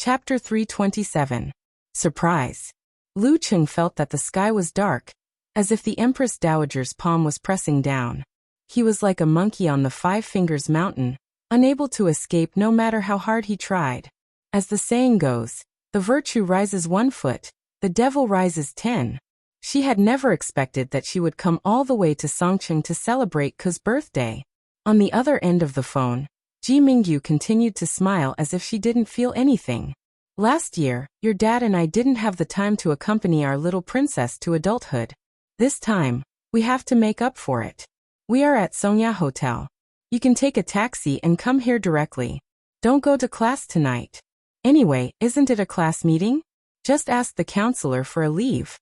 Chapter 327. Surprise. Lu Cheng felt that the sky was dark, as if the Empress Dowager's palm was pressing down. He was like a monkey on the Five Fingers Mountain, unable to escape no matter how hard he tried. As the saying goes, the virtue rises 1 foot, the devil rises 10. She had never expected that she would come all the way to Songcheng to celebrate Ke's birthday. On the other end of the phone, Ji Mingyu continued to smile as if she didn't feel anything. Last year, your dad and I didn't have the time to accompany our little princess to adulthood. This time, we have to make up for it. We are at Songya Hotel. You can take a taxi and come here directly. Don't go to class tonight. Anyway, isn't it a class meeting? Just ask the counselor for a leave.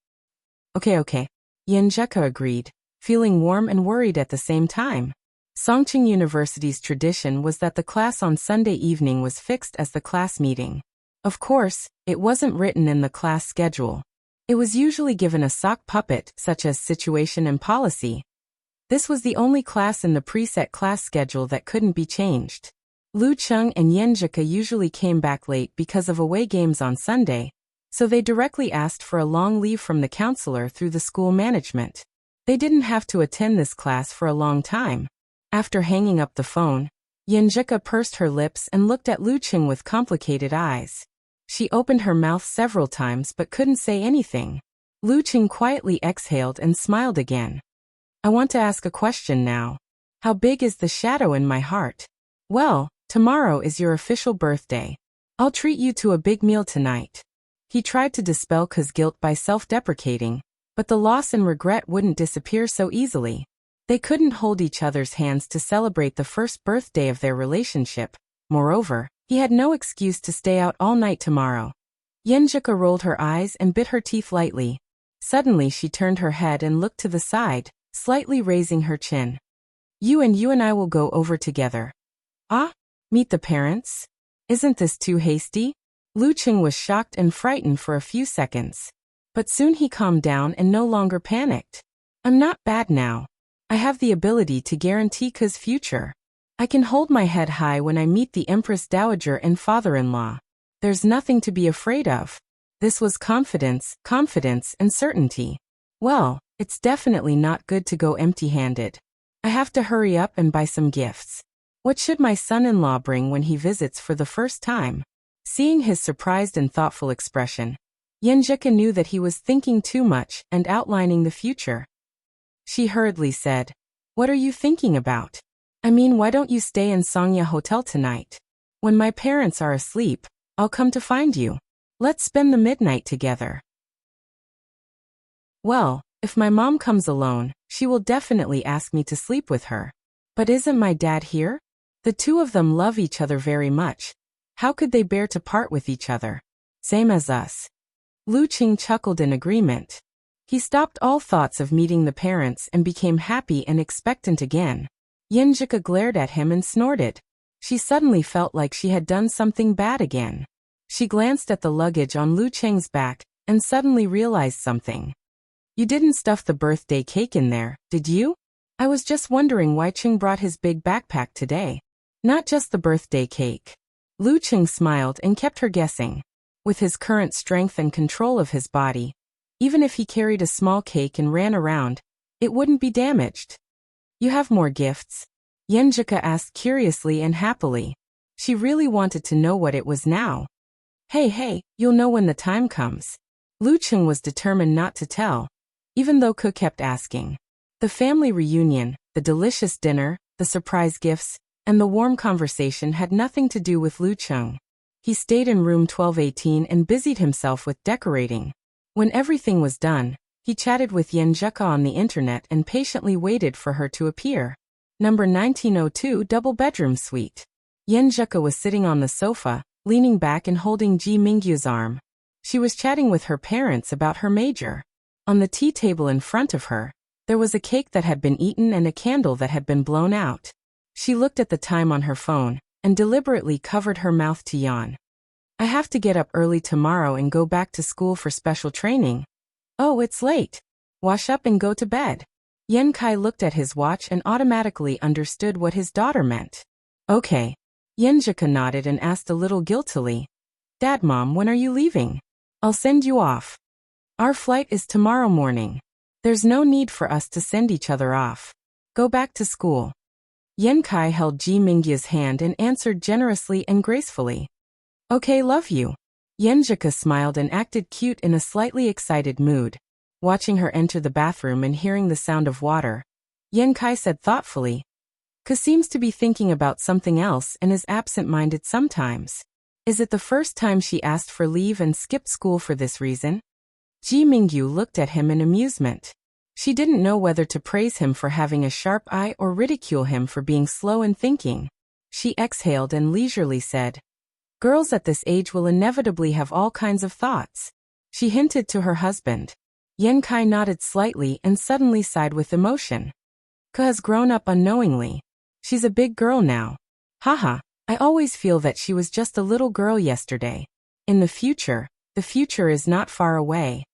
Okay. Yenjeka agreed, feeling warm and worried at the same time. Songcheng University's tradition was that the class on Sunday evening was fixed as the class meeting. Of course, it wasn't written in the class schedule. It was usually given a sock puppet such as situation and policy. This was the only class in the preset class schedule that couldn't be changed. Lu Cheng and Yenjika usually came back late because of away games on Sunday, so they directly asked for a long leave from the counselor through the school management. They didn't have to attend this class for a long time. After hanging up the phone, Yenjika pursed her lips and looked at Lu Cheng with complicated eyes. She opened her mouth several times but couldn't say anything. Lu Cheng quietly exhaled and smiled again. I want to ask a question now. How big is the shadow in my heart? Well, tomorrow is your official birthday. I'll treat you to a big meal tonight. He tried to dispel Ke's guilt by self-deprecating, but the loss and regret wouldn't disappear so easily. They couldn't hold each other's hands to celebrate the first birthday of their relationship. Moreover, he had no excuse to stay out all night tomorrow. Yenjika rolled her eyes and bit her teeth lightly. Suddenly she turned her head and looked to the side, slightly raising her chin. You and I will go over together. Ah? Meet the parents? Isn't this too hasty? Lu Cheng was shocked and frightened for a few seconds. But soon he calmed down and no longer panicked. I'm not bad now. I have the ability to guarantee Ke's future. I can hold my head high when I meet the Empress Dowager and father-in-law. There's nothing to be afraid of. This was confidence, and certainty. Well, it's definitely not good to go empty-handed. I have to hurry up and buy some gifts. What should my son-in-law bring when he visits for the first time? Seeing his surprised and thoughtful expression, Yenjika knew that he was thinking too much and outlining the future. She hurriedly said, What are you thinking about? I mean, why don't you stay in Songya Hotel tonight? When my parents are asleep, I'll come to find you. Let's spend the midnight together. Well, if my mom comes alone, she will definitely ask me to sleep with her. But isn't my dad here? The two of them love each other very much. How could they bear to part with each other? Same as us. Lu Cheng chuckled in agreement. He stopped all thoughts of meeting the parents and became happy and expectant again. Yenjika glared at him and snorted. She suddenly felt like she had done something bad again. She glanced at the luggage on Lu Cheng's back and suddenly realized something. You didn't stuff the birthday cake in there, did you? I was just wondering why Cheng brought his big backpack today. Not just the birthday cake. Lu Cheng smiled and kept her guessing. With his current strength and control of his body, even if he carried a small cake and ran around, it wouldn't be damaged. You have more gifts? Yenjika asked curiously and happily. She really wanted to know what it was now. Hey, you'll know when the time comes. Lu Cheng was determined not to tell, even though Ke kept asking. The family reunion, the delicious dinner, the surprise gifts, and the warm conversation had nothing to do with Lu Cheng. He stayed in room 1218 and busied himself with decorating. When everything was done, he chatted with Yenjika on the internet and patiently waited for her to appear. Number 1902 double-bedroom suite. Yenjika was sitting on the sofa, leaning back and holding Ji Mingyu's arm. She was chatting with her parents about her major. On the tea table in front of her, there was a cake that had been eaten and a candle that had been blown out. She looked at the time on her phone and deliberately covered her mouth to yawn. I have to get up early tomorrow and go back to school for special training. Oh, it's late. Wash up and go to bed. Yen Kai looked at his watch and automatically understood what his daughter meant. Okay. Yenjika nodded and asked a little guiltily. Dad, Mom, when are you leaving? I'll send you off. Our flight is tomorrow morning. There's no need for us to send each other off. Go back to school. Yen Kai held Ji Mingyu's hand and answered generously and gracefully. Okay, love you. Yenjika smiled and acted cute in a slightly excited mood. Watching her enter the bathroom and hearing the sound of water, Yen Kai said thoughtfully, "Ka seems to be thinking about something else and is absent-minded sometimes. Is it the first time she asked for leave and skipped school for this reason?" Ji Mingyu looked at him in amusement. She didn't know whether to praise him for having a sharp eye or ridicule him for being slow in thinking. She exhaled and leisurely said, "Girls at this age will inevitably have all kinds of thoughts." She hinted to her husband. Yen Kai nodded slightly and suddenly sighed with emotion. Ka has grown up unknowingly. She's a big girl now. Haha, I always feel that she was just a little girl yesterday. In the future is not far away.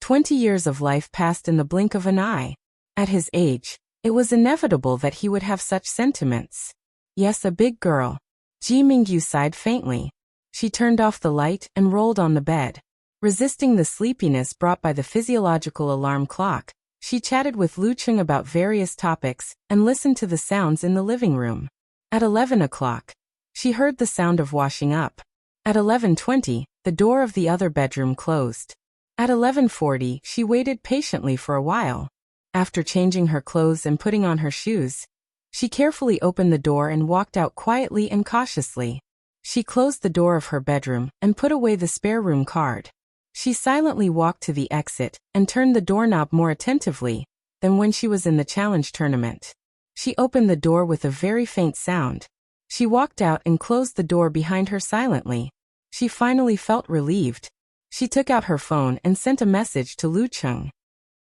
20 years of life passed in the blink of an eye. At his age, it was inevitable that he would have such sentiments. Yes, a big girl. Ji Mingyu sighed faintly. She turned off the light and rolled on the bed. Resisting the sleepiness brought by the physiological alarm clock, she chatted with Lu Cheng about various topics and listened to the sounds in the living room. At 11 o'clock, she heard the sound of washing up. At 11:20, the door of the other bedroom closed. At 11:40, she waited patiently for a while. After changing her clothes and putting on her shoes, she carefully opened the door and walked out quietly and cautiously. She closed the door of her bedroom and put away the spare room card. She silently walked to the exit and turned the doorknob more attentively than when she was in the challenge tournament. She opened the door with a very faint sound. She walked out and closed the door behind her silently. She finally felt relieved. She took out her phone and sent a message to Lu Cheng.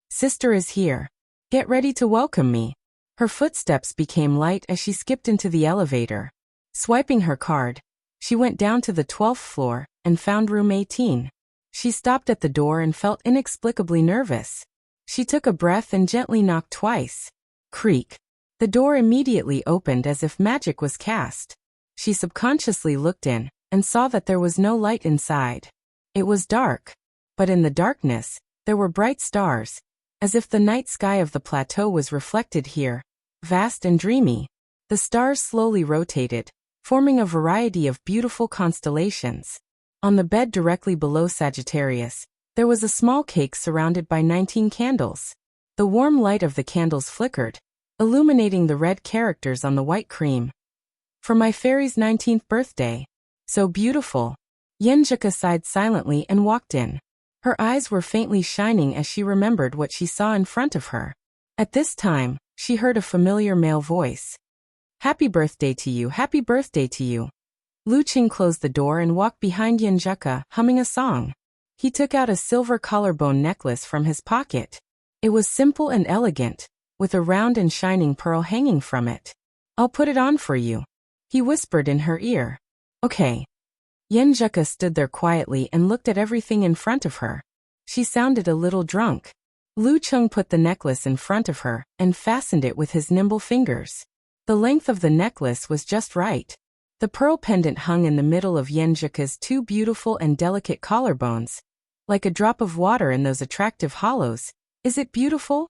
"Sister is here. Get ready to welcome me." Her footsteps became light as she skipped into the elevator. Swiping her card, she went down to the 12th floor and found room 18. She stopped at the door and felt inexplicably nervous. She took a breath and gently knocked twice. Creak. The door immediately opened as if magic was cast. She subconsciously looked in and saw that there was no light inside. It was dark, but in the darkness, there were bright stars, as if the night sky of the plateau was reflected here, vast and dreamy. The stars slowly rotated, forming a variety of beautiful constellations. On the bed directly below Sagittarius, there was a small cake surrounded by 19 candles. The warm light of the candles flickered, illuminating the red characters on the white cream. "For my fairy's 19th birthday. So beautiful." Yenjika sighed silently and walked in. Her eyes were faintly shining as she remembered what she saw in front of her. At this time, she heard a familiar male voice. "Happy birthday to you, happy birthday to you." Lu Cheng closed the door and walked behind Yenjika, humming a song. He took out a silver collarbone necklace from his pocket. It was simple and elegant, with a round and shining pearl hanging from it. "I'll put it on for you," he whispered in her ear. "Okay." Yenjika stood there quietly and looked at everything in front of her. She sounded a little drunk. Lu Cheng put the necklace in front of her and fastened it with his nimble fingers. The length of the necklace was just right. The pearl pendant hung in the middle of Yenjika's two beautiful and delicate collarbones, like a drop of water in those attractive hollows. "Is it beautiful?"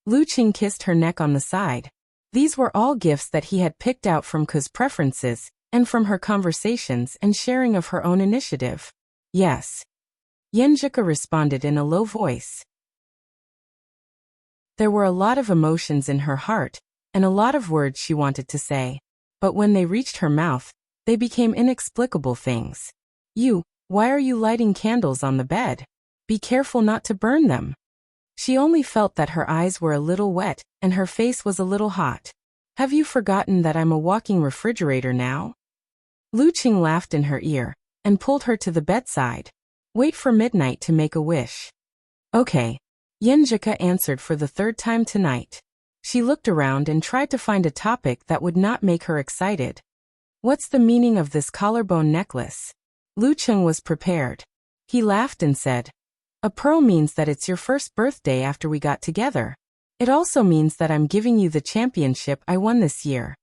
Lu Cheng kissed her neck on the side. These were all gifts that he had picked out from Ka's preferences, and from her conversations and sharing of her own initiative. "Yes." Yenjika responded in a low voice. There were a lot of emotions in her heart, and a lot of words she wanted to say. But when they reached her mouth, they became inexplicable things. Why are you lighting candles on the bed? Be careful not to burn them." She only felt that her eyes were a little wet, and her face was a little hot. "Have you forgotten that I'm a walking refrigerator now?" Lu Cheng laughed in her ear and pulled her to the bedside. "Wait for midnight to make a wish." "Okay." Yenjika answered for the third time tonight. She looked around and tried to find a topic that would not make her excited. "What's the meaning of this collarbone necklace?" Lu Cheng was prepared. He laughed and said, "A pearl means that it's your first birthday after we got together. It also means that I'm giving you the championship I won this year."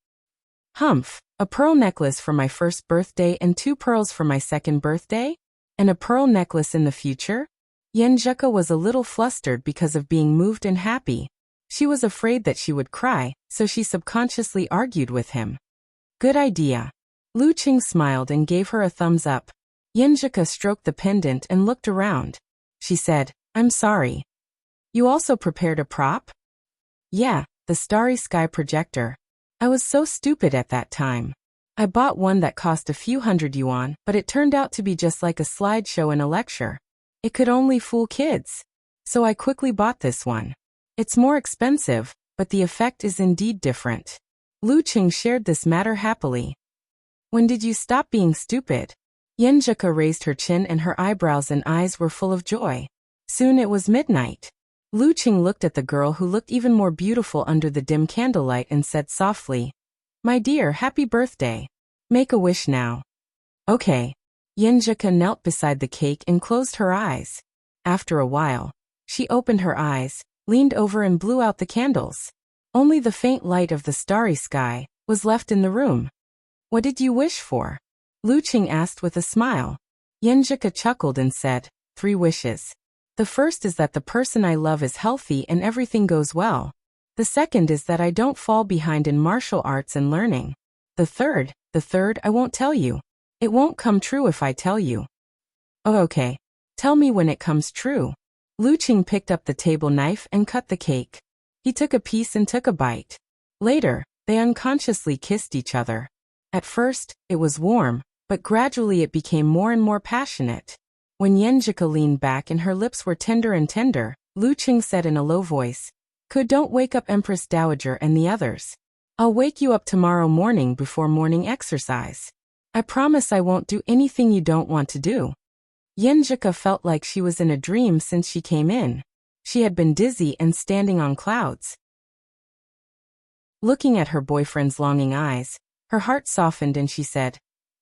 "Humph, A pearl necklace for my first birthday and 2 pearls for my second birthday? And a pearl necklace in the future? Yenjuka was a little flustered because of being moved and happy. She was afraid that she would cry, so she subconsciously argued with him. Good idea. Lu Qing smiled and gave her a thumbs up. Yenjuka stroked the pendant and looked around. She said, I'm sorry. You also prepared a prop? Yeah, the starry sky projector. I was so stupid at that time. I bought one that cost a few hundred yuan, but it turned out to be just like a slideshow in a lecture. It could only fool kids. So I quickly bought this one. It's more expensive, but the effect is indeed different. Lu Qing shared this matter happily. When did you stop being stupid? Yenjuka raised her chin and her eyebrows and eyes were full of joy. Soon it was midnight. Lu Qing looked at the girl who looked even more beautiful under the dim candlelight and said softly, My dear, happy birthday. Make a wish now. Okay. Yenjuka knelt beside the cake and closed her eyes. After a while, she opened her eyes, leaned over and blew out the candles. Only the faint light of the starry sky was left in the room. What did you wish for? Lu Qing asked with a smile. Yenjuka chuckled and said, 3 wishes. The first is that the person I love is healthy and everything goes well. The second is that I don't fall behind in martial arts and learning. The third I won't tell you. It won't come true if I tell you. Oh, okay. Tell me when it comes true. Lu Qing picked up the table knife and cut the cake. He took a piece and took a bite. Later, they unconsciously kissed each other. At first, it was warm, but gradually it became more and more passionate. When Yenjuka leaned back and her lips were tender and tender, Lu Qing said in a low voice, Don't wake up Empress Dowager and the others. I'll wake you up tomorrow morning before morning exercise. I promise I won't do anything you don't want to do. Yenjuka felt like she was in a dream since she came in. She had been dizzy and standing on clouds. Looking at her boyfriend's longing eyes, her heart softened and she said,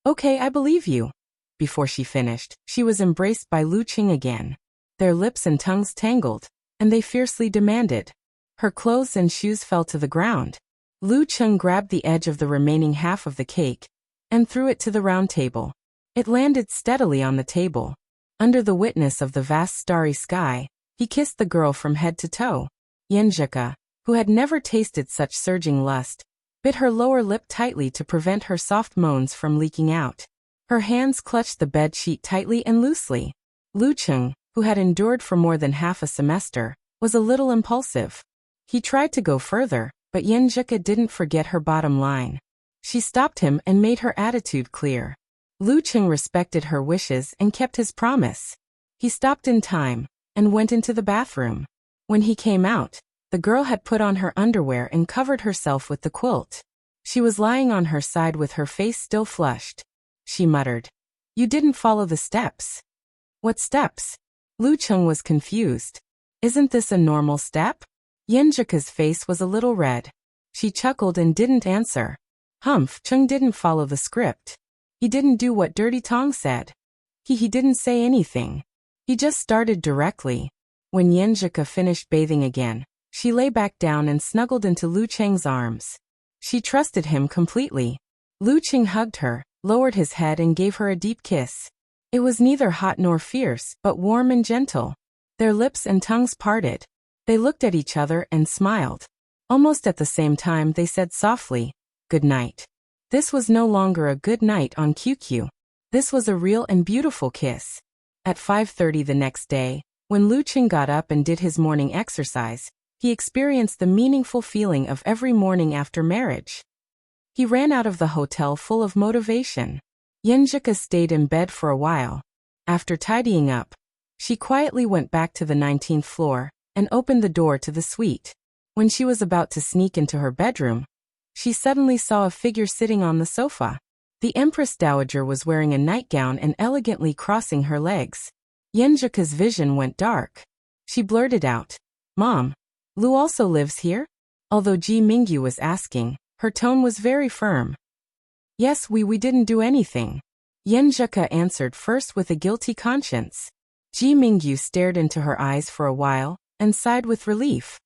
Okay, I believe you. Before she finished, she was embraced by Lu Qing again. Their lips and tongues tangled, and they fiercely demanded. Her clothes and shoes fell to the ground. Lu Qing grabbed the edge of the remaining half of the cake and threw it to the round table. It landed steadily on the table. Under the witness of the vast starry sky, he kissed the girl from head to toe. Yenjuka, who had never tasted such surging lust, bit her lower lip tightly to prevent her soft moans from leaking out. Her hands clutched the bed sheet tightly and loosely. Lu Qing, who had endured for more than half a semester, was a little impulsive. He tried to go further, but Yenjuka didn't forget her bottom line. She stopped him and made her attitude clear. Lu Qing respected her wishes and kept his promise. He stopped in time and went into the bathroom. When he came out, the girl had put on her underwear and covered herself with the quilt. She was lying on her side with her face still flushed. She muttered, You didn't follow the steps. What steps? Lu Qing was confused. Isn't this a normal step? Yenjuka's face was a little red. She chuckled and didn't answer. Humph, Qing didn't follow the script. He didn't do what Dirty Tong said. He didn't say anything. He just started directly. When Yenjuka finished bathing again, she lay back down and snuggled into Lu Qing's arms. She trusted him completely. Lu Qing hugged her, lowered his head and gave her a deep kiss. It was neither hot nor fierce, but warm and gentle. Their lips and tongues parted. They looked at each other and smiled. Almost at the same time they said softly, Good night. This was no longer a good night on QQ. This was a real and beautiful kiss. At 5:30 the next day, when Lu Qing got up and did his morning exercise, he experienced the meaningful feeling of every morning after marriage. He ran out of the hotel full of motivation. Yenjuka stayed in bed for a while. After tidying up, she quietly went back to the 19th floor and opened the door to the suite. When she was about to sneak into her bedroom, she suddenly saw a figure sitting on the sofa. The Empress Dowager was wearing a nightgown and elegantly crossing her legs. Yenjuka's vision went dark. She blurted out, Mom, Lu also lives here? Although Ji Mingyu was asking, her tone was very firm. Yes, we didn't do anything. Yenjuka answered first with a guilty conscience. Ji Mingyu stared into her eyes for a while and sighed with relief.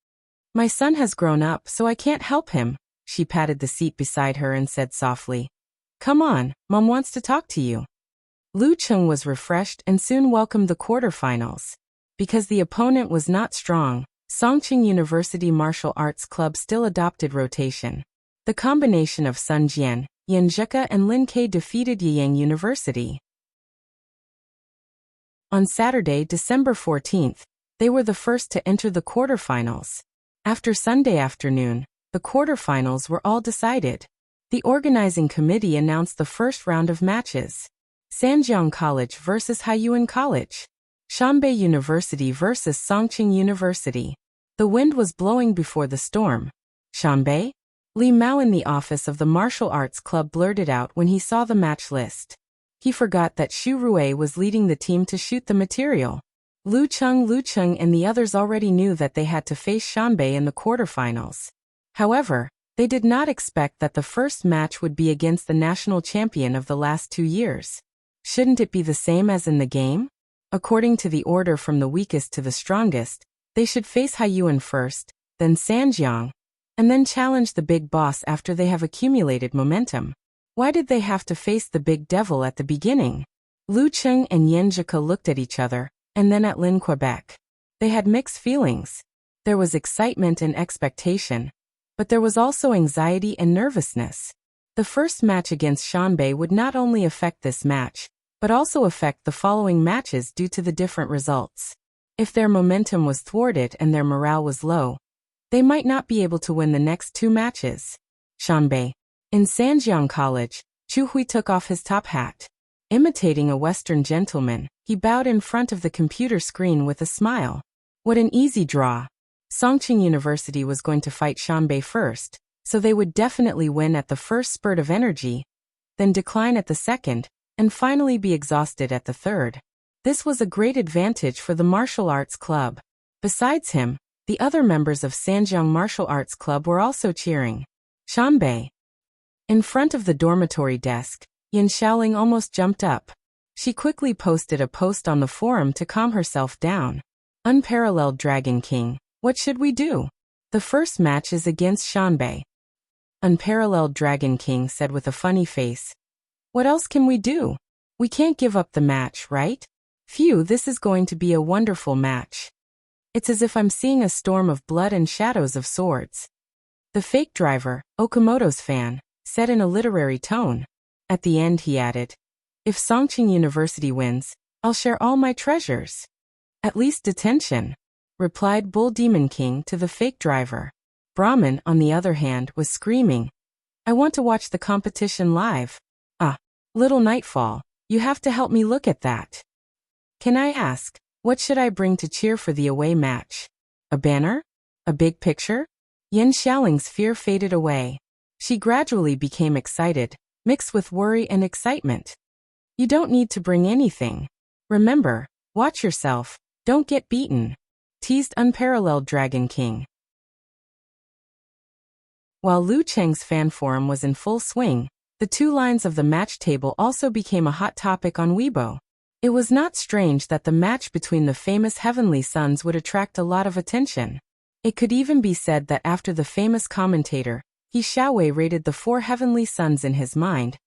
My son has grown up, so I can't help him. She patted the seat beside her and said softly, Come on, Mom wants to talk to you. Lu Cheng was refreshed and soon welcomed the quarterfinals. Because the opponent was not strong, Songqing University Martial Arts Club still adopted rotation. The combination of Sun Jian, Yan Zheke and Lin Ke defeated Yiyang University. On Saturday, December 14th, they were the first to enter the quarterfinals. After Sunday afternoon, the quarterfinals were all decided. The organizing committee announced the first round of matches. Sanjiang College versus Haiyuan College. Shanbei University versus Songqing University. The wind was blowing before the storm. Shanbei? Li Mao in the office of the martial arts club blurted out when he saw the match list. He forgot that Xu Rui was leading the team to shoot the material. Lu Cheng and the others already knew that they had to face Shanbei in the quarterfinals. However, they did not expect that the first match would be against the national champion of the last 2 years. Shouldn't it be the same as in the game? According to the order from the weakest to the strongest, they should face Haiyuan first, then Sanjiang, and then challenge the big boss after they have accumulated momentum. Why did they have to face the big devil at the beginning? Lu Cheng and Yan Zheke looked at each other, and then at Lin Quebec. They had mixed feelings. There was excitement and expectation, but there was also anxiety and nervousness. The first match against Shanbei would not only affect this match, but also affect the following matches due to the different results. If their momentum was thwarted and their morale was low, they might not be able to win the next 2 matches. Shanbei. In Sanjiang College, Chu Hui took off his top hat. Imitating a Western gentleman, he bowed in front of the computer screen with a smile. What an easy draw. Songqing University was going to fight Shanbei first, so they would definitely win at the first spurt of energy, then decline at the second, and finally be exhausted at the third. This was a great advantage for the martial arts club. Besides him, the other members of Sanjiang Martial Arts Club were also cheering. Shanbei. In front of the dormitory desk, Yin Xiaoling almost jumped up. She quickly posted a post on the forum to calm herself down. Unparalleled Dragon King, what should we do? The first match is against Shanbei. Unparalleled Dragon King said with a funny face. What else can we do? We can't give up the match, right? Phew, this is going to be a wonderful match. It's as if I'm seeing a storm of blood and shadows of swords. The fake driver, Okamoto's fan, said in a literary tone. At the end he added, if Songqing University wins, I'll share all my treasures. At least detention, replied Bull Demon King to the fake driver. Brahman, on the other hand, was screaming, I want to watch the competition live. Ah, little Nightfall, you have to help me look at that. Can I ask, what should I bring to cheer for the away match? A banner? A big picture? Yin Xiaoling's fear faded away. She gradually became excited, mixed with worry and excitement. You don't need to bring anything. Remember, watch yourself, don't get beaten, teased Unparalleled Dragon King. While Lu Cheng's fan forum was in full swing, the 2 lines of the match table also became a hot topic on Weibo. It was not strange that the match between the famous Heavenly Sons would attract a lot of attention. It could even be said that after the famous commentator, He Xiaowei rated the 4 Heavenly Sons in his mind,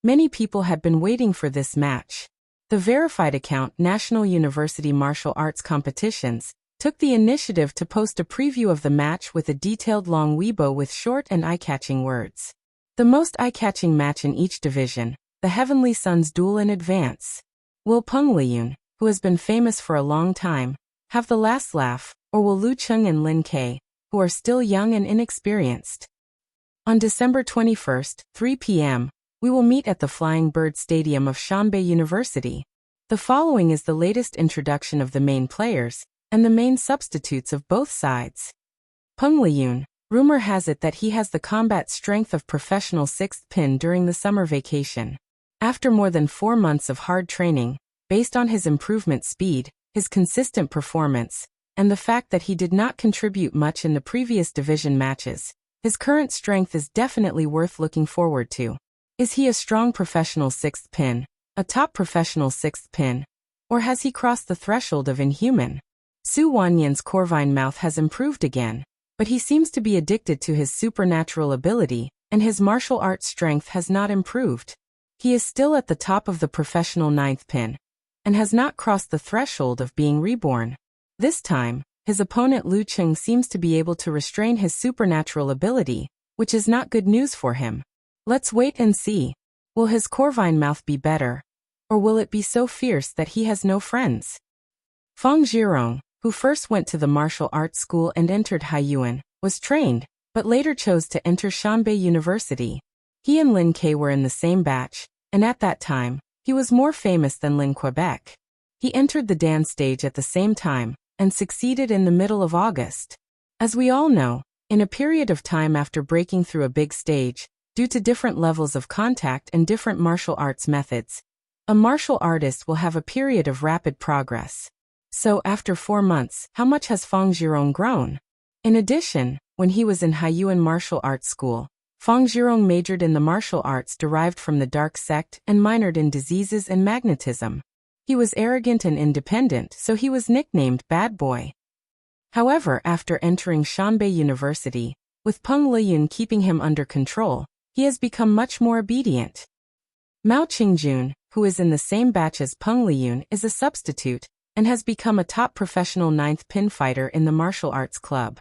many people had been waiting for this match. The verified account National University Martial Arts Competitions took the initiative to post a preview of the match with a detailed long Weibo with short and eye-catching words. The most eye-catching match in each division, the Heavenly Sons duel in advance. Will Peng Liyun, who has been famous for a long time, have the last laugh, or will Lu Cheng and Lin Ke, who are still young and inexperienced? On December 21st, 3 p.m., we will meet at the Flying Bird Stadium of Shanbei University. The following is the latest introduction of the main players and the main substitutes of both sides. Peng Liyun, rumor has it that he has the combat strength of professional 6th pin during the summer vacation. After more than 4 months of hard training, based on his improvement speed, his consistent performance, and the fact that he did not contribute much in the previous division matches, his current strength is definitely worth looking forward to. Is he a strong professional 6th pin, a top professional 6th pin, or has he crossed the threshold of inhuman? Su Wanyan's Corvine mouth has improved again, but he seems to be addicted to his supernatural ability, and his martial arts strength has not improved. He is still at the top of the professional ninth pin, and has not crossed the threshold of being reborn. This time, his opponent Lu Cheng seems to be able to restrain his supernatural ability, which is not good news for him. Let's wait and see. Will his corvine mouth be better? Or will it be so fierce that he has no friends? Feng Zhirong, who first went to the martial arts school and entered Haiyuan, was trained, but later chose to enter Shanbei University. He and Lin Ke were in the same batch, and at that time, he was more famous than Lin Quebec. He entered the dance stage at the same time, and succeeded in the middle of August. As we all know, in a period of time after breaking through a big stage, due to different levels of contact and different martial arts methods, a martial artist will have a period of rapid progress. So after 4 months, how much has Feng Zhirong grown? In addition, when he was in Haiyuan Martial Arts School, Feng Zhirong majored in the martial arts derived from the dark sect and minored in diseases and magnetism. He was arrogant and independent, so he was nicknamed Bad Boy. However, after entering Shanbei University, with Peng Liyun keeping him under control, he has become much more obedient. Mao Qingjun, who is in the same batch as Peng Liyun, is a substitute, and has become a top professional ninth pin fighter in the martial arts club.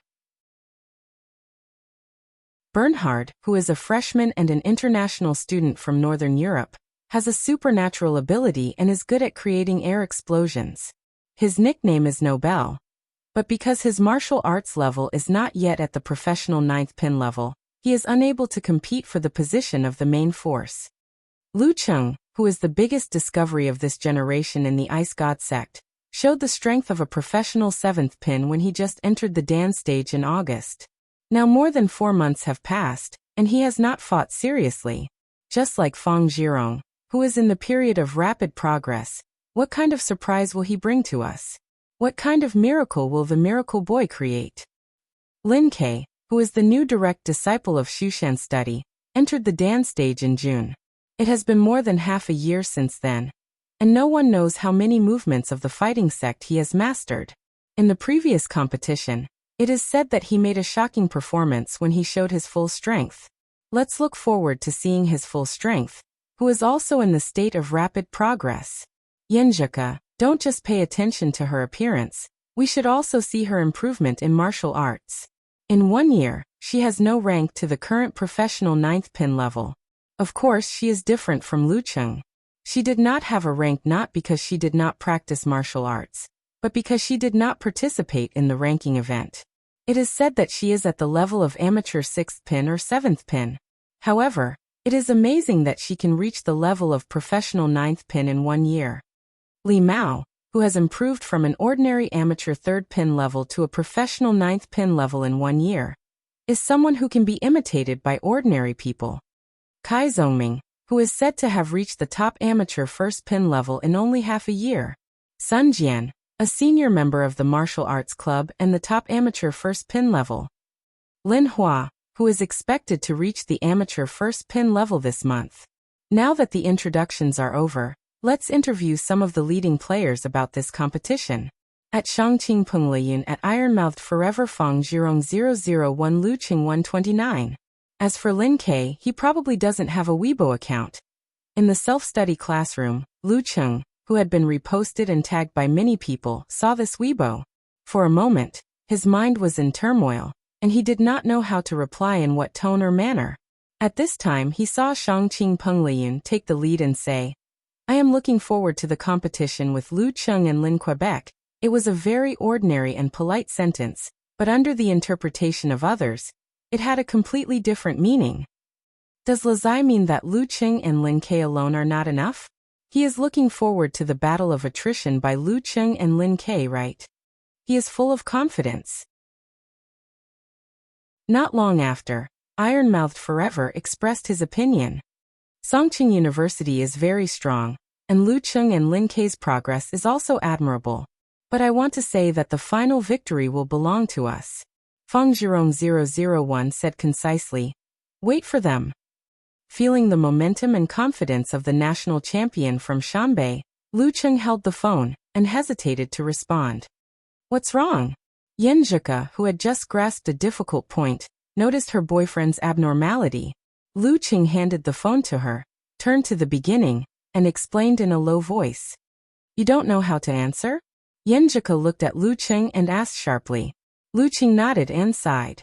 Bernhard, who is a freshman and an international student from Northern Europe, has a supernatural ability and is good at creating air explosions. His nickname is Nobel. But because his martial arts level is not yet at the professional ninth pin level, he is unable to compete for the position of the main force. Lu Cheng, who is the biggest discovery of this generation in the Ice God sect, showed the strength of a professional 7th pin when he just entered the Dan stage in August. Now more than 4 months have passed, and he has not fought seriously. Just like Feng Zhirong, who is in the period of rapid progress, what kind of surprise will he bring to us? What kind of miracle will the miracle boy create? Lin Ke, who is the new direct disciple of Shushan's study, entered the Dan stage in June. It has been more than half a year since then, and no one knows how many movements of the fighting sect he has mastered. In the previous competition, it is said that he made a shocking performance when he showed his full strength. Let's look forward to seeing his full strength, who is also in the state of rapid progress. Yenjuka, don't just pay attention to her appearance, we should also see her improvement in martial arts. In 1 year, she has no rank to the current professional 9th pin level. Of course, she is different from Lu Cheng. She did not have a rank not because she did not practice martial arts, but because she did not participate in the ranking event. It is said that she is at the level of amateur 6th pin or 7th pin. However, it is amazing that she can reach the level of professional 9th pin in 1 year. Li Mao, who has improved from an ordinary amateur 3rd pin level to a professional 9th pin level in 1 year, is someone who can be imitated by ordinary people. Kai Zhongming, who is said to have reached the top amateur 1st pin level in only half a year. Sun Jian, a senior member of the martial arts club and the top amateur 1st pin level. Lin Hua, who is expected to reach the amateur 1st pin level this month. Now that the introductions are over, let's interview some of the leading players about this competition. At Shangqing Peng Liyun at Ironmouthed Forever Feng Zhirong 001 Lu Qing 129. As for Lin Ke, he probably doesn't have a Weibo account. In the self-study classroom, Lu Cheng, who had been reposted and tagged by many people, saw this Weibo. For a moment, his mind was in turmoil, and he did not know how to reply in what tone or manner. At this time he saw Shangqing Peng Liyun take the lead and say, "I am looking forward to the competition with Lu Cheng and Lin Quebec." It was a very ordinary and polite sentence, but under the interpretation of others, it had a completely different meaning. Does Lazai mean that Lu Cheng and Lin Ke alone are not enough? He is looking forward to the battle of attrition by Lu Cheng and Lin Ke, right? He is full of confidence. Not long after, Ironmouthed Forever expressed his opinion. Songqing University is very strong, and Lu Cheng and Lin Ke's progress is also admirable. But I want to say that the final victory will belong to us. Feng Zhirong 001 said concisely, "Wait for them." Feeling the momentum and confidence of the national champion from Shanbei, Lu Cheng held the phone and hesitated to respond. "What's wrong?" Yenjuka, who had just grasped a difficult point, noticed her boyfriend's abnormality. Lu Cheng handed the phone to her, turned to the beginning, and explained in a low voice. You don't know how to answer? Yenjika looked at Lu Qing and asked sharply. Lu Qing nodded and sighed.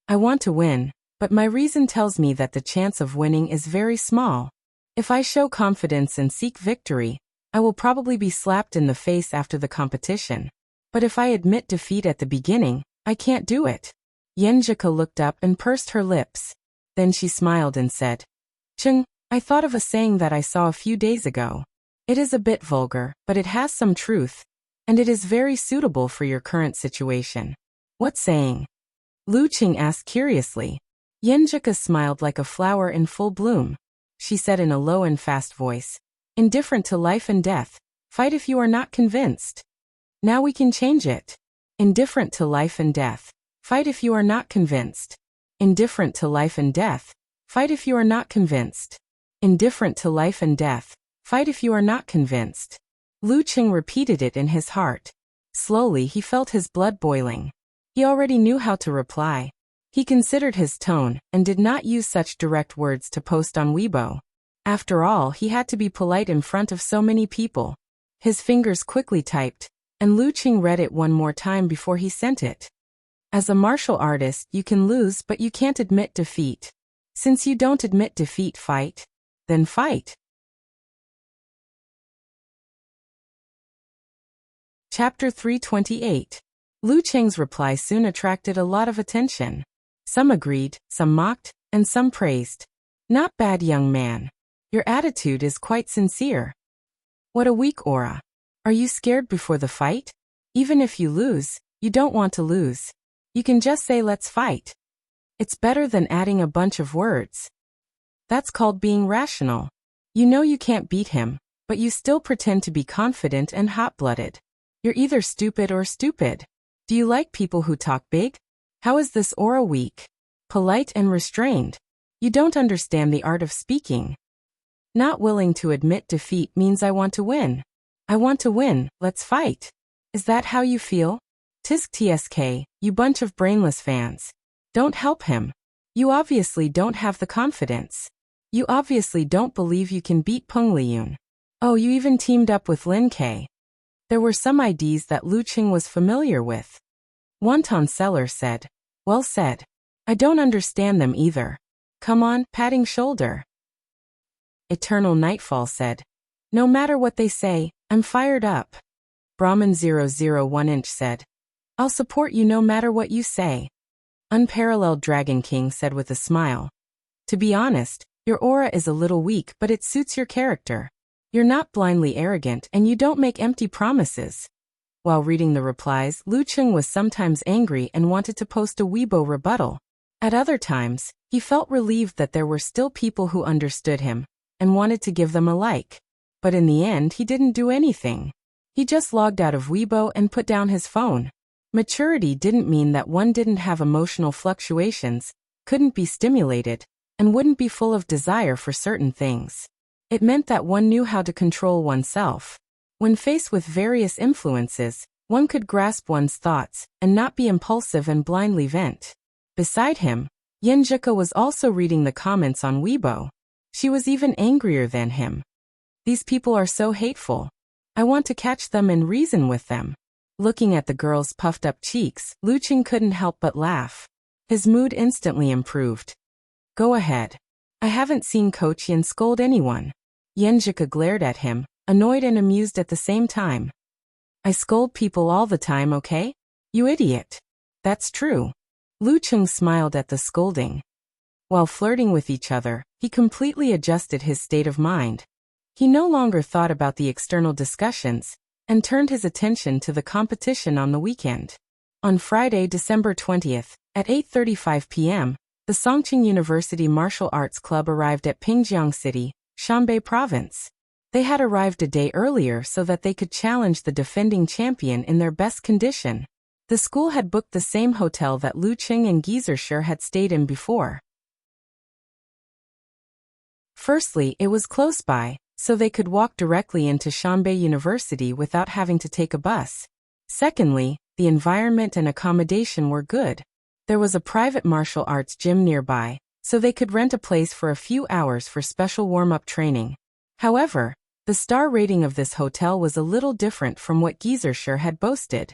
I want to win, but my reason tells me that the chance of winning is very small. If I show confidence and seek victory, I will probably be slapped in the face after the competition. But if I admit defeat at the beginning, I can't do it. Yenjika looked up and pursed her lips. Then she smiled and said, Qing, I thought of a saying that I saw a few days ago. It is a bit vulgar, but it has some truth, and it is very suitable for your current situation. What saying? Lu Qing asked curiously. Yenjika smiled like a flower in full bloom. She said in a low and fast voice, Indifferent to life and death, fight if you are not convinced. Now we can change it. Indifferent to life and death, fight if you are not convinced. Indifferent to life and death, fight if you are not convinced. Indifferent to life and death, fight if you are not convinced. Lu Qing repeated it in his heart. Slowly he felt his blood boiling. He already knew how to reply. He considered his tone and did not use such direct words to post on Weibo. After all, he had to be polite in front of so many people. His fingers quickly typed, and Lu Qing read it one more time before he sent it. As a martial artist, you can lose but you can't admit defeat. Since you don't admit defeat, fight. Then fight. Chapter 328. Lu Qing's reply soon attracted a lot of attention. Some agreed, some mocked, and some praised. Not bad, young man. Your attitude is quite sincere. What a weak aura. Are you scared before the fight? Even if you lose, you don't want to lose. You can just say let's fight. It's better than adding a bunch of words. That's called being rational. You know you can't beat him, but you still pretend to be confident and hot-blooded. You're either stupid or stupid. Do you like people who talk big? How is this aura weak? Polite and restrained. You don't understand the art of speaking. Not willing to admit defeat means I want to win. I want to win, let's fight. Is that how you feel? Tisk tsk, you bunch of brainless fans. Don't help him. You obviously don't have the confidence. You obviously don't believe you can beat Peng Liyun. Oh, you even teamed up with Lin Ke. There were some IDs that Lu Qing was familiar with. Wonton Seller said, Well said. I don't understand them either. Come on, patting shoulder. Eternal Nightfall said, No matter what they say, I'm fired up. Brahman 001 Inch said, I'll support you no matter what you say. Unparalleled Dragon King said with a smile, To be honest, your aura is a little weak but it suits your character. You're not blindly arrogant and you don't make empty promises. While reading the replies, Lu Qing was sometimes angry and wanted to post a Weibo rebuttal. At other times, he felt relieved that there were still people who understood him and wanted to give them a like. But in the end, he didn't do anything. He just logged out of Weibo and put down his phone. Maturity didn't mean that one didn't have emotional fluctuations, couldn't be stimulated, and wouldn't be full of desire for certain things. It meant that one knew how to control oneself. When faced with various influences, one could grasp one's thoughts and not be impulsive and blindly vent. Beside him, Yenjika was also reading the comments on Weibo. She was even angrier than him. These people are so hateful. I want to catch them and reason with them. Looking at the girl's puffed up cheeks, Lu Qing couldn't help but laugh. His mood instantly improved. Go ahead. I haven't seen Coach Yin scold anyone. Yenjika glared at him, annoyed and amused at the same time. I scold people all the time, okay? You idiot. That's true. Lu Qing smiled at the scolding. While flirting with each other, he completely adjusted his state of mind. He no longer thought about the external discussions and turned his attention to the competition on the weekend. On Friday, December 20th, at 8:35 p.m., the Songqing University Martial Arts Club arrived at Pingjiang City, Shanbei Province. They had arrived a day earlier so that they could challenge the defending champion in their best condition. The school had booked the same hotel that Lu Qing and Gizershire had stayed in before. Firstly, it was close by, so they could walk directly into Shanbei University without having to take a bus. Secondly, the environment and accommodation were good. There was a private martial arts gym nearby, so they could rent a place for a few hours for special warm-up training. However, the star rating of this hotel was a little different from what Geysershire had boasted.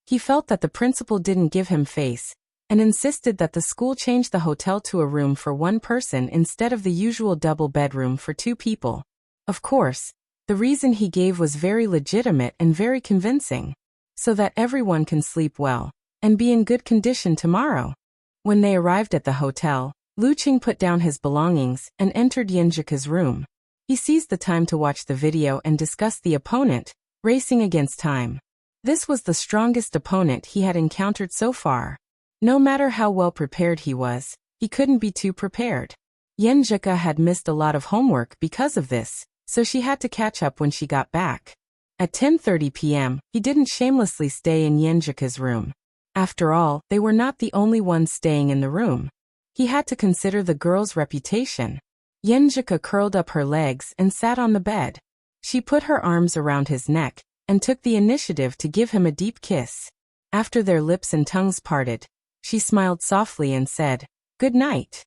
He felt that the principal didn't give him face, and insisted that the school change the hotel to a room for one person instead of the usual double bedroom for two people. Of course, the reason he gave was very legitimate and very convincing, so that everyone can sleep well and be in good condition tomorrow. When they arrived at the hotel, Lu Qing put down his belongings and entered Yenjika's room. He seized the time to watch the video and discuss the opponent, racing against time. This was the strongest opponent he had encountered so far. No matter how well prepared he was, he couldn't be too prepared. Yenjika had missed a lot of homework because of this, so she had to catch up when she got back. At 10:30 p.m., he didn't shamelessly stay in Yenjika's room. After all, they were not the only ones staying in the room. He had to consider the girl's reputation. Yenjika curled up her legs and sat on the bed. She put her arms around his neck and took the initiative to give him a deep kiss. After their lips and tongues parted, she smiled softly and said, "Good night."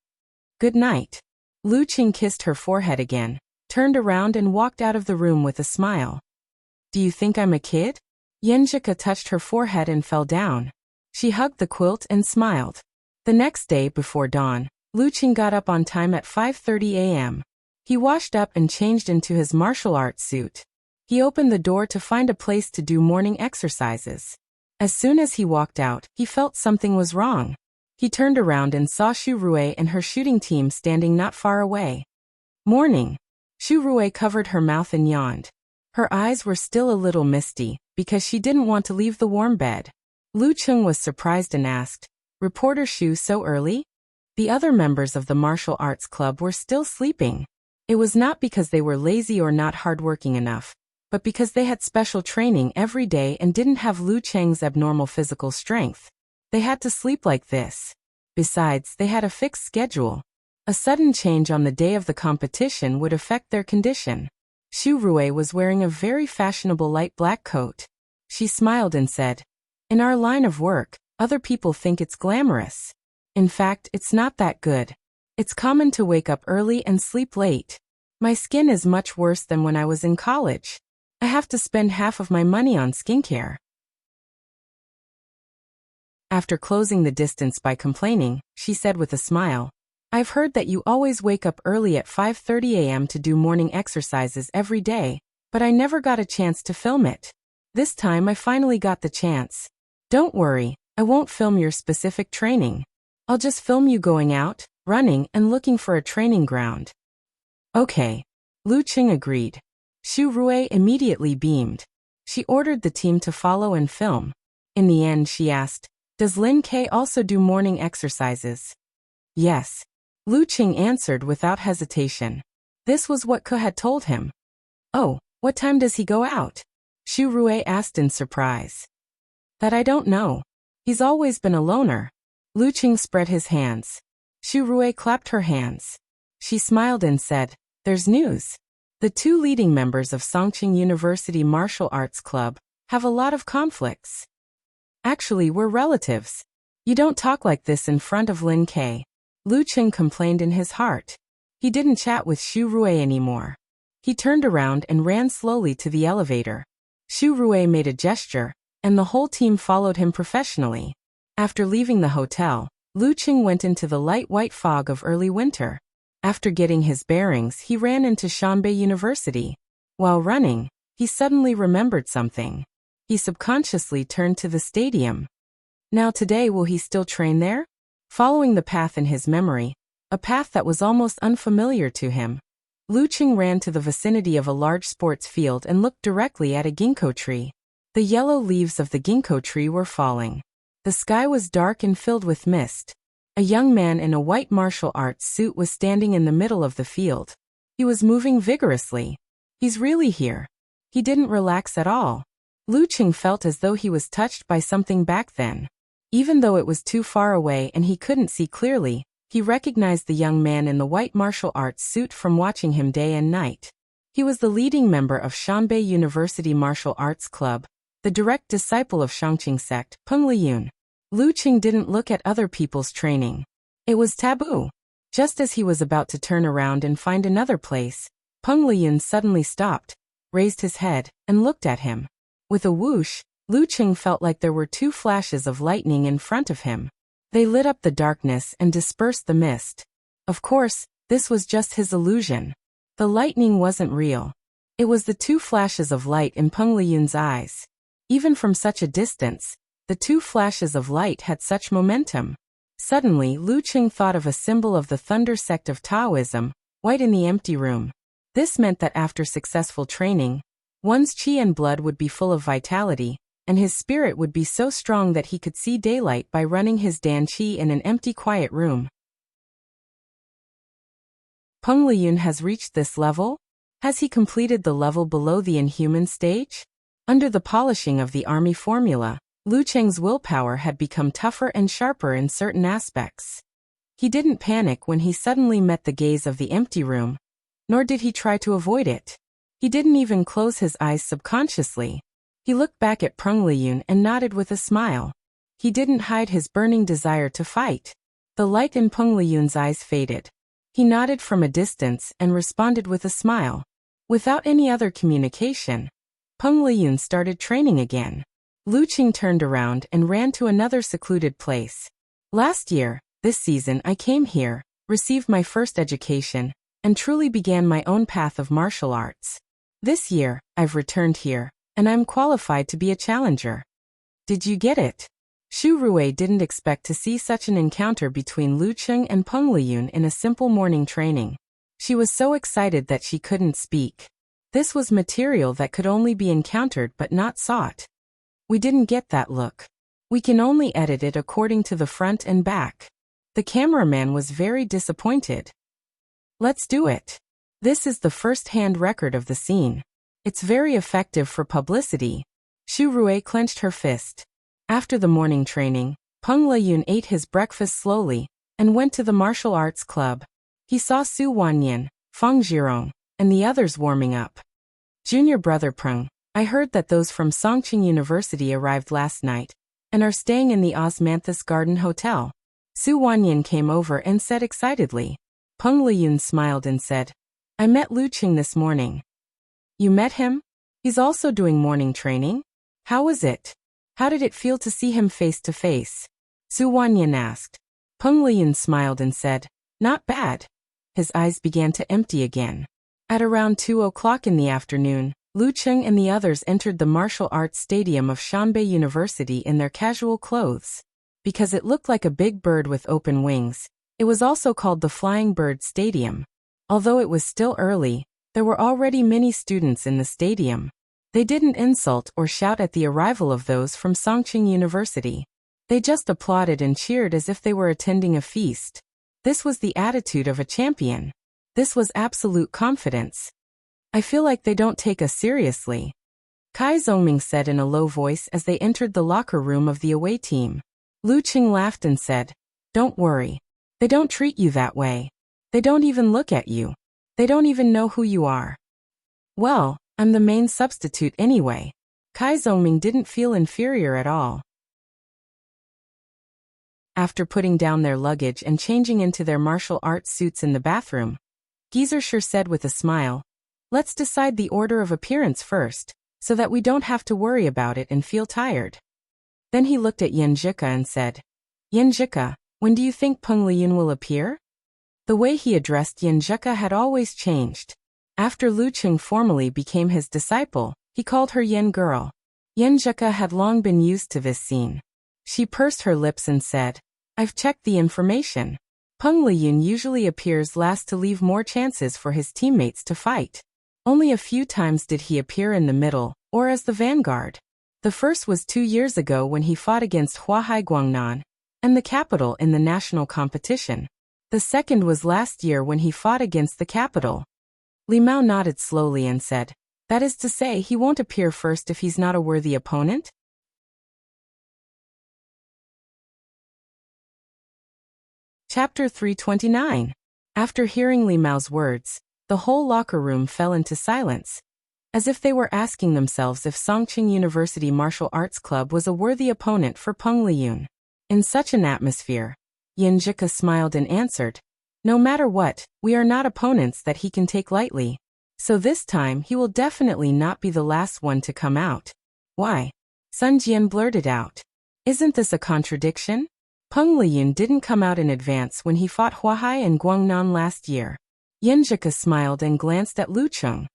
"Good night." Lu Qing kissed her forehead again, turned around and walked out of the room with a smile. "Do you think I'm a kid?" Yenjika touched her forehead and fell down. She hugged the quilt and smiled. The next day before dawn, Lu Qing got up on time at 5:30 a.m. He washed up and changed into his martial arts suit. He opened the door to find a place to do morning exercises. As soon as he walked out, he felt something was wrong. He turned around and saw Xu Rui and her shooting team standing not far away. "Morning." Xu Rui covered her mouth and yawned. Her eyes were still a little misty, because she didn't want to leave the warm bed. Lu Qing was surprised and asked, "Reporter Xu, so early?" The other members of the martial arts club were still sleeping. It was not because they were lazy or not hardworking enough, but because they had special training every day and didn't have Lu Cheng's abnormal physical strength. They had to sleep like this. Besides, they had a fixed schedule. A sudden change on the day of the competition would affect their condition. Xu Rui was wearing a very fashionable light black coat. She smiled and said, "In our line of work, other people think it's glamorous. In fact, it's not that good. It's common to wake up early and sleep late. My skin is much worse than when I was in college. I have to spend half of my money on skincare." After closing the distance by complaining, she said with a smile, "I've heard that you always wake up early at 5:30 a.m. to do morning exercises every day, but I never got a chance to film it. This time I finally got the chance. Don't worry, I won't film your specific training. I'll just film you going out, running, and looking for a training ground." "Okay." Lu Qing agreed. Xu Rui immediately beamed. She ordered the team to follow and film. In the end, she asked, "Does Lin Ke also do morning exercises?" "Yes." Lu Qing answered without hesitation. This was what Ke had told him. "Oh, what time does he go out?" Xu Rui asked in surprise. "That I don't know. He's always been a loner." Lu Qing spread his hands. Xu Rui clapped her hands. She smiled and said, "There's news. The two leading members of Songqing University Martial Arts Club have a lot of conflicts. Actually, we're relatives. You don't talk like this in front of Lin Ke." Lu Qing complained in his heart. He didn't chat with Xu Rui anymore. He turned around and ran slowly to the elevator. Xu Rui made a gesture, and the whole team followed him professionally. After leaving the hotel, Lu Qing went into the light white fog of early winter. After getting his bearings, he ran into Shanbei University. While running, he suddenly remembered something. He subconsciously turned to the stadium. Now today, will he still train there? Following the path in his memory, a path that was almost unfamiliar to him, Lu Qing ran to the vicinity of a large sports field and looked directly at a ginkgo tree. The yellow leaves of the ginkgo tree were falling. The sky was dark and filled with mist. A young man in a white martial arts suit was standing in the middle of the field. He was moving vigorously. He's really here. He didn't relax at all. Lu Qing felt as though he was touched by something back then. Even though it was too far away and he couldn't see clearly, he recognized the young man in the white martial arts suit from watching him day and night. He was the leading member of Shanbei University Martial Arts Club, the direct disciple of Shangqing sect, Peng Liyun. Lu Qing didn't look at other people's training. It was taboo. Just as he was about to turn around and find another place, Peng Liyun suddenly stopped, raised his head, and looked at him. With a whoosh, Lu Qing felt like there were two flashes of lightning in front of him. They lit up the darkness and dispersed the mist. Of course, this was just his illusion. The lightning wasn't real. It was the two flashes of light in Peng Liyun's eyes. Even from such a distance, the two flashes of light had such momentum. Suddenly, Lu Qing thought of a symbol of the Thunder sect of Taoism, white in the empty room. This meant that after successful training, one's qi and blood would be full of vitality, and his spirit would be so strong that he could see daylight by running his Dan qi in an empty quiet room. Peng Liyun has reached this level? Has he completed the level below the inhuman stage? Under the polishing of the army formula, Lu Qing's willpower had become tougher and sharper in certain aspects. He didn't panic when he suddenly met the gaze of the empty room, nor did he try to avoid it. He didn't even close his eyes subconsciously. He looked back at Peng Liyun and nodded with a smile. He didn't hide his burning desire to fight. The light in Peng Liyun's eyes faded. He nodded from a distance and responded with a smile. Without any other communication, Peng Liyun started training again. Lu Qing turned around and ran to another secluded place. Last year, this season I came here, received my first education, and truly began my own path of martial arts. This year, I've returned here, and I'm qualified to be a challenger. Did you get it? Xu Rui didn't expect to see such an encounter between Lu Qing and Peng Liyun in a simple morning training. She was so excited that she couldn't speak. This was material that could only be encountered but not sought. We didn't get that look. We can only edit it according to the front and back. The cameraman was very disappointed. Let's do it. This is the first-hand record of the scene. It's very effective for publicity. Xu Rui clenched her fist. After the morning training, Peng Liyun ate his breakfast slowly and went to the martial arts club. He saw Su Wanyan, Feng Zhirong, and the others warming up. Junior brother Peng, I heard that those from Songqing University arrived last night and are staying in the Osmanthus Garden Hotel. Su Wanyan came over and said excitedly. Peng Liyun smiled and said, I met Lu Qing this morning. You met him? He's also doing morning training? How was it? How did it feel to see him face to face? Su Wanyan asked. Peng Liyun smiled and said, Not bad. His eyes began to empty again. At around 2 o'clock in the afternoon, Lu Qing and the others entered the martial arts stadium of Shanbei University in their casual clothes. Because it looked like a big bird with open wings, it was also called the Flying Bird Stadium. Although it was still early, there were already many students in the stadium. They didn't insult or shout at the arrival of those from Songqing University. They just applauded and cheered as if they were attending a feast. This was the attitude of a champion. This was absolute confidence. I feel like they don't take us seriously. Kai Zongming said in a low voice as they entered the locker room of the away team. Lu Qing laughed and said, Don't worry. They don't treat you that way. They don't even look at you. They don't even know who you are. Well, I'm the main substitute anyway. Kai Zongming didn't feel inferior at all. After putting down their luggage and changing into their martial arts suits in the bathroom, Gieserscher said with a smile, Let's decide the order of appearance first, so that we don't have to worry about it and feel tired. Then he looked at Yan Zhika and said, Yan Zhika, when do you think Peng Liyun will appear? The way he addressed Yan Zhika had always changed. After Lu Qing formally became his disciple, he called her Yan Girl. Yan Zhika had long been used to this scene. She pursed her lips and said, I've checked the information. Peng Liyun usually appears last to leave more chances for his teammates to fight. Only a few times did he appear in the middle, or as the vanguard. The first was 2 years ago when he fought against Huahai Guangnan and the capital in the national competition. The second was last year when he fought against the capital. Li Mao nodded slowly and said, That is to say, he won't appear first if he's not a worthy opponent? Chapter 329. After hearing Li Mao's words, the whole locker room fell into silence, as if they were asking themselves if Songqing University Martial Arts Club was a worthy opponent for Peng Liyun. In such an atmosphere, Yan Zhika smiled and answered, No matter what, we are not opponents that he can take lightly. So this time he will definitely not be the last one to come out. Why? Sun Jian blurted out. Isn't this a contradiction? Peng Liyun didn't come out in advance when he fought Huahai and Guangnan last year. Yanzhika smiled and glanced at Lu Cheng.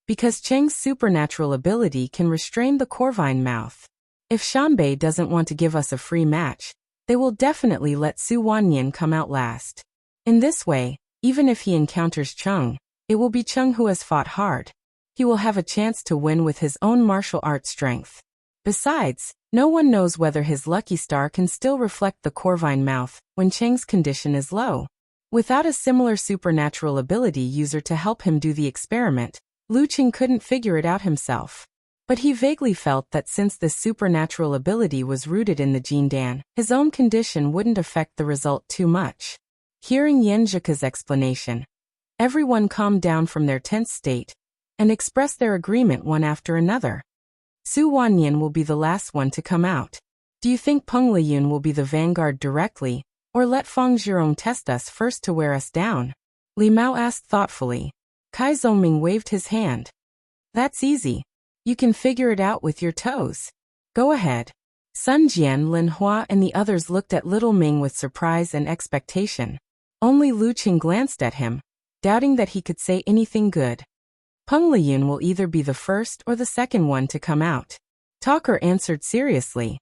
Because Cheng's supernatural ability can restrain the Corvine mouth. If Shanbei doesn't want to give us a free match, they will definitely let Su Wanyan come out last. In this way, even if he encounters Cheng, it will be Cheng who has fought hard. He will have a chance to win with his own martial art strength. Besides, no one knows whether his lucky star can still reflect the Corvine mouth when Cheng's condition is low. Without a similar supernatural ability user to help him do the experiment, Lu Cheng couldn't figure it out himself. But he vaguely felt that since this supernatural ability was rooted in the Jindan, his own condition wouldn't affect the result too much. Hearing Yanzhika's explanation, everyone calmed down from their tense state and expressed their agreement one after another. Su Wanyan will be the last one to come out. Do you think Peng Liyun will be the vanguard directly, or let Feng Zhirong test us first to wear us down? Li Mao asked thoughtfully. Kai Zongming waved his hand. That's easy. You can figure it out with your toes. Go ahead. Sun Jian, Lin Hua and the others looked at Little Ming with surprise and expectation. Only Lu Qing glanced at him, doubting that he could say anything good. Peng Liyun will either be the first or the second one to come out. Talker answered seriously.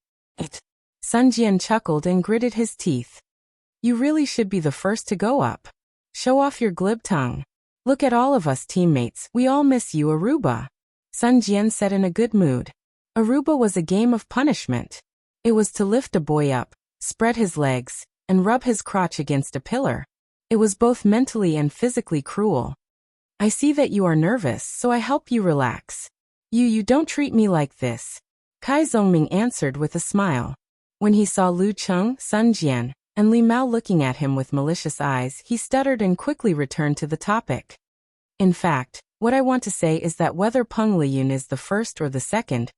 Sun Jian chuckled and gritted his teeth. You really should be the first to go up. Show off your glib tongue. Look at all of us teammates, we all miss you, Aruba. Sun Jian said in a good mood. Aruba was a game of punishment. It was to lift a boy up, spread his legs, and rub his crotch against a pillar. It was both mentally and physically cruel. I see that you are nervous, so I help you relax. You don't treat me like this. Kai Zongming answered with a smile. When he saw Lu Cheng, Sun Jian, and Li Mao looking at him with malicious eyes, he stuttered and quickly returned to the topic. In fact, what I want to say is that whether Peng Liyun is the first or the second,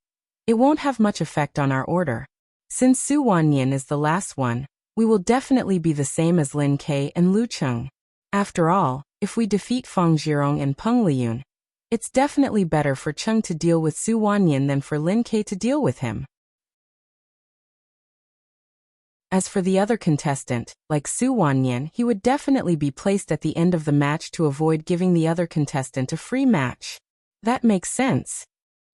it won't have much effect on our order. Since Su Wanyan is the last one, we will definitely be the same as Lin Ke and Lu Cheng. After all, if we defeat Feng Zhirong and Peng Liyun, it's definitely better for Cheng to deal with Su Wanyan than for Lin Ke to deal with him. As for the other contestant, like Su Wanyan, he would definitely be placed at the end of the match to avoid giving the other contestant a free match. That makes sense.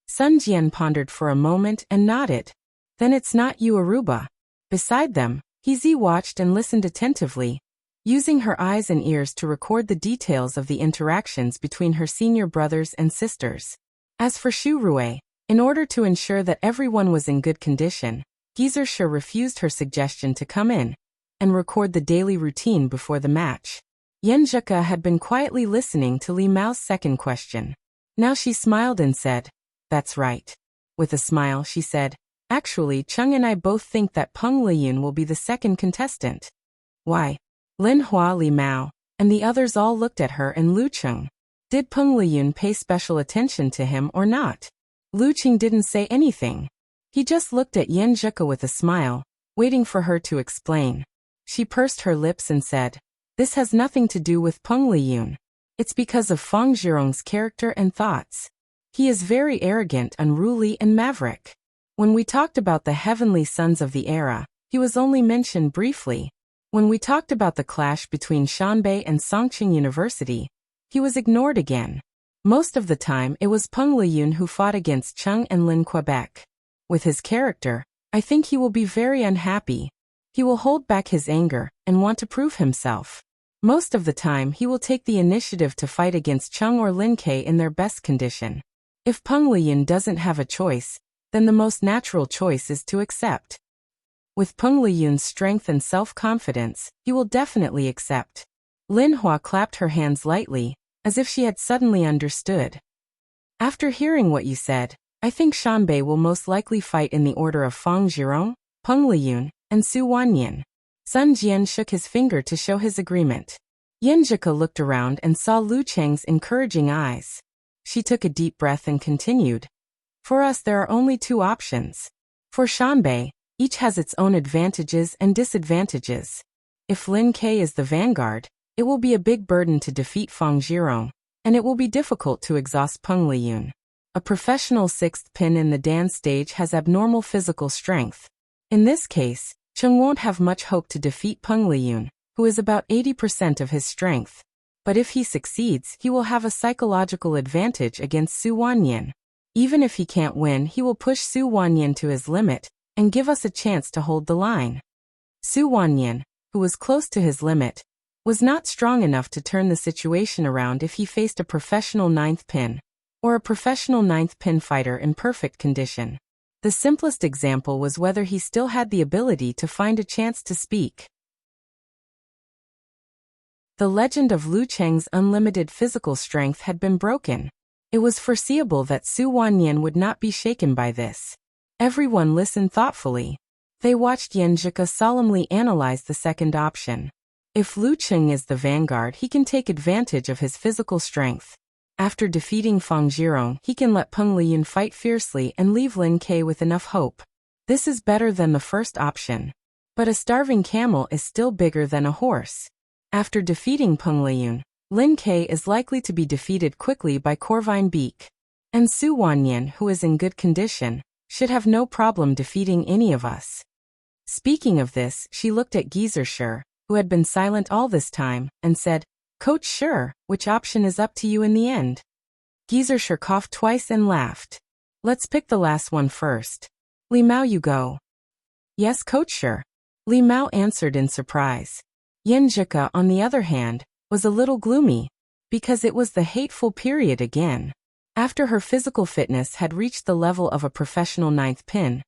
Sun Jian pondered for a moment and nodded. Then it's not you, Aruba. Beside them, Heezy watched and listened attentively, using her eyes and ears to record the details of the interactions between her senior brothers and sisters. As for Shu Rui, in order to ensure that everyone was in good condition, Gizershire refused her suggestion to come in and record the daily routine before the match. Yanzhika had been quietly listening to Li Mao's second question. Now she smiled and said, That's right. With a smile, she said, Actually, Cheng and I both think that Peng Liyun will be the second contestant. Why? Lin Hua, Li Mao, and the others all looked at her and Lu Cheng. Did Peng Liyun pay special attention to him or not? Lu Cheng didn't say anything. He just looked at Yanzhika with a smile, waiting for her to explain. She pursed her lips and said, This has nothing to do with Peng Liyun. It's because of Feng Zhirong's character and thoughts. He is very arrogant, unruly, and maverick. When we talked about the heavenly sons of the era, he was only mentioned briefly. When we talked about the clash between Shanbei and Songqing University, he was ignored again. Most of the time it was Peng Liyun who fought against Cheng and Lin Quebec. With his character, I think he will be very unhappy. He will hold back his anger and want to prove himself. Most of the time he will take the initiative to fight against Cheng or Lin Ke in their best condition. If Peng Liyun doesn't have a choice, then the most natural choice is to accept. With Peng Liyun's strength and self-confidence, he will definitely accept. Lin Hua clapped her hands lightly, as if she had suddenly understood. After hearing what you said, I think Shanbei will most likely fight in the order of Feng Zhirong, Peng Liyun, and Su Wanyan. Sun Jian shook his finger to show his agreement. Yanzhika looked around and saw Lu Cheng's encouraging eyes. She took a deep breath and continued. For us there are only two options. For Shanbei, each has its own advantages and disadvantages. If Lin Ke is the vanguard, It will be a big burden to defeat Fang Zhirong, and it will be difficult to exhaust Peng Liyun. A professional sixth pin in the Dan stage has abnormal physical strength. In this case, Cheng won't have much hope to defeat Peng Liyun, who is about 80% of his strength. But if he succeeds, he will have a psychological advantage against Su Wanyan. Even if he can't win, he will push Su Wanyan to his limit and give us a chance to hold the line. Su Wanyan, who was close to his limit, was not strong enough to turn the situation around if he faced a professional ninth pin, or a professional ninth pin fighter in perfect condition. The simplest example was whether he still had the ability to find a chance to speak. The legend of Lu Cheng's unlimited physical strength had been broken. It was foreseeable that Su Wanyan would not be shaken by this. Everyone listened thoughtfully. They watched Yan Zhika solemnly analyze the second option. If Lu Cheng is the vanguard, he can take advantage of his physical strength. After defeating Fang Zhirong, he can let Peng Liyun fight fiercely and leave Lin Ke with enough hope. This is better than the first option. But a starving camel is still bigger than a horse. After defeating Peng Liyun, Lin Ke is likely to be defeated quickly by Corvine Beak. And Su Wanyan, who is in good condition, should have no problem defeating any of us. Speaking of this, she looked at Geezer Sher, who had been silent all this time, and said, "Coach Sher, which option is up to you in the end?" Geezer Sher coughed twice and laughed. "Let's pick the last one first. Li Mao, you go." "Yes, Coach Sher." Li Mao answered in surprise. Yan Zhika, on the other hand, was a little gloomy, because it was the hateful period again. After her physical fitness had reached the level of a professional ninth pin,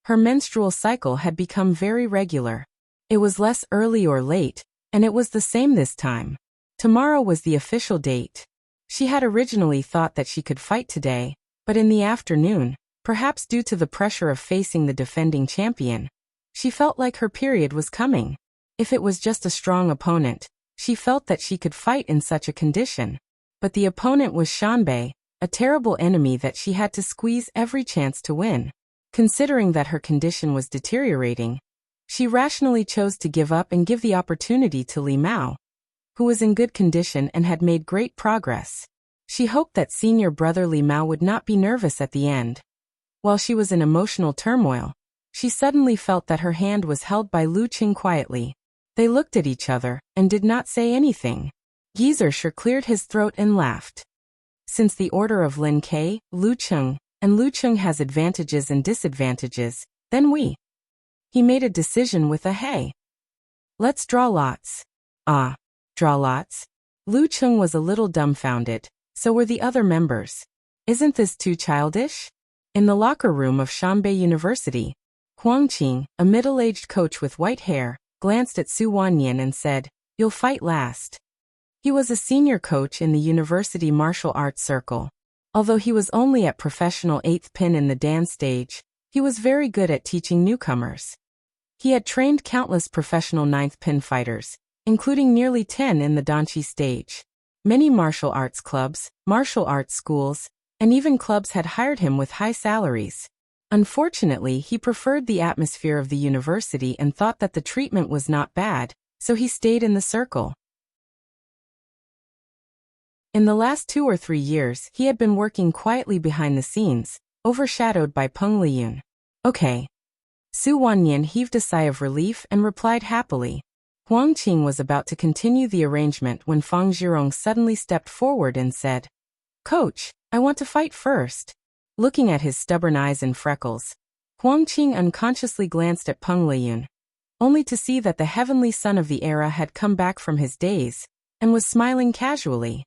her menstrual cycle had become very regular. It was less early or late, and it was the same this time. Tomorrow was the official date. She had originally thought that she could fight today, but in the afternoon, perhaps due to the pressure of facing the defending champion, she felt like her period was coming. If it was just a strong opponent, she felt that she could fight in such a condition. But the opponent was Shanbei, a terrible enemy that she had to squeeze every chance to win. Considering that her condition was deteriorating, she rationally chose to give up and give the opportunity to Li Mao, who was in good condition and had made great progress. She hoped that senior brother Li Mao would not be nervous at the end. While she was in emotional turmoil, she suddenly felt that her hand was held by Lu Cheng quietly. They looked at each other and did not say anything. Geezer Sher cleared his throat and laughed. Since the order of Lin Ke, Lu Cheng, and Lu Cheng has advantages and disadvantages, then He made a decision with a hey. Let's draw lots. Ah. Draw lots? Lu Cheng was a little dumbfounded, so were the other members. Isn't this too childish? In the locker room of Shanbei University, Huang Qing, a middle-aged coach with white hair, glanced at Su Wanyan and said, "You'll fight last." He was a senior coach in the university martial arts circle. Although he was only at professional 8th pin in the Dan stage, he was very good at teaching newcomers. He had trained countless professional 9th pin fighters, including nearly 10 in the Danchi stage. Many martial arts clubs, martial arts schools, and even clubs had hired him with high salaries. Unfortunately, he preferred the atmosphere of the university and thought that the treatment was not bad, so he stayed in the circle. In the last 2 or 3 years, he had been working quietly behind the scenes, overshadowed by Peng Liyun. "Okay." Su Wanyan heaved a sigh of relief and replied happily. Huang Qing was about to continue the arrangement when Fang Zhirong suddenly stepped forward and said, "Coach, I want to fight first." Looking at his stubborn eyes and freckles, Huang Qing unconsciously glanced at Peng Liyun, only to see that the heavenly son of the era had come back from his daze, and was smiling casually.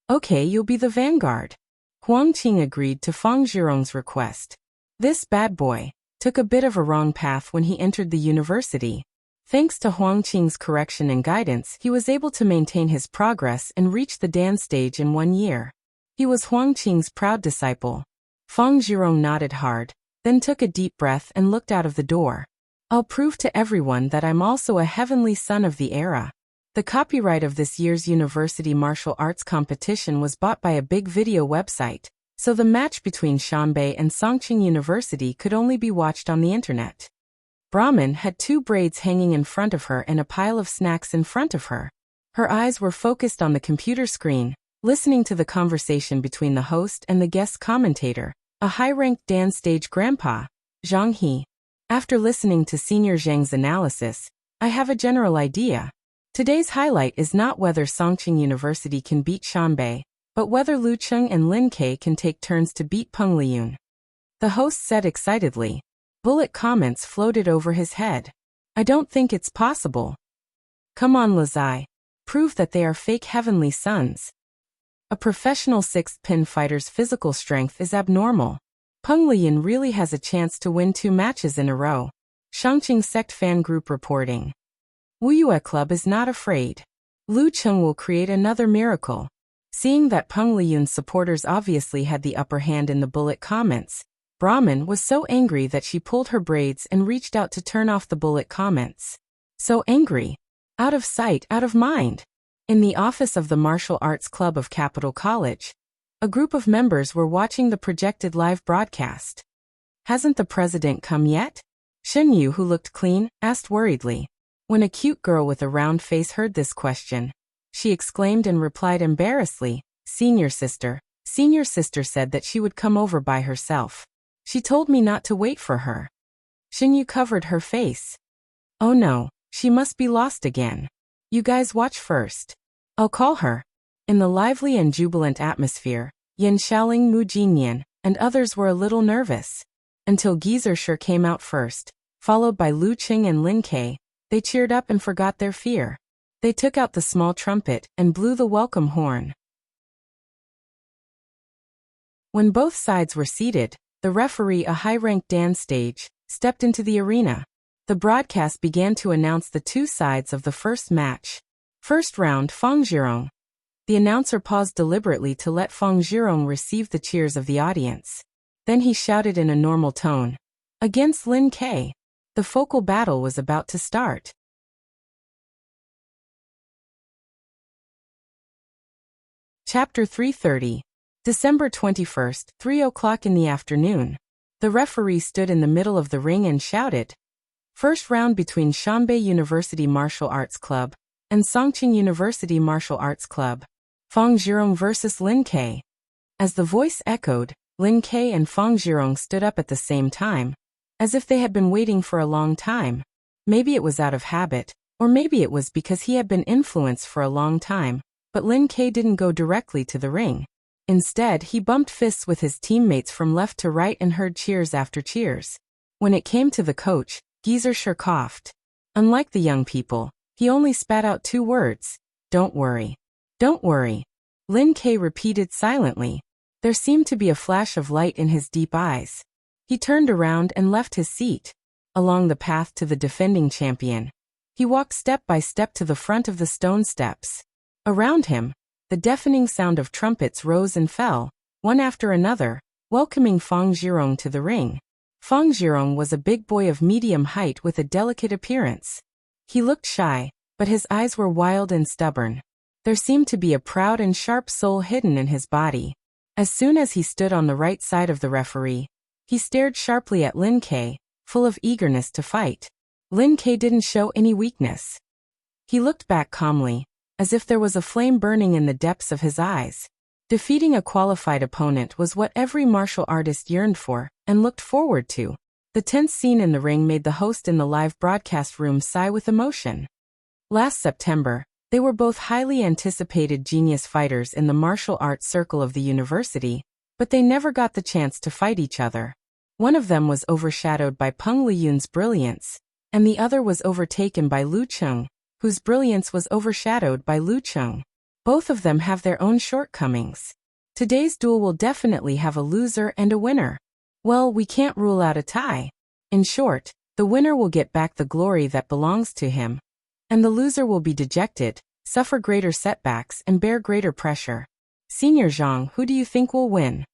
"Okay, you'll be the vanguard." Huang Qing agreed to Fang Zhirong's request. This bad boy took a bit of a wrong path when he entered the university. Thanks to Huang Qing's correction and guidance, he was able to maintain his progress and reach the Dan stage in 1 year. He was Huang Qing's proud disciple. Fang Zhirong nodded hard, then took a deep breath and looked out of the door. "I'll prove to everyone that I'm also a heavenly son of the era." The copyright of this year's university martial arts competition was bought by a big video website, so the match between Shanbei and Songqing University could only be watched on the internet. Brahmin had 2 braids hanging in front of her and a pile of snacks in front of her. Her eyes were focused on the computer screen, listening to the conversation between the host and the guest commentator, a high-ranked dance stage grandpa, Zhang He. After listening to Senior Zhang's analysis, I have a general idea. Today's highlight is not whether Songqing University can beat Shanbei, but whether Lu Cheng and Lin Ke can take turns to beat Peng Liyun. The host said excitedly. Bullet comments floated over his head. I don't think it's possible. Come on, Lazai. Prove that they are fake heavenly sons. A professional sixth-pin fighter's physical strength is abnormal. Peng Liyun really has a chance to win 2 matches in a row. Shangqing Sect Fan Group reporting. Wuyue Club is not afraid. Lu Cheng will create another miracle. Seeing that Peng Liyun's supporters obviously had the upper hand in the bullet comments, Brahman was so angry that she pulled her braids and reached out to turn off the bullet comments. So angry. Out of sight, out of mind. In the office of the Martial Arts Club of Capital College, a group of members were watching the projected live broadcast. Hasn't the president come yet? Shen Yu, who looked clean, asked worriedly. When a cute girl with a round face heard this question, she exclaimed and replied embarrassedly, Senior sister said that she would come over by herself. She told me not to wait for her. Shen Yu covered her face. Oh no, she must be lost again. You guys watch first. I'll call her. In the lively and jubilant atmosphere, Yan Xiaoling, Mu Jinyan, and others were a little nervous. Until Geezer came out first, followed by Lu Qing and Lin Ke, they cheered up and forgot their fear. They took out the small trumpet and blew the welcome horn. When both sides were seated, the referee, a high-ranked dance stage, stepped into the arena. The broadcast began to announce the 2 sides of the first match. First round, Fang Zhirong. The announcer paused deliberately to let Fang Zhirong receive the cheers of the audience. Then he shouted in a normal tone. Against Lin Ke. The focal battle was about to start. Chapter 330. December 21st, 3 o'clock in the afternoon. The referee stood in the middle of the ring and shouted. First round between Shanbei University Martial Arts Club and Songqing University Martial Arts Club. Fang Zhirong versus Lin Ke. As the voice echoed, Lin Ke and Fang Zhirong stood up at the same time, as if they had been waiting for a long time. Maybe it was out of habit, or maybe it was because he had been influenced for a long time, but Lin Ke didn't go directly to the ring. Instead, he bumped fists with his teammates from left to right and heard cheers after cheers. When it came to the coach, Geezer coughed. Unlike the young people, he only spat out 2 words. Don't worry. Don't worry. Lin Ke repeated silently. There seemed to be a flash of light in his deep eyes. He turned around and left his seat. Along the path to the defending champion, he walked step by step to the front of the stone steps. Around him, the deafening sound of trumpets rose and fell, one after another, welcoming Fang Zhirong to the ring. Fang Zhirong was a big boy of medium height with a delicate appearance. He looked shy, but his eyes were wild and stubborn. There seemed to be a proud and sharp soul hidden in his body. As soon as he stood on the right side of the referee, he stared sharply at Lin Ke, full of eagerness to fight. Lin Ke didn't show any weakness. He looked back calmly, as if there was a flame burning in the depths of his eyes. Defeating a qualified opponent was what every martial artist yearned for and looked forward to. The tense scene in the ring made the host in the live broadcast room sigh with emotion. Last September, they were both highly anticipated genius fighters in the martial arts circle of the university, but they never got the chance to fight each other. One of them was overshadowed by Peng Liyun's brilliance, and the other was overtaken by Lu Cheng, whose brilliance was overshadowed by Lu Cheng. Both of them have their own shortcomings. Today's duel will definitely have a loser and a winner. Well, we can't rule out a tie. In short, the winner will get back the glory that belongs to him, and the loser will be dejected, suffer greater setbacks and bear greater pressure. Senior Zhang, who do you think will win?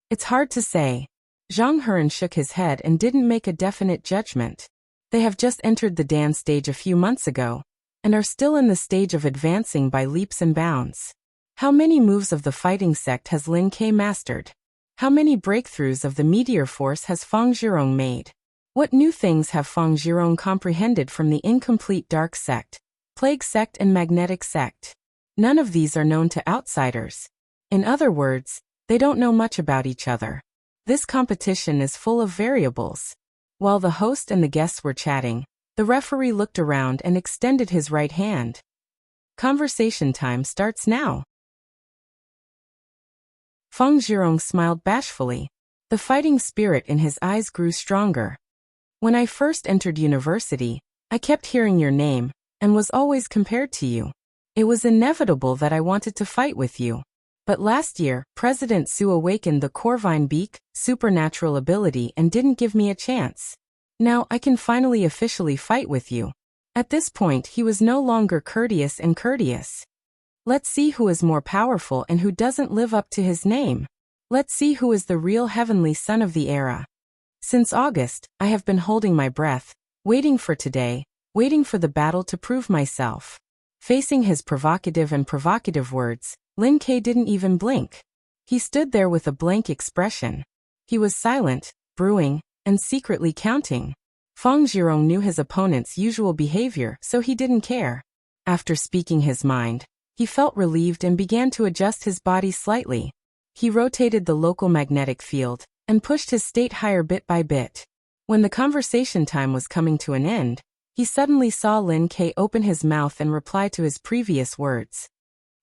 It's hard to say. Zhang Heran shook his head and didn't make a definite judgment. They have just entered the dance stage a few months ago, and are still in the stage of advancing by leaps and bounds. How many moves of the fighting sect has Lin Ke mastered? How many breakthroughs of the meteor force has Fang Zhirong made? What new things have Fang Zhirong comprehended from the incomplete dark sect, plague sect and magnetic sect. None of these are known to outsiders. In other words, they don't know much about each other. This competition is full of variables. While the host and the guests were chatting, the referee looked around and extended his right hand. Conversation time starts now. Feng Zhirong smiled bashfully. The fighting spirit in his eyes grew stronger. When I first entered university, I kept hearing your name, and was always compared to you. It was inevitable that I wanted to fight with you. But last year, President Su awakened the Corvine Beak, supernatural ability, and didn't give me a chance. Now I can finally officially fight with you. At this point he was no longer courteous and courteous. Let's see who is more powerful and who doesn't live up to his name. Let's see who is the real heavenly son of the era. Since August, I have been holding my breath, waiting for today, waiting for the battle to prove myself. Facing his provocative words, Lin Ke didn't even blink. He stood there with a blank expression. He was silent, brewing, and secretly counting. Feng Zhirong knew his opponent's usual behavior, so he didn't care. After speaking his mind, he felt relieved and began to adjust his body slightly. He rotated the local magnetic field, and pushed his state higher bit by bit. When the conversation time was coming to an end, he suddenly saw Lin Ke open his mouth and reply to his previous words.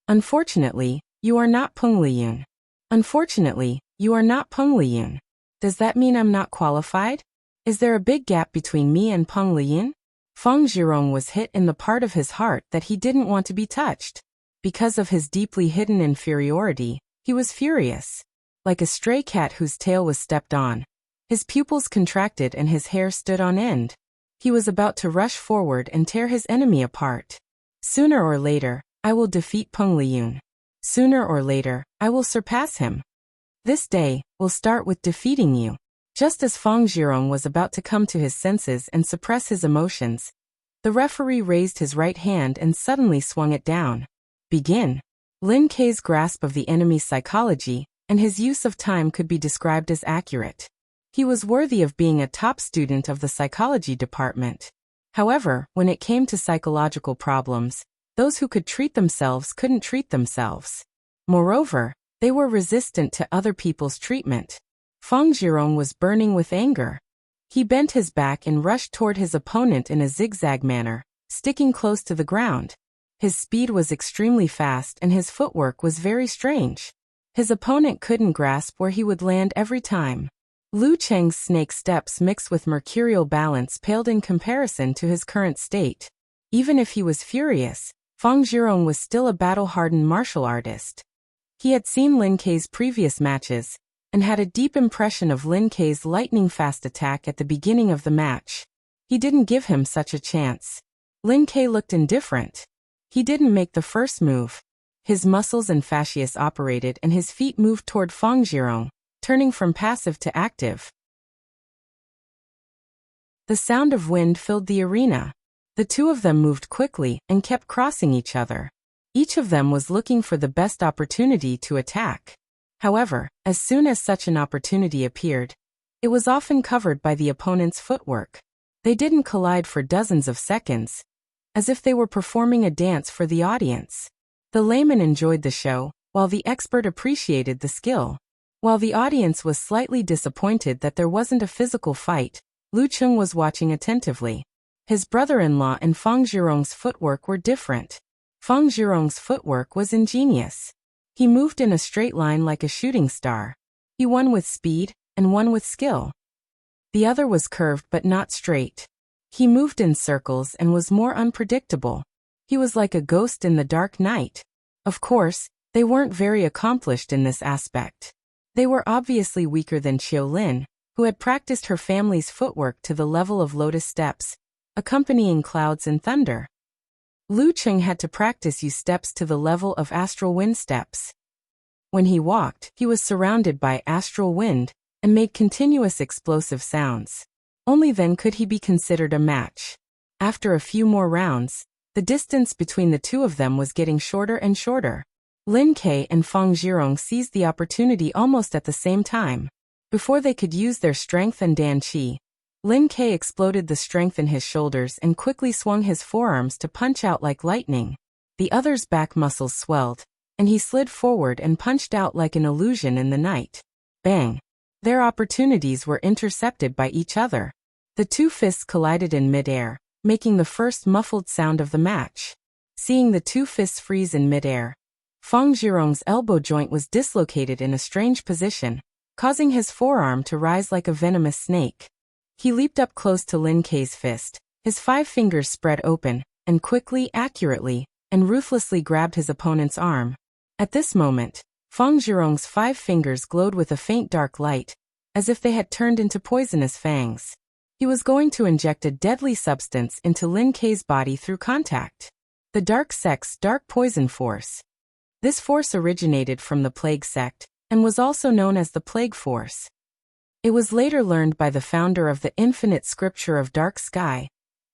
Unfortunately, you are not Peng Liyun. Unfortunately, you are not Peng Liyun. Does that mean I'm not qualified? Is there a big gap between me and Peng Liyun? Feng Zhirong was hit in the part of his heart that he didn't want to be touched. Because of his deeply hidden inferiority, he was furious. Like a stray cat whose tail was stepped on. His pupils contracted and his hair stood on end. He was about to rush forward and tear his enemy apart. Sooner or later, I will defeat Peng Liyun. Sooner or later, I will surpass him. This day will start with defeating you. Just as Feng Zhirong was about to come to his senses and suppress his emotions, the referee raised his right hand and suddenly swung it down. Begin. Lin Ke's grasp of the enemy's psychology and his use of time could be described as accurate. He was worthy of being a top student of the psychology department. However, when it came to psychological problems, those who could treat themselves couldn't treat themselves. Moreover, they were resistant to other people's treatment. Feng Zhirong was burning with anger. He bent his back and rushed toward his opponent in a zigzag manner, sticking close to the ground. His speed was extremely fast and his footwork was very strange. His opponent couldn't grasp where he would land every time. Lu Cheng's snake steps mixed with mercurial balance paled in comparison to his current state. Even if he was furious, Feng Zhirong was still a battle-hardened martial artist. He had seen Lin Ke's previous matches, and had a deep impression of Lin Ke's lightning-fast attack at the beginning of the match. He didn't give him such a chance. Lin Ke looked indifferent. He didn't make the first move. His muscles and fascias operated and his feet moved toward Feng Zhirong, turning from passive to active. The sound of wind filled the arena. The two of them moved quickly and kept crossing each other. Each of them was looking for the best opportunity to attack. However, as soon as such an opportunity appeared, it was often covered by the opponent's footwork. They didn't collide for dozens of seconds, as if they were performing a dance for the audience. The layman enjoyed the show, while the expert appreciated the skill. While the audience was slightly disappointed that there wasn't a physical fight, Lu Cheng was watching attentively. His brother-in-law and Feng Zhirong's footwork were different. Feng Zhirong's footwork was ingenious. He moved in a straight line like a shooting star. He won with speed, and won with skill. The other was curved but not straight. He moved in circles and was more unpredictable. He was like a ghost in the dark night. Of course, they weren't very accomplished in this aspect. They were obviously weaker than Qiu Lin, who had practiced her family's footwork to the level of lotus steps, accompanying clouds and thunder. Lu Cheng had to practice use steps to the level of astral wind steps. When he walked, he was surrounded by astral wind and made continuous explosive sounds. Only then could he be considered a match. After a few more rounds, the distance between the two of them was getting shorter and shorter. Lin Ke and Feng Zhirong seized the opportunity almost at the same time. Before they could use their strength and Dan Qi, Lin Ke exploded the strength in his shoulders and quickly swung his forearms to punch out like lightning. The other's back muscles swelled, and he slid forward and punched out like an illusion in the night. Bang! Their opportunities were intercepted by each other. The two fists collided in midair, making the first muffled sound of the match. Seeing the two fists freeze in midair, Feng Zhirong's elbow joint was dislocated in a strange position, causing his forearm to rise like a venomous snake. He leaped up close to Lin Ke's fist, his 5 fingers spread open, and quickly, accurately, and ruthlessly grabbed his opponent's arm. At this moment, Feng Zhirong's 5 fingers glowed with a faint dark light, as if they had turned into poisonous fangs. He was going to inject a deadly substance into Lin Ke's body through contact. The Dark Sect's Dark Poison Force. This force originated from the Plague Sect, and was also known as the Plague Force. It was later learned by the founder of the Infinite Scripture of Dark Sky,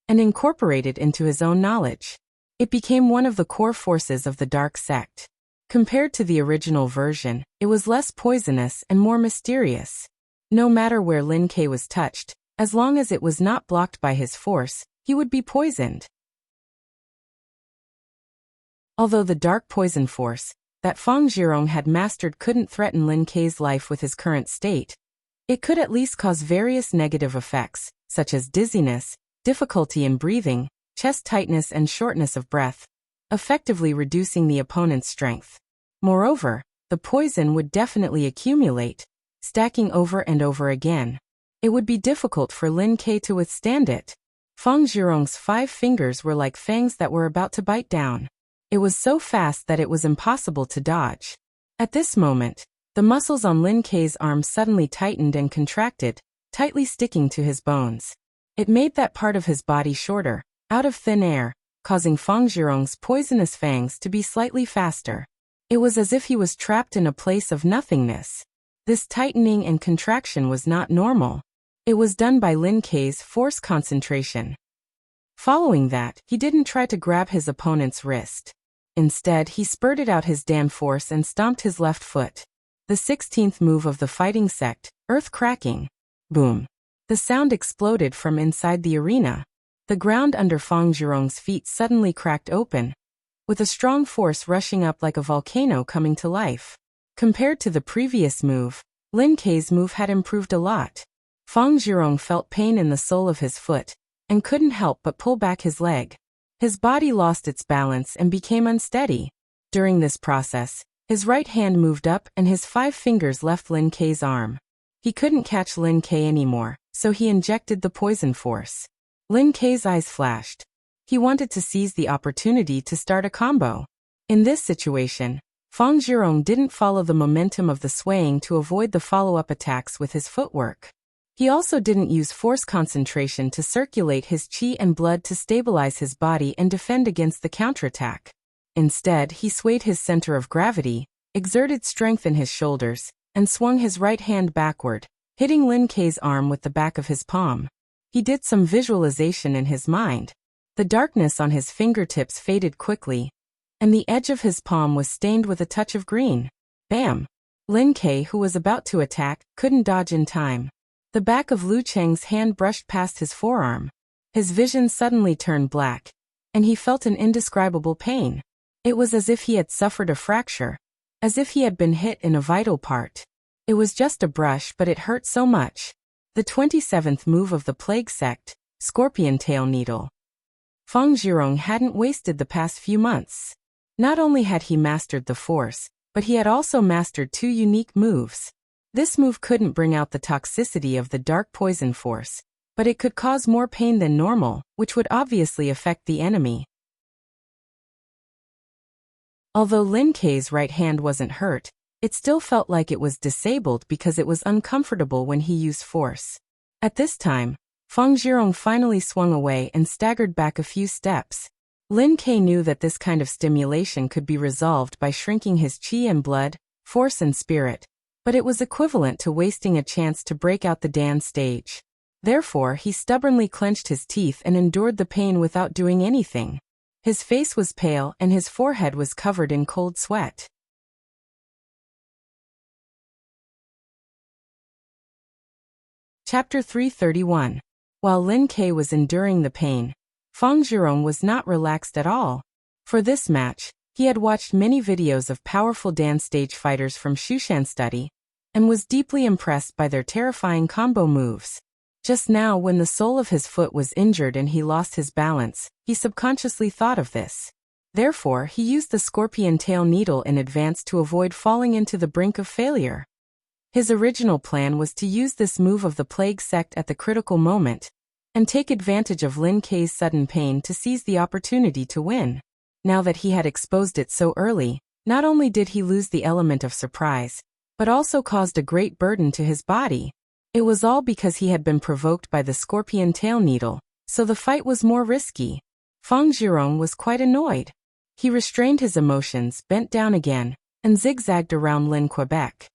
and incorporated into his own knowledge. It became one of the core forces of the Dark Sect. Compared to the original version, it was less poisonous and more mysterious. No matter where Lin Ke was touched, as long as it was not blocked by his force, he would be poisoned. Although the Dark Poison Force that Feng Zhirong had mastered couldn't threaten Lin Ke's life with his current state, it could at least cause various negative effects, such as dizziness, difficulty in breathing, chest tightness and shortness of breath, effectively reducing the opponent's strength. Moreover, the poison would definitely accumulate, stacking over and over again. It would be difficult for Lin Ke to withstand it. Feng Zhirong's 5 fingers were like fangs that were about to bite down. It was so fast that it was impossible to dodge. At this moment, the muscles on Lin Ke's arm suddenly tightened and contracted, tightly sticking to his bones. It made that part of his body shorter, out of thin air, causing Feng Zhirong's poisonous fangs to be slightly faster. It was as if he was trapped in a place of nothingness. This tightening and contraction was not normal. It was done by Lin Ke's force concentration. Following that, he didn't try to grab his opponent's wrist. Instead, he spurted out his Dan force and stomped his left foot. The 16th move of the fighting sect, earth cracking. Boom. The sound exploded from inside the arena. The ground under Feng Zhirong's feet suddenly cracked open, with a strong force rushing up like a volcano coming to life. Compared to the previous move, Lin Ke's move had improved a lot. Feng Zhirong felt pain in the sole of his foot, and couldn't help but pull back his leg. His body lost its balance and became unsteady. During this process, his right hand moved up and his 5 fingers left Lin Ke's arm. He couldn't catch Lin Ke anymore, so he injected the poison force. Lin Ke's eyes flashed. He wanted to seize the opportunity to start a combo. In this situation, Feng Zhirong didn't follow the momentum of the swaying to avoid the follow-up attacks with his footwork. He also didn't use force concentration to circulate his qi and blood to stabilize his body and defend against the counterattack. Instead, he swayed his center of gravity, exerted strength in his shoulders, and swung his right hand backward, hitting Lin Ke's arm with the back of his palm. He did some visualization in his mind. The darkness on his fingertips faded quickly, and the edge of his palm was stained with a touch of green. Bam! Lin Ke, who was about to attack, couldn't dodge in time. The back of Lu Cheng's hand brushed past his forearm. His vision suddenly turned black, and he felt an indescribable pain. It was as if he had suffered a fracture, as if he had been hit in a vital part. It was just a brush, but it hurt so much. The 27th move of the Plague Sect, Scorpion Tail Needle. Feng Zhirong hadn't wasted the past few months. Not only had he mastered the force, but he had also mastered 2 unique moves. This move couldn't bring out the toxicity of the Dark Poison Force, but it could cause more pain than normal, which would obviously affect the enemy. Although Lin Ke's right hand wasn't hurt, it still felt like it was disabled because it was uncomfortable when he used force. At this time, Feng Zhirong finally swung away and staggered back a few steps. Lin Ke knew that this kind of stimulation could be resolved by shrinking his qi and blood, force and spirit, but it was equivalent to wasting a chance to break out the Dan stage. Therefore, he stubbornly clenched his teeth and endured the pain without doing anything. His face was pale and his forehead was covered in cold sweat. Chapter 331. While Lin Ke was enduring the pain, Fang Zhirong was not relaxed at all. For this match, he had watched many videos of powerful dance stage fighters from Shushan Study, and was deeply impressed by their terrifying combo moves. Just now, when the sole of his foot was injured and he lost his balance, he subconsciously thought of this. Therefore, he used the scorpion tail needle in advance to avoid falling into the brink of failure. His original plan was to use this move of the plague sect at the critical moment, and take advantage of Lin Ke's sudden pain to seize the opportunity to win. Now that he had exposed it so early, not only did he lose the element of surprise, but also caused a great burden to his body. It was all because he had been provoked by the scorpion tail needle, so the fight was more risky. Fang Zhirong was quite annoyed. He restrained his emotions, bent down again, and zigzagged around Lin Quebec.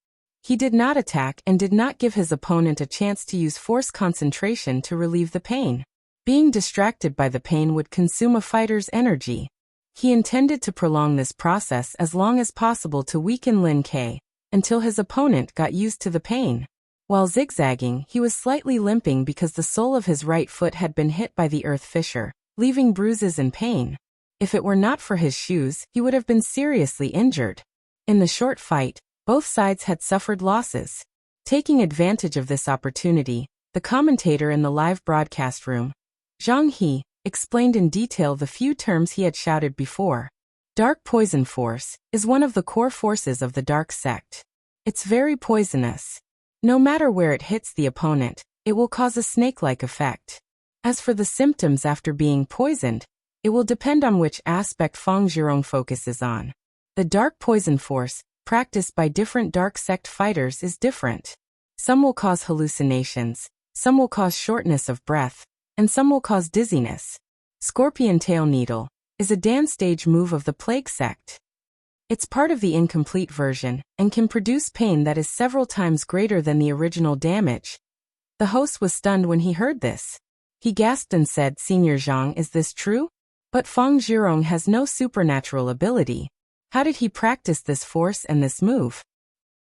He did not attack and did not give his opponent a chance to use force concentration to relieve the pain. Being distracted by the pain would consume a fighter's energy. He intended to prolong this process as long as possible to weaken Lin Ke, until his opponent got used to the pain. While zigzagging, he was slightly limping because the sole of his right foot had been hit by the earth fissure, leaving bruises and pain. If it were not for his shoes, he would have been seriously injured. In the short fight, both sides had suffered losses. Taking advantage of this opportunity, the commentator in the live broadcast room, Zhang He, explained in detail the few terms he had shouted before. Dark poison force is one of the core forces of the dark sect. It's very poisonous. No matter where it hits the opponent, it will cause a snake-like effect. As for the symptoms after being poisoned, it will depend on which aspect Fang Zhirong focuses on. The dark poison force, practiced by different dark sect fighters, is different. Some will cause hallucinations, some will cause shortness of breath, and some will cause dizziness. Scorpion tail needle is a dance stage move of the plague sect. It's part of the incomplete version, and can produce pain that is several times greater than the original damage. The host was stunned when he heard this. He gasped and said, "Senior Zhang, is this true? But Fang Zhirong has no supernatural ability. How did he practice this force and this move?"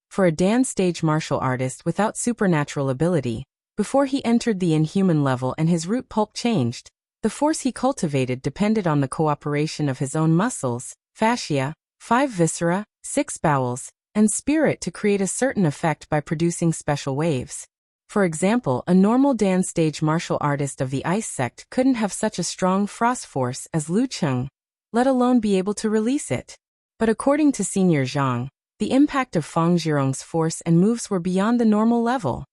For a dance stage martial artist without supernatural ability, before he entered the inhuman level and his root pulp changed, the force he cultivated depended on the cooperation of his own muscles, fascia, 5 viscera, 6 bowels, and spirit to create a certain effect by producing special waves. For example, a normal dance stage martial artist of the ice sect couldn't have such a strong frost force as Lu Cheng, let alone be able to release it. But according to Senior Zhang, the impact of Fang Zhirong's force and moves were beyond the normal level.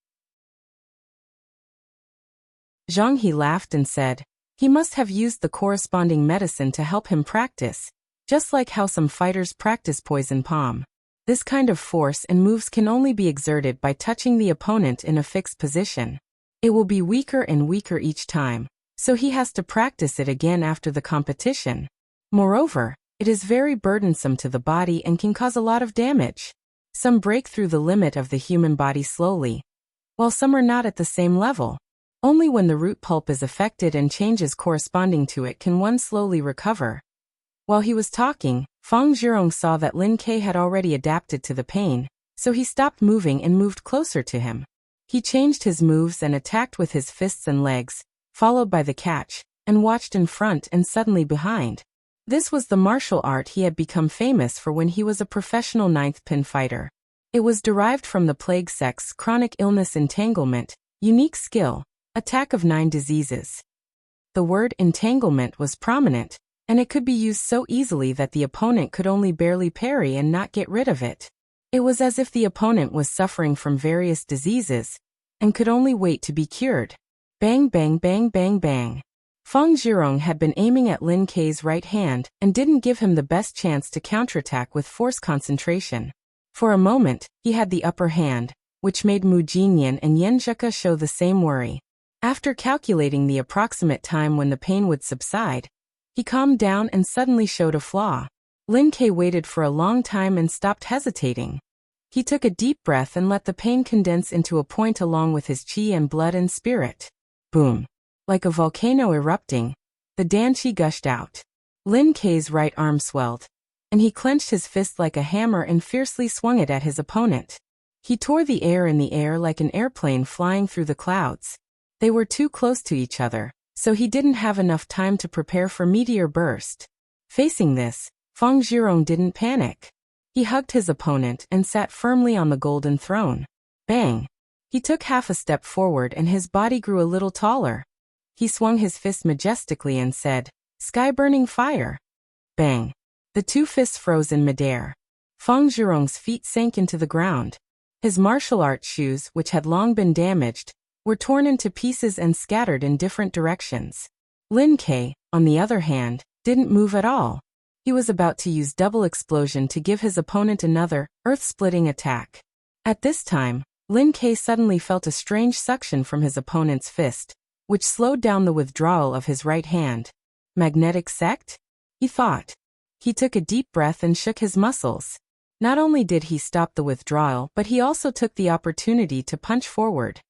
Zhang He laughed and said, "He must have used the corresponding medicine to help him practice, just like how some fighters practice poison palm. This kind of force and moves can only be exerted by touching the opponent in a fixed position. It will be weaker and weaker each time, so he has to practice it again after the competition. Moreover, it is very burdensome to the body and can cause a lot of damage. Some break through the limit of the human body slowly, while some are not at the same level. Only when the root pulp is affected and changes corresponding to it can one slowly recover." While he was talking, Fang Zhirong saw that Lin Ke had already adapted to the pain, so he stopped moving and moved closer to him. He changed his moves and attacked with his fists and legs, followed by the catch, and watched in front and suddenly behind. This was the martial art he had become famous for when he was a professional ninth pin fighter. It was derived from the plague sect's chronic illness entanglement, unique skill, attack of 9 diseases. The word entanglement was prominent, and it could be used so easily that the opponent could only barely parry and not get rid of it. It was as if the opponent was suffering from various diseases, and could only wait to be cured. Bang bang bang bang bang. Fang Zhirong had been aiming at Lin Ke's right hand and didn't give him the best chance to counterattack with force concentration. For a moment, he had the upper hand, which made Mu Jinyan and Yan Zheka show the same worry. After calculating the approximate time when the pain would subside, he calmed down and suddenly showed a flaw. Lin Ke waited for a long time and stopped hesitating. He took a deep breath and let the pain condense into a point along with his qi and blood and spirit. Boom. Like a volcano erupting, the Dan qi gushed out. Lin Ke's right arm swelled, and he clenched his fist like a hammer and fiercely swung it at his opponent. He tore the air in the air like an airplane flying through the clouds. They were too close to each other, so he didn't have enough time to prepare for meteor burst. Facing this, Feng Zhirong didn't panic. He hugged his opponent and sat firmly on the golden throne. Bang! He took half a step forward and his body grew a little taller. He swung his fist majestically and said, "Sky-burning fire!" Bang! The two fists froze in midair. Feng Zhirong's feet sank into the ground. His martial arts shoes, which had long been damaged, were torn into pieces and scattered in different directions. Lin Ke, on the other hand, didn't move at all. He was about to use double explosion to give his opponent another, earth-splitting attack. At this time, Lin Ke suddenly felt a strange suction from his opponent's fist, which slowed down the withdrawal of his right hand. Magnetic sect? He thought. He took a deep breath and shook his muscles. Not only did he stop the withdrawal, but he also took the opportunity to punch forward.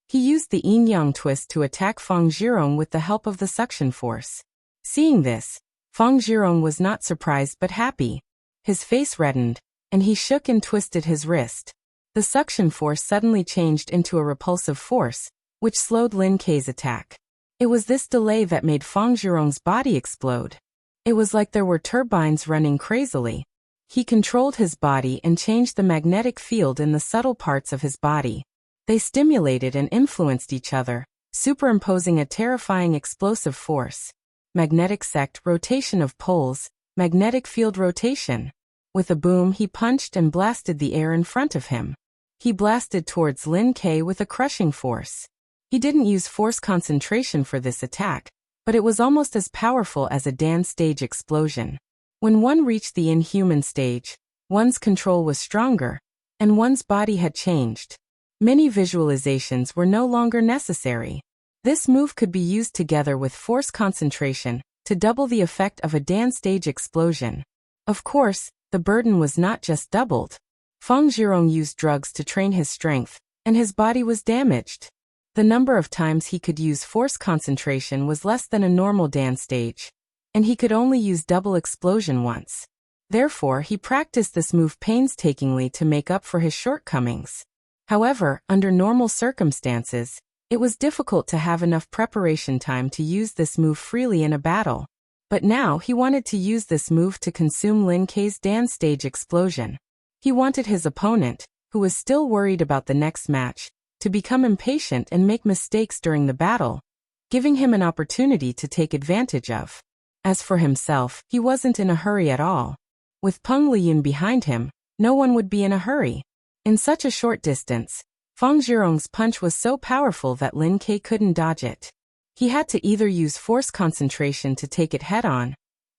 He used the yin-yang twist to attack Feng Zhirong with the help of the suction force. Seeing this, Feng Zhirong was not surprised but happy. His face reddened, and he shook and twisted his wrist. The suction force suddenly changed into a repulsive force, which slowed Lin Ke's attack. It was this delay that made Feng Zhirong's body explode. It was like there were turbines running crazily. He controlled his body and changed the magnetic field in the subtle parts of his body. They stimulated and influenced each other, superimposing a terrifying explosive force. Magnetic sect rotation of poles, magnetic field rotation. With a boom, he punched and blasted the air in front of him. He blasted towards Lin Ke with a crushing force. He didn't use force concentration for this attack, but it was almost as powerful as a dance stage explosion. When one reached the inhuman stage, one's control was stronger, and one's body had changed. Many visualizations were no longer necessary. This move could be used together with force concentration to double the effect of a dance stage explosion. Of course, the burden was not just doubled. Feng Zhirong used drugs to train his strength, and his body was damaged. The number of times he could use force concentration was less than a normal dance stage, and he could only use double explosion once. Therefore, he practiced this move painstakingly to make up for his shortcomings. However, under normal circumstances, it was difficult to have enough preparation time to use this move freely in a battle. But now he wanted to use this move to consume Lin Ke's dance stage explosion. He wanted his opponent, who was still worried about the next match, to become impatient and make mistakes during the battle, giving him an opportunity to take advantage of. As for himself, he wasn't in a hurry at all. With Peng Liyun behind him, no one would be in a hurry. In such a short distance, Feng Zhirong's punch was so powerful that Lin Ke couldn't dodge it. He had to either use force concentration to take it head-on,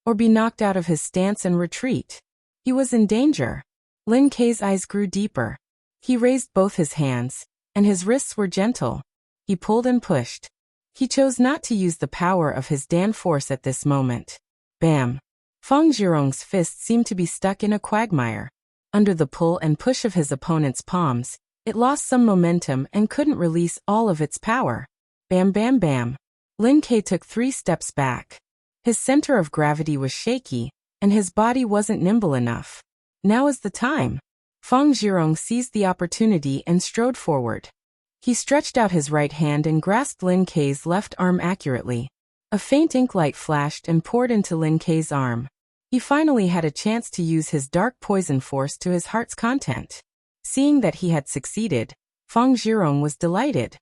or be knocked out of his stance and retreat. He was in danger. Lin Ke's eyes grew deeper. He raised both his hands, and his wrists were gentle. He pulled and pushed. He chose not to use the power of his Dan force at this moment. Bam! Feng Zhirong's fist seemed to be stuck in a quagmire. Under the pull and push of his opponent's palms, it lost some momentum and couldn't release all of its power. Bam bam bam. Lin Ke took 3 steps back. His center of gravity was shaky, and his body wasn't nimble enough. Now is the time. Feng Zhirong seized the opportunity and strode forward. He stretched out his right hand and grasped Lin Ke's left arm accurately. A faint ink light flashed and poured into Lin Ke's arm. He finally had a chance to use his dark poison force to his heart's content. Seeing that he had succeeded, Feng Zhirong was delighted.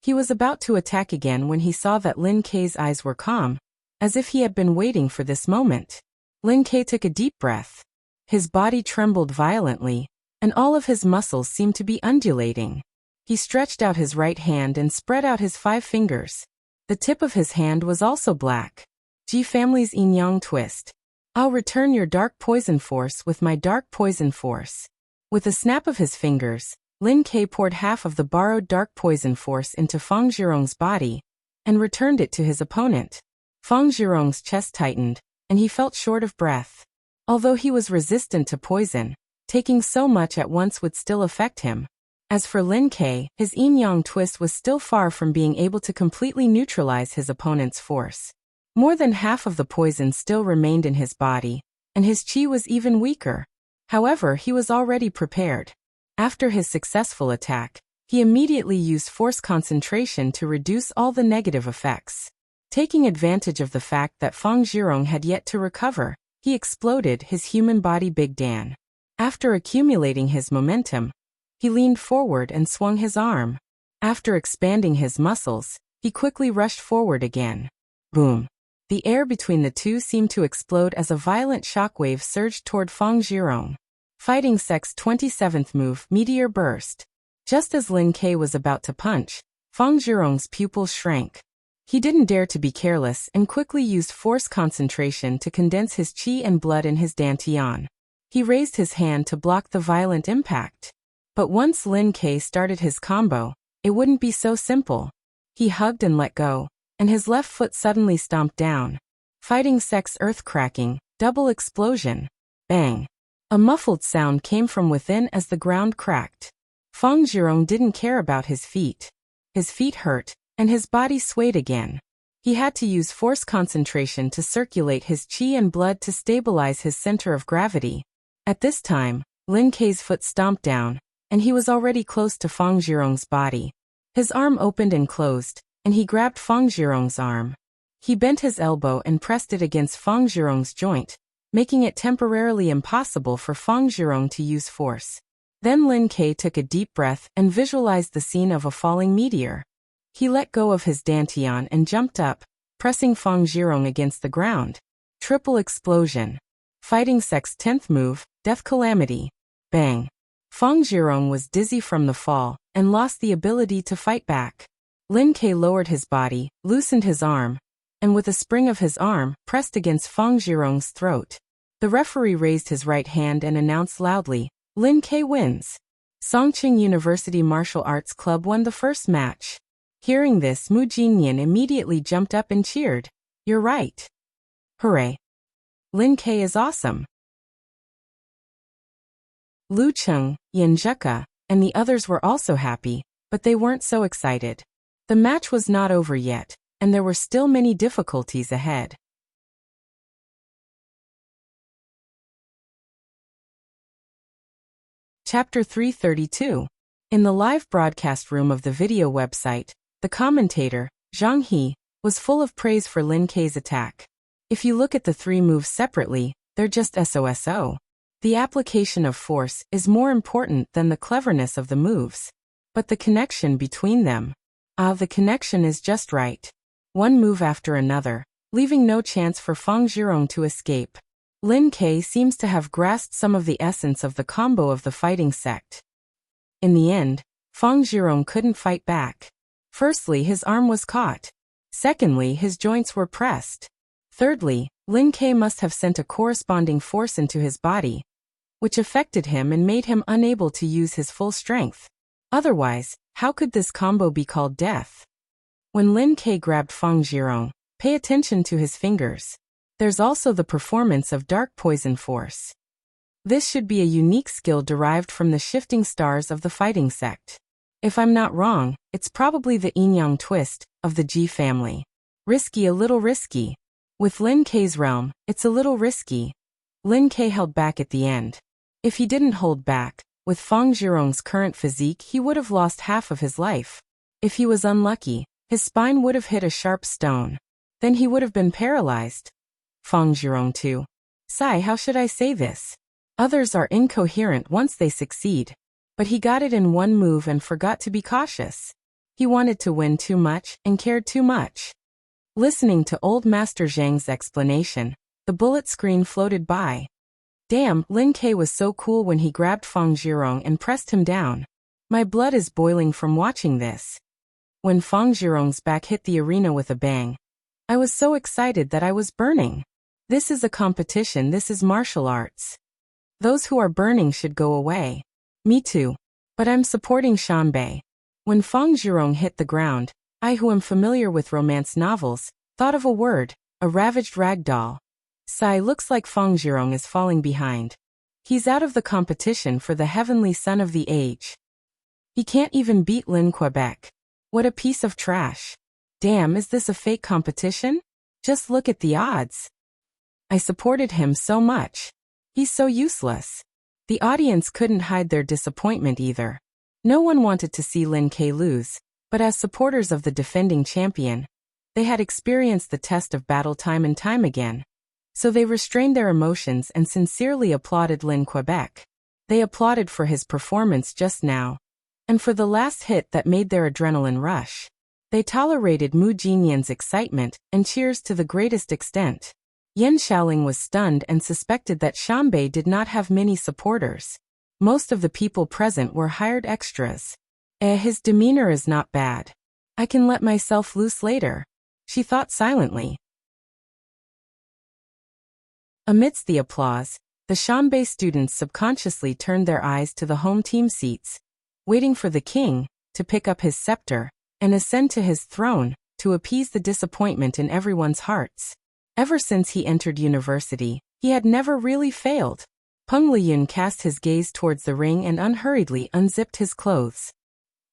He was about to attack again when he saw that Lin Ke's eyes were calm, as if he had been waiting for this moment. Lin Ke took a deep breath. His body trembled violently, and all of his muscles seemed to be undulating. He stretched out his right hand and spread out his 5 fingers. The tip of his hand was also black. Ji family's yin-yang twist. I'll return your dark poison force with my dark poison force. With a snap of his fingers, Lin Ke poured half of the borrowed dark poison force into Feng Zhirong's body, and returned it to his opponent. Feng Zhirong's chest tightened, and he felt short of breath. Although he was resistant to poison, taking so much at once would still affect him. As for Lin Ke, his yin-yang twist was still far from being able to completely neutralize his opponent's force. More than half of the poison still remained in his body, and his qi was even weaker. However, he was already prepared. After his successful attack, he immediately used force concentration to reduce all the negative effects. Taking advantage of the fact that Fang Zhirong had yet to recover, he exploded his human body Big Dan. After accumulating his momentum, he leaned forward and swung his arm. After expanding his muscles, he quickly rushed forward again. Boom! The air between the two seemed to explode as a violent shockwave surged toward Fang Zhirong. Fighting Sec's 27th move, Meteor Burst. Just as Lin Ke was about to punch, Fang Zhirong's pupils shrank. He didn't dare to be careless and quickly used force concentration to condense his qi and blood in his dantian. He raised his hand to block the violent impact. But once Lin Ke started his combo, it wouldn't be so simple. He hugged and let go, and his left foot suddenly stomped down. Fighting Sec's earth-cracking, double explosion. Bang! A muffled sound came from within as the ground cracked. Fang Zhirong didn't care about his feet. His feet hurt, and his body swayed again. He had to use force concentration to circulate his qi and blood to stabilize his center of gravity. At this time, Lin Ke's foot stomped down, and he was already close to Fang Zhirong's body. His arm opened and closed, and he grabbed Fang Zhirong's arm. He bent his elbow and pressed it against Fang Zhirong's joint, making it temporarily impossible for Fang Zhirong to use force. Then Lin Ke took a deep breath and visualized the scene of a falling meteor. He let go of his dantian and jumped up, pressing Fang Zhirong against the ground. Triple explosion. Fighting Sec's 10th move, Death Calamity. Bang! Fang Zhirong was dizzy from the fall and lost the ability to fight back. Lin Ke lowered his body, loosened his arm, and with a spring of his arm, pressed against Fang Zhirong's throat. The referee raised his right hand and announced loudly, Lin Ke wins. Songqing University Martial Arts Club won the first match. Hearing this, Mu Jinyan immediately jumped up and cheered. You're right. Hooray. Lin Ke is awesome. Lu Cheng, Yin Zheka, and the others were also happy, but they weren't so excited. The match was not over yet, and there were still many difficulties ahead. Chapter 332. In the live broadcast room of the video website, the commentator, Zhang He, was full of praise for Lin Ke's attack. If you look at the three moves separately, they're just SOSO. The application of force is more important than the cleverness of the moves. But the connection between them. The connection is just right. One move after another, leaving no chance for Fang Zhirong to escape. Lin Ke seems to have grasped some of the essence of the combo of the fighting sect. In the end, Fang Zhirong couldn't fight back. Firstly, his arm was caught. Secondly, his joints were pressed. Thirdly, Lin Ke must have sent a corresponding force into his body, which affected him and made him unable to use his full strength. Otherwise, how could this combo be called death? When Lin Ke grabbed Fang Zhirong, pay attention to his fingers. There's also the performance of dark poison force. This should be a unique skill derived from the shifting stars of the fighting sect. If I'm not wrong, it's probably the yin-yang twist of the Ji family. Risky, a little risky. With Lin Ke's realm, it's a little risky. Lin Ke held back at the end. If he didn't hold back, with Fang Zhirong's current physique he would have lost half of his life. If he was unlucky, his spine would have hit a sharp stone. Then he would have been paralyzed. Fang Zhirong too. Sigh, how should I say this? Others are incoherent once they succeed. But he got it in one move and forgot to be cautious. He wanted to win too much and cared too much. Listening to old Master Zhang's explanation, the bullet screen floated by. Damn, Lin Ke was so cool when he grabbed Fang Zhirong and pressed him down. My blood is boiling from watching this. When Fang Zhirong's back hit the arena with a bang, I was so excited that I was burning. This is a competition, this is martial arts. Those who are burning should go away. Me too. But I'm supporting Shanbei. When Fang Zhirong hit the ground, I who am familiar with romance novels, thought of a word, a ravaged ragdoll. Sigh, looks like Fang Zhirong is falling behind. He's out of the competition for the heavenly son of the age. He can't even beat Lin Quebec. What a piece of trash. Damn, is this a fake competition? Just look at the odds. I supported him so much. He's so useless. The audience couldn't hide their disappointment either. No one wanted to see Lin Ke lose, but as supporters of the defending champion, they had experienced the test of battle time and time again. So they restrained their emotions and sincerely applauded Lin Quebec. They applauded for his performance just now, and for the last hit that made their adrenaline rush. They tolerated Mu Jinyan's excitement and cheers to the greatest extent. Yan Xiaoling was stunned and suspected that Xianbei did not have many supporters. Most of the people present were hired extras. His demeanor is not bad. I can let myself loose later, she thought silently. Amidst the applause, the Xianbei students subconsciously turned their eyes to the home team seats, waiting for the king to pick up his scepter and ascend to his throne to appease the disappointment in everyone's hearts. Ever since he entered university, he had never really failed. Peng Liyun cast his gaze towards the ring and unhurriedly unzipped his clothes.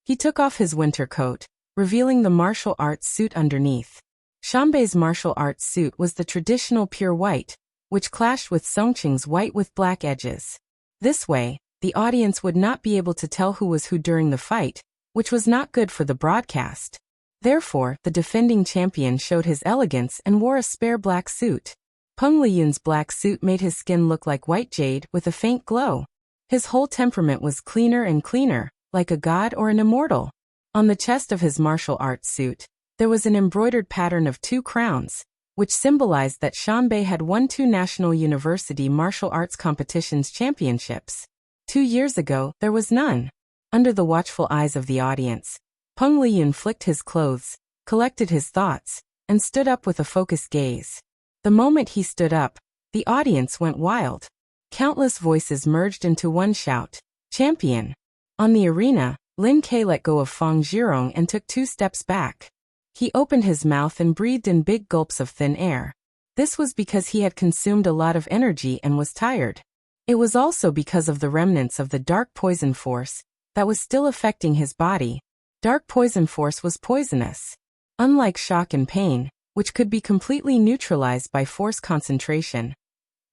He took off his winter coat, revealing the martial arts suit underneath. Xianbei's martial arts suit was the traditional pure white, which clashed with Songqing's white with black edges. This way, the audience would not be able to tell who was who during the fight, which was not good for the broadcast. Therefore, the defending champion showed his elegance and wore a spare black suit. Peng Liyun's black suit made his skin look like white jade with a faint glow. His whole temperament was cleaner and cleaner, like a god or an immortal. On the chest of his martial arts suit, there was an embroidered pattern of 2 crowns, which symbolized that Xianbei had won 2 national university martial arts competitions championships. 2 years ago, there was none. Under the watchful eyes of the audience, Peng Liyun flicked his clothes, collected his thoughts, and stood up with a focused gaze. The moment he stood up, the audience went wild. Countless voices merged into one shout, "Champion!" On the arena, Lin Ke let go of Fang Zhirong and took 2 steps back. He opened his mouth and breathed in big gulps of thin air. This was because he had consumed a lot of energy and was tired. It was also because of the remnants of the dark poison force that was still affecting his body. Dark poison force was poisonous. Unlike shock and pain, which could be completely neutralized by force concentration,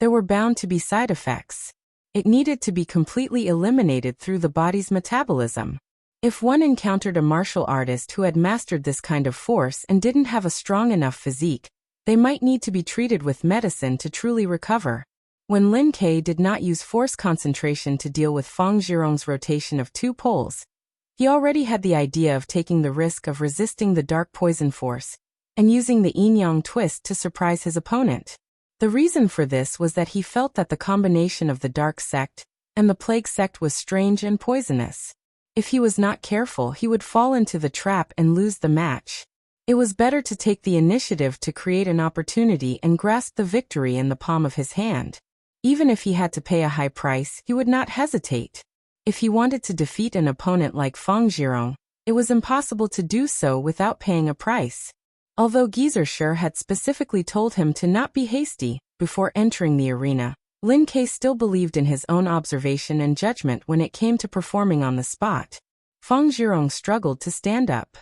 there were bound to be side effects. It needed to be completely eliminated through the body's metabolism. If one encountered a martial artist who had mastered this kind of force and didn't have a strong enough physique, they might need to be treated with medicine to truly recover. When Lin Ke did not use force concentration to deal with Fang Zhirong's rotation of 2 poles, he already had the idea of taking the risk of resisting the dark poison force and using the yin-yang twist to surprise his opponent. The reason for this was that he felt that the combination of the dark sect and the plague sect was strange and poisonous. If he was not careful, he would fall into the trap and lose the match. It was better to take the initiative to create an opportunity and grasp the victory in the palm of his hand. Even if he had to pay a high price, he would not hesitate. If he wanted to defeat an opponent like Fang Zhirong, it was impossible to do so without paying a price. Although Geyser had specifically told him to not be hasty before entering the arena, Lin Ke still believed in his own observation and judgment when it came to performing on the spot. Fang Zhirong struggled to stand up.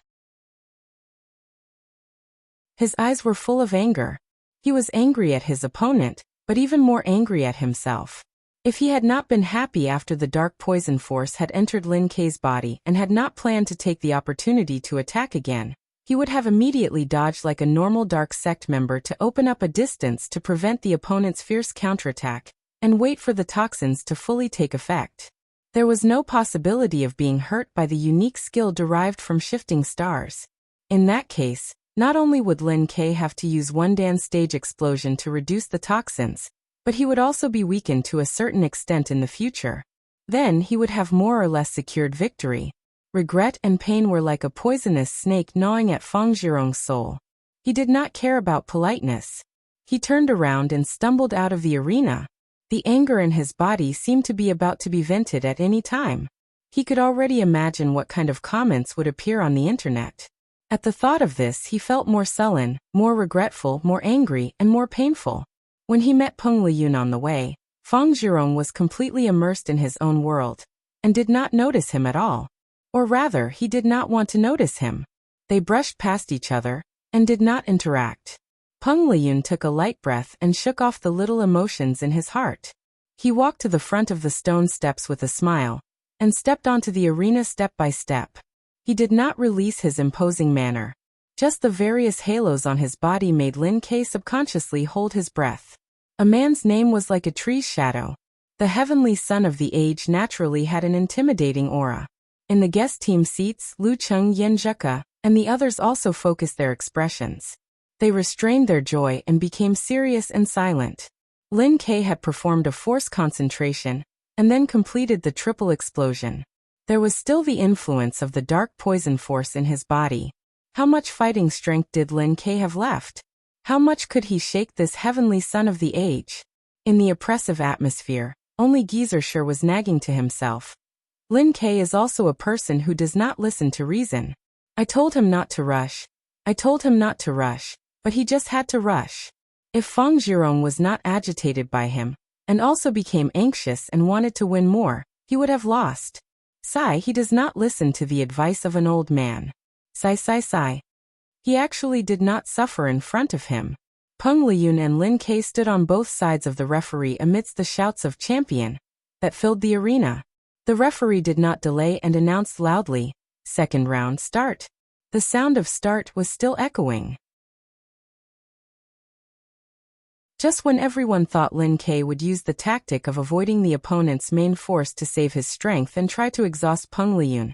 His eyes were full of anger. He was angry at his opponent, but even more angry at himself. If he had not been happy after the dark poison force had entered Lin Ke's body and had not planned to take the opportunity to attack again, he would have immediately dodged like a normal dark sect member to open up a distance to prevent the opponent's fierce counterattack and wait for the toxins to fully take effect. There was no possibility of being hurt by the unique skill derived from shifting stars. In that case, not only would Lin Ke have to use one dance stage explosion to reduce the toxins, but he would also be weakened to a certain extent in the future. Then he would have more or less secured victory. Regret and pain were like a poisonous snake gnawing at Fang Zhirong's soul. He did not care about politeness. He turned around and stumbled out of the arena. The anger in his body seemed to be about to be vented at any time. He could already imagine what kind of comments would appear on the internet. At the thought of this, he felt more sullen, more regretful, more angry, and more painful. When he met Peng Liyun on the way, Fang Zhirong was completely immersed in his own world and did not notice him at all. Or rather, he did not want to notice him. They brushed past each other and did not interact. Peng Liyun took a light breath and shook off the little emotions in his heart. He walked to the front of the stone steps with a smile, and stepped onto the arena step by step. He did not release his imposing manner. Just the various halos on his body made Lin K subconsciously hold his breath. A man's name was like a tree's shadow. The heavenly son of the age naturally had an intimidating aura. In the guest team seats, Lu Cheng, Yen Zheka, and the others also focused their expressions. They restrained their joy and became serious and silent. Lin K had performed a force concentration, and then completed the triple explosion. There was still the influence of the dark poison force in his body. How much fighting strength did Lin K have left? How much could he shake this heavenly son of the age? In the oppressive atmosphere, only Geezer was nagging to himself. Lin K is also a person who does not listen to reason. I told him not to rush. I told him not to rush, but he just had to rush. If Feng Zhirong was not agitated by him, and also became anxious and wanted to win more, he would have lost. Sigh, he does not listen to the advice of an old man. Sigh, sigh, sigh. He actually did not suffer in front of him. Peng Liyun and Lin K stood on both sides of the referee amidst the shouts of champion that filled the arena. The referee did not delay and announced loudly, "Second round, start." The sound of start was still echoing. Just when everyone thought Lin K would use the tactic of avoiding the opponent's main force to save his strength and try to exhaust Peng Liyun,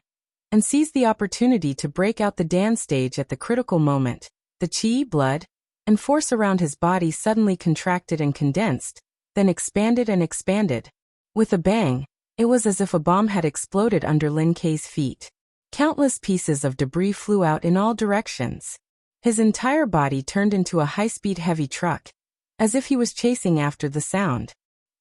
and seize the opportunity to break out the dance stage at the critical moment, the qi, blood, and force around his body suddenly contracted and condensed, then expanded and expanded. With a bang, it was as if a bomb had exploded under Lin K's feet. Countless pieces of debris flew out in all directions. His entire body turned into a high-speed heavy truck, as if he was chasing after the sound.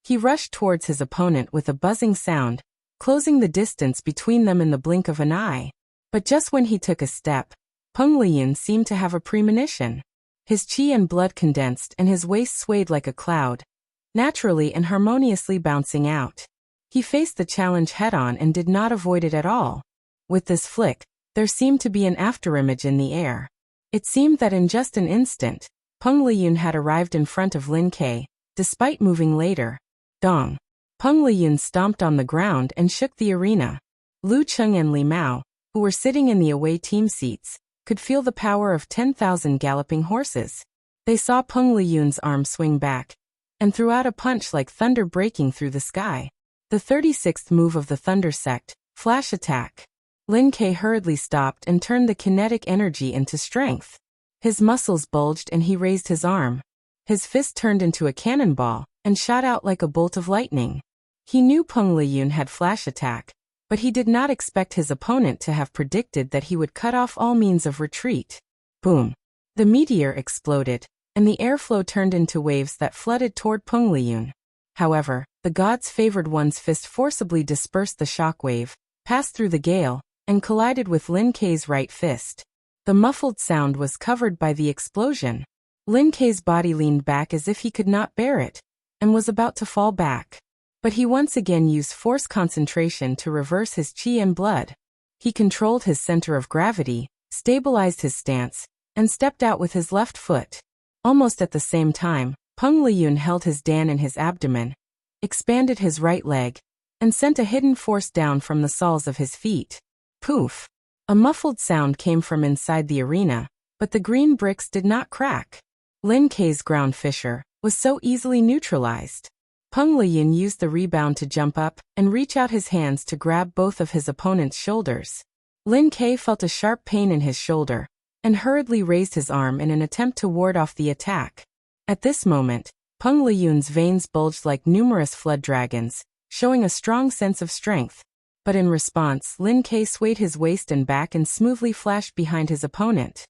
He rushed towards his opponent with a buzzing sound, closing the distance between them in the blink of an eye. But just when he took a step, Peng Liyun seemed to have a premonition. His qi and blood condensed and his waist swayed like a cloud, naturally and harmoniously bouncing out. He faced the challenge head-on and did not avoid it at all. With this flick, there seemed to be an afterimage in the air. It seemed that in just an instant, Peng Liyun had arrived in front of Lin K, despite moving later. Dong. Peng Liyun stomped on the ground and shook the arena. Lu Cheng and Li Mao, who were sitting in the away team seats, could feel the power of 10,000 galloping horses. They saw Peng Liyun's arm swing back, and threw out a punch like thunder breaking through the sky. The 36th move of the Thunder Sect, Flash Attack. Lin K hurriedly stopped and turned the kinetic energy into strength. His muscles bulged and he raised his arm. His fist turned into a cannonball and shot out like a bolt of lightning. He knew Peng Liyun had Flash Attack, but he did not expect his opponent to have predicted that he would cut off all means of retreat. Boom! The meteor exploded, and the airflow turned into waves that flooded toward Peng Liyun. However, the god's favored one's fist forcibly dispersed the shockwave, passed through the gale, and collided with Lin K's right fist. The muffled sound was covered by the explosion. Lin K's body leaned back as if he could not bear it, and was about to fall back. But he once again used force concentration to reverse his qi and blood. He controlled his center of gravity, stabilized his stance, and stepped out with his left foot. Almost at the same time, Peng Liyun held his dan in his abdomen, expanded his right leg, and sent a hidden force down from the soles of his feet. Poof! A muffled sound came from inside the arena, but the green bricks did not crack. Lin K's ground fissure was so easily neutralized. Peng Liyun used the rebound to jump up and reach out his hands to grab both of his opponent's shoulders. Lin K felt a sharp pain in his shoulder, and hurriedly raised his arm in an attempt to ward off the attack. At this moment, Peng Liyun's veins bulged like numerous flood dragons, showing a strong sense of strength. But in response, Lin K swayed his waist and back and smoothly flashed behind his opponent.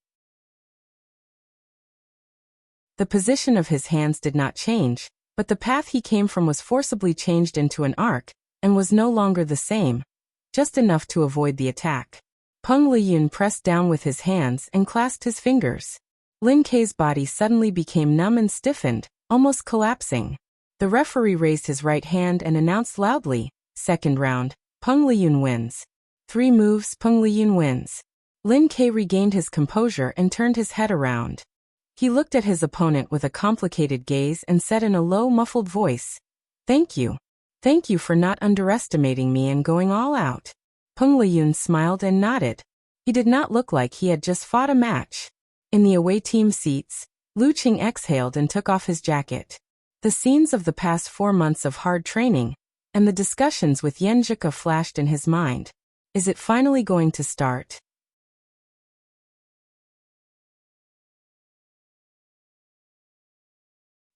The position of his hands did not change, but the path he came from was forcibly changed into an arc, and was no longer the same, just enough to avoid the attack. Peng Liyun pressed down with his hands and clasped his fingers. Lin K's body suddenly became numb and stiffened, almost collapsing. The referee raised his right hand and announced loudly, "Second round. Peng Liyun wins. 3 moves, Peng Liyun wins." Lin K regained his composure and turned his head around. He looked at his opponent with a complicated gaze and said in a low, muffled voice, Thank you. Thank you for not underestimating me and going all out. Peng Liyun smiled and nodded. He did not look like he had just fought a match. In the away team seats, Lu Qing exhaled and took off his jacket. The scenes of the past 4 months of hard training and the discussions with Yan Zhika flashed in his mind. Is it finally going to start?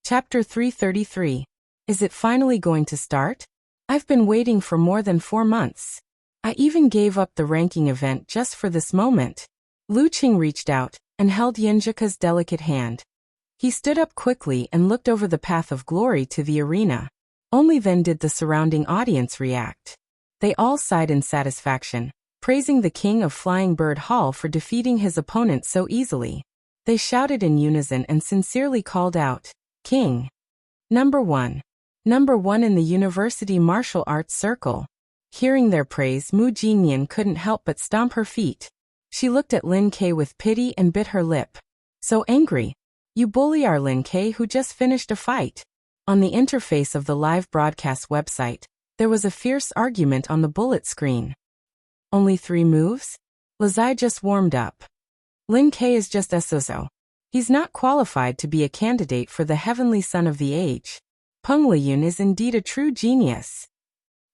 Chapter 333. Is it finally going to start? I've been waiting for more than 4 months. I even gave up the ranking event just for this moment. Lu Qing reached out and held Yan Zhika's delicate hand. He stood up quickly and looked over the path of glory to the arena. Only then did the surrounding audience react. They all sighed in satisfaction, praising the king of Flying Bird Hall for defeating his opponent so easily. They shouted in unison and sincerely called out, "King! Number 1. Number 1 in the University Martial Arts Circle." Hearing their praise, Mu Jinyan couldn't help but stomp her feet. She looked at Lin Kei with pity and bit her lip. So angry. You bully our Lin Kei who just finished a fight. On the interface of the live broadcast website, there was a fierce argument on the bullet screen. Only 3 moves? Lazai just warmed up. Lin Kei is just so. He's not qualified to be a candidate for the Heavenly Son of the Age. Peng Liyun is indeed a true genius.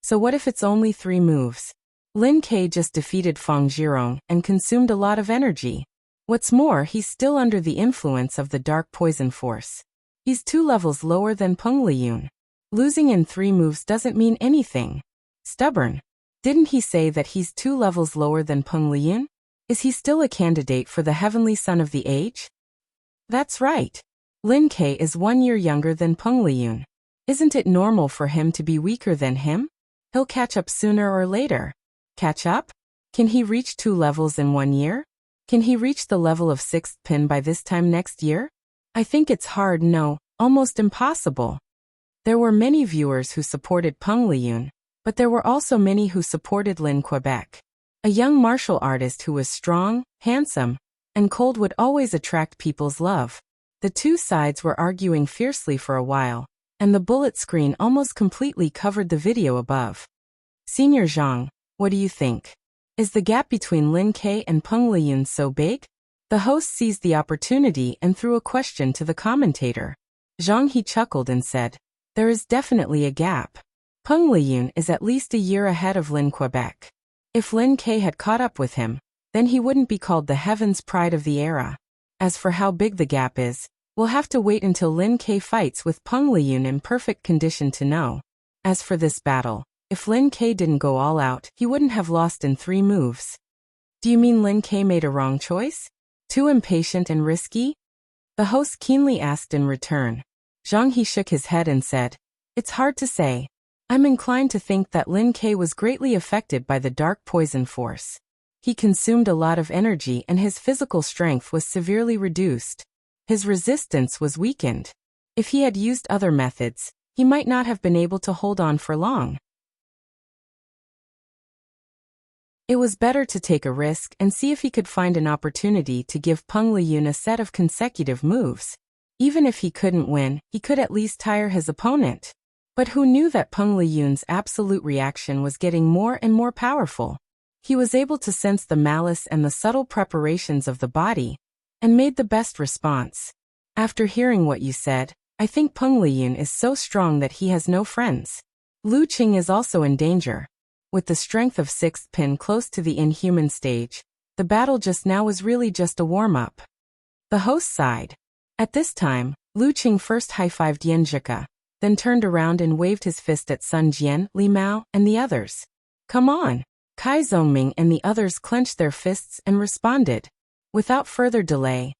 So what if it's only 3 moves? Lin Kei just defeated Fang Zhirong and consumed a lot of energy. What's more, he's still under the influence of the dark poison force. He's 2 levels lower than Peng Liyun. Losing in 3 moves doesn't mean anything. Stubborn. Didn't he say that he's 2 levels lower than Peng Liyun? Is he still a candidate for the Heavenly Son of the Age? That's right. Lin Kei is 1 year younger than Peng Liyun. Isn't it normal for him to be weaker than him? He'll catch up sooner or later. Catch up? Can he reach 2 levels in 1 year? Can he reach the level of 6th pin by this time next year? I think it's hard, no, almost impossible. There were many viewers who supported Peng Liyun, but there were also many who supported Lin Quebec. A young martial artist who was strong, handsome, and cold would always attract people's love. The 2 sides were arguing fiercely for a while, and the bullet screen almost completely covered the video above. Senior Zhang, what do you think? Is the gap between Lin Kei and Peng Liyun so big? The host seized the opportunity and threw a question to the commentator. Zhang He chuckled and said, "There is definitely a gap. Peng Liyun is at least a year ahead of Lin Quebec. If Lin Kei had caught up with him, then he wouldn't be called the Heaven's Pride of the era. As for how big the gap is, we'll have to wait until Lin Kei fights with Peng Liyun in perfect condition to know. As for this battle, if Lin Kei didn't go all out, he wouldn't have lost in 3 moves." Do you mean Lin Kei made a wrong choice? Too impatient and risky? The host keenly asked in return. Zhang He shook his head and said, "It's hard to say. I'm inclined to think that Lin Kei was greatly affected by the dark poison force. He consumed a lot of energy and his physical strength was severely reduced. His resistance was weakened. If he had used other methods, he might not have been able to hold on for long. It was better to take a risk and see if he could find an opportunity to give Peng Liyun a set of consecutive moves. Even if he couldn't win, he could at least tire his opponent. But who knew that Peng Liyun's absolute reaction was getting more and more powerful? He was able to sense the malice and the subtle preparations of the body, and made the best response. After hearing what you said, I think Peng Liyun is so strong that he has no friends. Lu Qing is also in danger. With the strength of 6th pin close to the inhuman stage, the battle just now was really just a warm-up. The host sighed. At this time, Lu Qing first high-fived Yan Zhika, then turned around and waved his fist at Sun Jian, Li Mao, and the others. Come on! Kai Zhongming and the others clenched their fists and responded. Without further delay,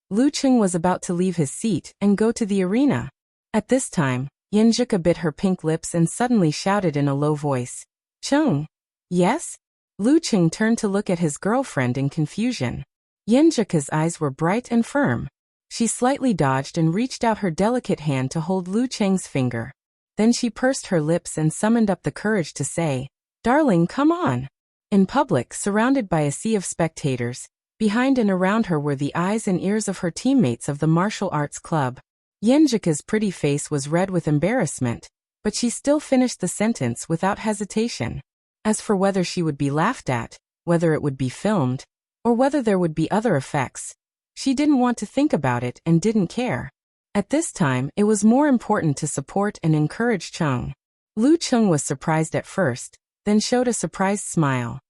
Lu Qing was about to leave his seat and go to the arena. At this time, Yan Zhika bit her pink lips and suddenly shouted in a low voice, "Cheng." "Yes?" Lu Qing turned to look at his girlfriend in confusion. Yan Zhika's eyes were bright and firm. She slightly dodged and reached out her delicate hand to hold Lu Cheng's finger. Then she pursed her lips and summoned up the courage to say, "Darling, come on." In public, surrounded by a sea of spectators, behind and around her were the eyes and ears of her teammates of the martial arts club. Yan Zhika's pretty face was red with embarrassment, but she still finished the sentence without hesitation. As for whether she would be laughed at, whether it would be filmed, or whether there would be other effects, she didn't want to think about it and didn't care. At this time, it was more important to support and encourage Chung. Lu Chung was surprised at first, then showed a surprised smile.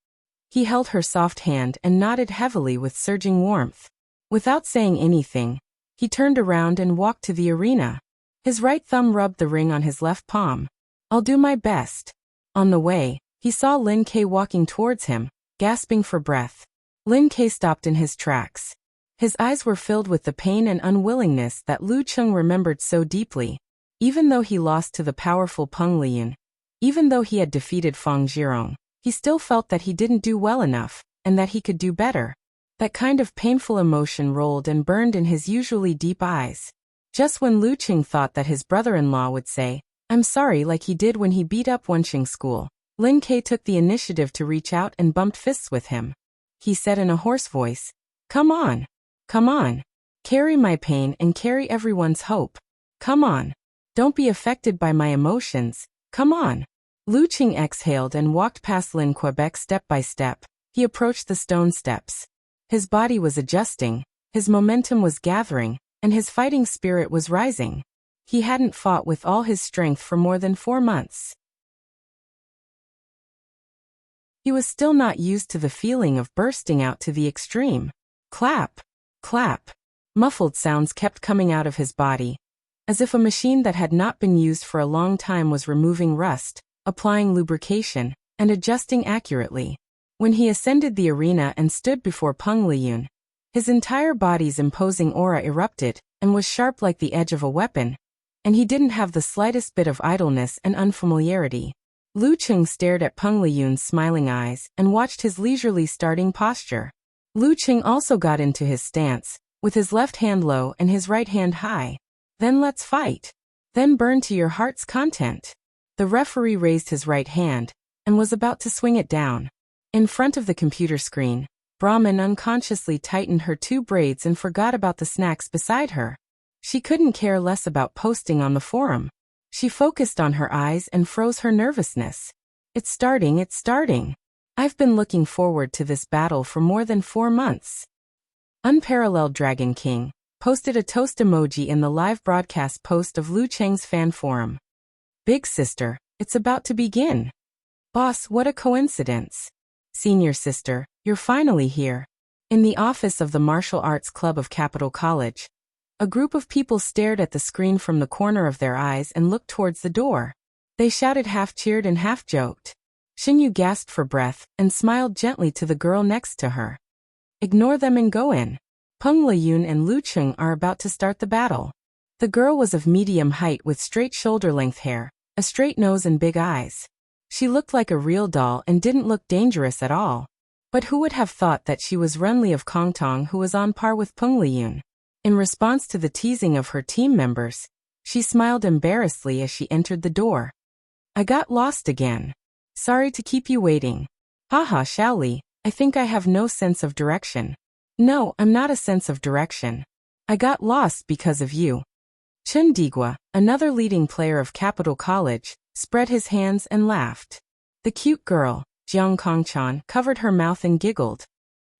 He held her soft hand and nodded heavily with surging warmth. Without saying anything, he turned around and walked to the arena. His right thumb rubbed the ring on his left palm. "I'll do my best." On the way, he saw Lin Kei walking towards him, gasping for breath. Lin Kei stopped in his tracks. His eyes were filled with the pain and unwillingness that Lu Chung remembered so deeply. Even though he lost to the powerful Peng Liyun, even though he had defeated Fang Zhirong, he still felt that he didn't do well enough, and that he could do better. That kind of painful emotion rolled and burned in his usually deep eyes. Just when Lu Chung thought that his brother-in-law would say, "I'm sorry," like he did when he beat up Wenqing School, Lin Kei took the initiative to reach out and bumped fists with him. He said in a hoarse voice, "Come on. Come on. Carry my pain and carry everyone's hope. Come on. Don't be affected by my emotions. Come on." Lu Chung exhaled and walked past Lin Quebec step by step. He approached the stone steps. His body was adjusting, his momentum was gathering, and his fighting spirit was rising. He hadn't fought with all his strength for more than 4 months. He was still not used to the feeling of bursting out to the extreme. Clap, clap. Muffled sounds kept coming out of his body, as if a machine that had not been used for a long time was removing rust, applying lubrication, and adjusting accurately. When he ascended the arena and stood before Peng Liyun, his entire body's imposing aura erupted and was sharp like the edge of a weapon, and he didn't have the slightest bit of idleness and unfamiliarity. Lu Chung stared at Peng Liyun's smiling eyes and watched his leisurely starting posture. Lu Chung also got into his stance, with his left hand low and his right hand high. "Then let's fight. Then burn to your heart's content." The referee raised his right hand and was about to swing it down. In front of the computer screen, Brahman unconsciously tightened her 2 braids and forgot about the snacks beside her. She couldn't care less about posting on the forum. She focused on her eyes and froze her nervousness. It's starting. I've been looking forward to this battle for more than 4 months." Unparalleled Dragon King posted a toast emoji in the live broadcast post of Lu Cheng's fan forum. "Big sister, it's about to begin." "Boss, what a coincidence." "Senior sister, you're finally here." In the office of the Martial Arts Club of Capital College, a group of people stared at the screen from the corner of their eyes and looked towards the door. They shouted, half-cheered and half-joked. Xingyu gasped for breath and smiled gently to the girl next to her. "Ignore them and go in. Peng Liyun and Lu Chung are about to start the battle." The girl was of medium height with straight shoulder-length hair, a straight nose and big eyes. She looked like a real doll and didn't look dangerous at all. But who would have thought that she was Renli of Kongtong, who was on par with Peng Liyun? In response to the teasing of her team members, she smiled embarrassedly as she entered the door. "I got lost again. Sorry to keep you waiting." "Haha, Shaoli, I think I have no sense of direction." "No, I'm not a sense of direction. I got lost because of you." Chen Digua, another leading player of Capital College, spread his hands and laughed. The cute girl, Jiang Kongchan, covered her mouth and giggled.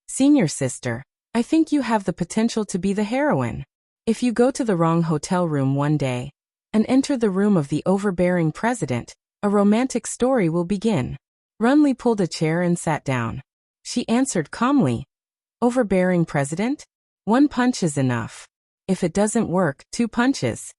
"Senior sister, I think you have the potential to be the heroine. If you go to the wrong hotel room one day and enter the room of the overbearing president, a romantic story will begin." Runli pulled a chair and sat down. She answered calmly, "Overbearing president? 1 punch is enough. If it doesn't work, 2 punches."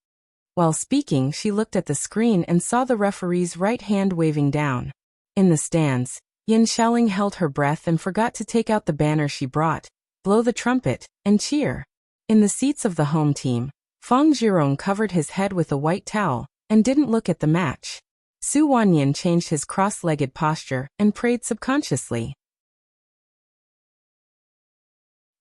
While speaking, she looked at the screen and saw the referee's right hand waving down. In the stands, Yin Xiaoling held her breath and forgot to take out the banner she brought, blow the trumpet, and cheer. In the seats of the home team, Fang Zhirong covered his head with a white towel and didn't look at the match. Su Wanyin changed his cross-legged posture and prayed subconsciously.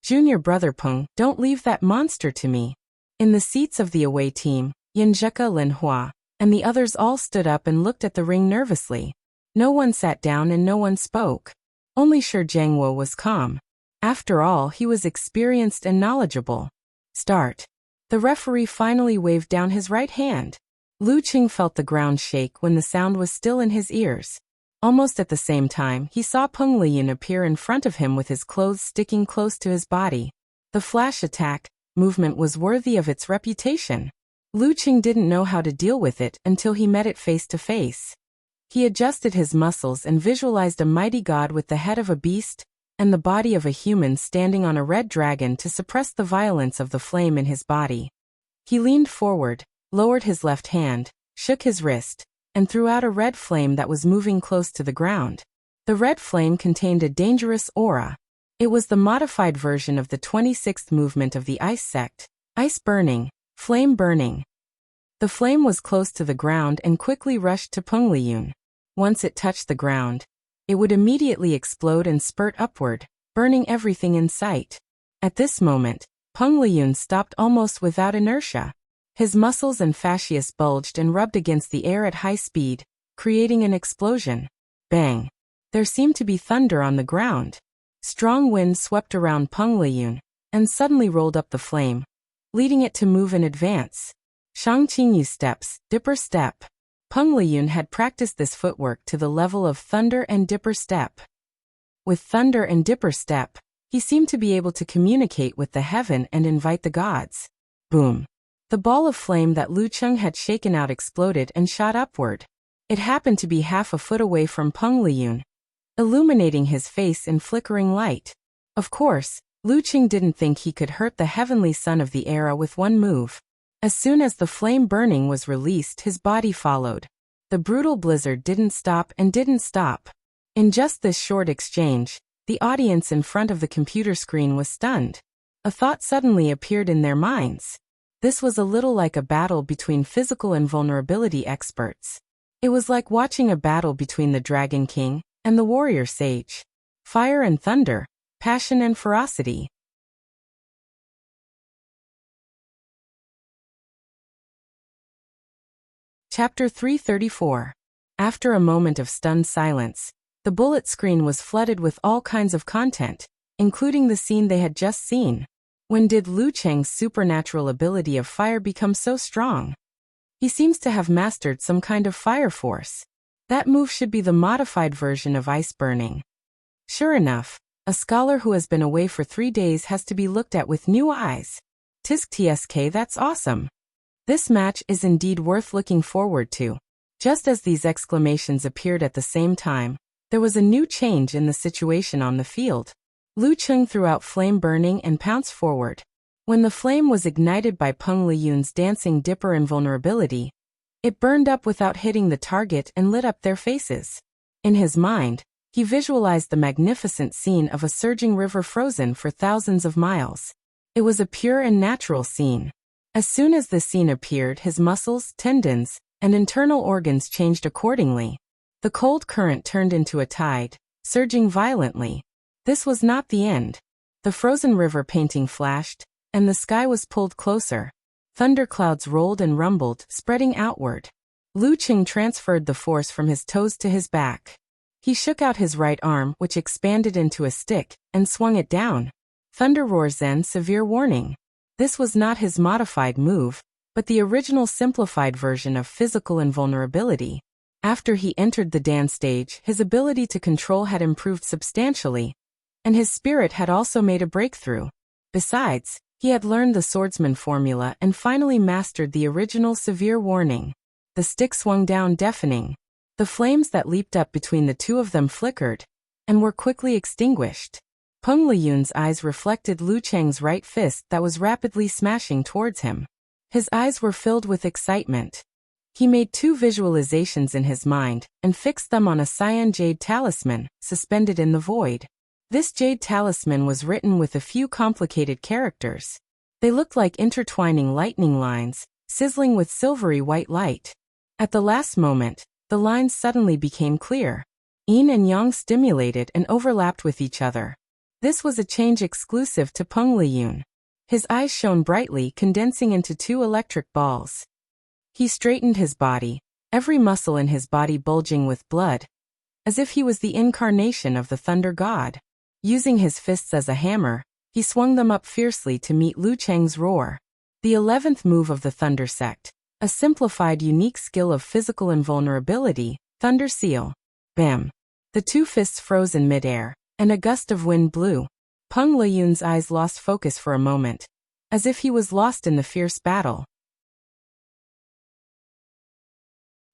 "Junior brother Peng, don't leave that monster to me." In the seats of the away team, Yin Zheka, Lin Hua, and the others all stood up and looked at the ring nervously. No one sat down and no one spoke. Only Shi Jiangwo was calm. After all, he was experienced and knowledgeable. "Start." The referee finally waved down his right hand. Lu Qing felt the ground shake when the sound was still in his ears. Almost at the same time, he saw Peng Liyun appear in front of him with his clothes sticking close to his body. The flash attack movement was worthy of its reputation. Lu Qing didn't know how to deal with it until he met it face to face. He adjusted his muscles and visualized a mighty god with the head of a beast and the body of a human standing on a red dragon to suppress the violence of the flame in his body. He leaned forward, lowered his left hand, shook his wrist, and threw out a red flame that was moving close to the ground. The red flame contained a dangerous aura. It was the modified version of the 26th movement of the ice sect, ice burning, flame burning. The flame was close to the ground and quickly rushed to Peng Liyun. Once it touched the ground, it would immediately explode and spurt upward, burning everything in sight. At this moment, Peng Liyun stopped almost without inertia. His muscles and fascias bulged and rubbed against the air at high speed, creating an explosion. Bang! There seemed to be thunder on the ground. Strong wind swept around Peng Liyun and suddenly rolled up the flame, leading it to move in advance. Shang Qingyu steps, dipper step. Peng Liyun had practiced this footwork to the level of thunder and dipper step. With thunder and dipper step, he seemed to be able to communicate with the heaven and invite the gods. Boom! The ball of flame that Lu Qing had shaken out exploded and shot upward. It happened to be half a foot away from Peng Liyun, illuminating his face in flickering light. Of course, Lu Qing didn't think he could hurt the heavenly son of the era with one move. As soon as the flame burning was released, his body followed. The brutal blizzard didn't stop and didn't stop. In just this short exchange, the audience in front of the computer screen was stunned. A thought suddenly appeared in their minds. This was a little like a battle between physical and vulnerability experts. It was like watching a battle between the Dragon King and the warrior sage. Fire and thunder, passion and ferocity. Chapter 334. After a moment of stunned silence, the bullet screen was flooded with all kinds of content, including the scene they had just seen. When did Lu Cheng's supernatural ability of fire become so strong? He seems to have mastered some kind of fire force. That move should be the modified version of ice burning. Sure enough, a scholar who has been away for 3 days has to be looked at with new eyes. Tisk tsk, that's awesome. This match is indeed worth looking forward to. Just as these exclamations appeared at the same time, there was a new change in the situation on the field. Lu Qing threw out flame burning and pounced forward. When the flame was ignited by Peng Liyun's dancing dipper invulnerability, it burned up without hitting the target and lit up their faces. In his mind, he visualized the magnificent scene of a surging river frozen for thousands of miles. It was a pure and natural scene. As soon as the scene appeared, his muscles, tendons, and internal organs changed accordingly. The cold current turned into a tide, surging violently. This was not the end. The frozen river painting flashed, and the sky was pulled closer. Thunderclouds rolled and rumbled, spreading outward. Lu Qing transferred the force from his toes to his back. He shook out his right arm, which expanded into a stick, and swung it down. Thunder roar Zen, severe warning. This was not his modified move, but the original simplified version of physical invulnerability. After he entered the dance stage, his ability to control had improved substantially, and his spirit had also made a breakthrough. Besides, he had learned the swordsman formula and finally mastered the original severe warning. The stick swung down, deafening. The flames that leaped up between the two of them flickered and were quickly extinguished. Peng Liyun's eyes reflected Lu Cheng's right fist that was rapidly smashing towards him. His eyes were filled with excitement. He made 2 visualizations in his mind and fixed them on a cyan jade talisman, suspended in the void. This jade talisman was written with a few complicated characters. They looked like intertwining lightning lines, sizzling with silvery white light. At the last moment, the lines suddenly became clear. Yin and yang stimulated and overlapped with each other. This was a change exclusive to Peng Liyun. His eyes shone brightly, condensing into 2 electric balls. He straightened his body, every muscle in his body bulging with blood, as if he was the incarnation of the thunder god. Using his fists as a hammer, he swung them up fiercely to meet Lu Cheng's roar. The 11th move of the thunder sect, A simplified, unique skill of physical invulnerability, Thunder Seal. Bam! The two fists froze in midair, and a gust of wind blew. Peng Liyun's eyes lost focus for a moment, as if he was lost in the fierce battle.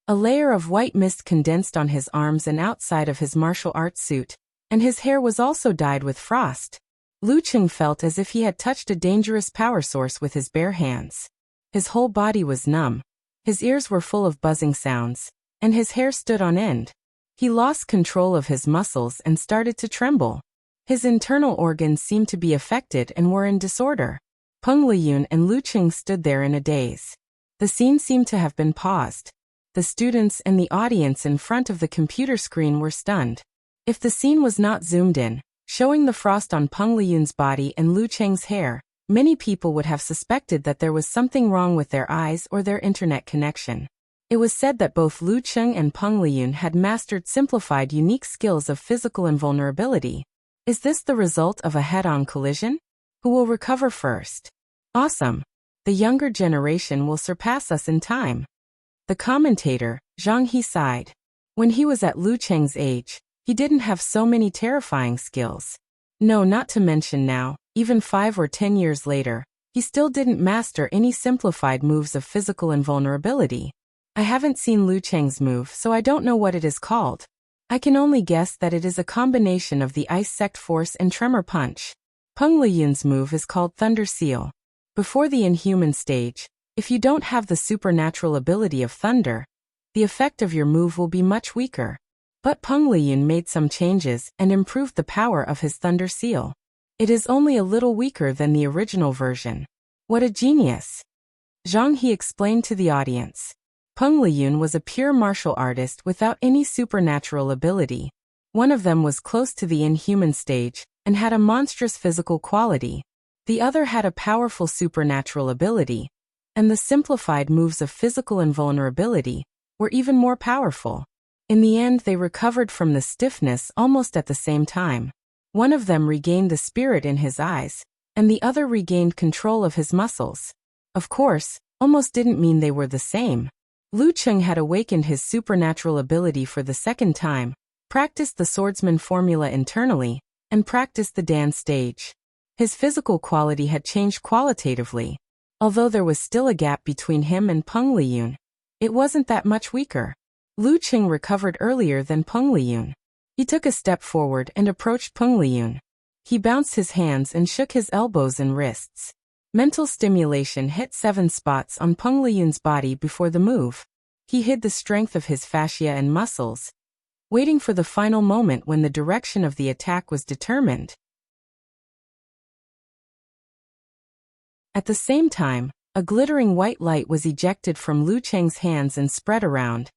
A layer of white mist condensed on his arms and outside of his martial arts suit, and his hair was also dyed with frost. Lu Cheng felt as if he had touched a dangerous power source with his bare hands. His whole body was numb, his ears were full of buzzing sounds, and his hair stood on end. He lost control of his muscles and started to tremble. His internal organs seemed to be affected and were in disorder. Peng Liyun and Lu Cheng stood there in a daze. The scene seemed to have been paused. The students and the audience in front of the computer screen were stunned. If the scene was not zoomed in, showing the frost on Peng Liyun's body and Lu Cheng's hair, many people would have suspected that there was something wrong with their eyes or their internet connection. It was said that both Lu Cheng and Peng Liyun had mastered simplified, unique skills of physical invulnerability. Is this the result of a head-on collision? Who will recover first? Awesome! The younger generation will surpass us in time. The commentator, Zhang He, sighed. When he was at Lu Cheng's age, he didn't have so many terrifying skills. No, not to mention now, even 5 or 10 years later, he still didn't master any simplified moves of physical invulnerability. I haven't seen Lu Cheng's move, so I don't know what it is called. I can only guess that it is a combination of the Ice Sect Force and Tremor Punch. Peng Liyun's move is called Thunder Seal. Before the inhuman stage, if you don't have the supernatural ability of thunder, the effect of your move will be much weaker. But Peng Liyun made some changes and improved the power of his Thunder Seal. It is only a little weaker than the original version. What a genius! Zhang He explained to the audience. Peng Liyun was a pure martial artist without any supernatural ability. One of them was close to the inhuman stage and had a monstrous physical quality. The other had a powerful supernatural ability, and the simplified moves of physical invulnerability were even more powerful. In the end, they recovered from the stiffness almost at the same time. One of them regained the spirit in his eyes, and the other regained control of his muscles. Of course, almost didn't mean they were the same. Lu Cheng had awakened his supernatural ability for the second time, practiced the swordsman formula internally, and practiced the dance stage. His physical quality had changed qualitatively. Although there was still a gap between him and Peng Liyun, it wasn't that much weaker. Lu Cheng recovered earlier than Peng Liyun. He took a step forward and approached Peng Liyun. He bounced his hands and shook his elbows and wrists. Mental stimulation hit 7 spots on Peng Liyun's body before the move. He hid the strength of his fascia and muscles, waiting for the final moment when the direction of the attack was determined. At the same time, a glittering white light was ejected from Lu Cheng's hands and spread around,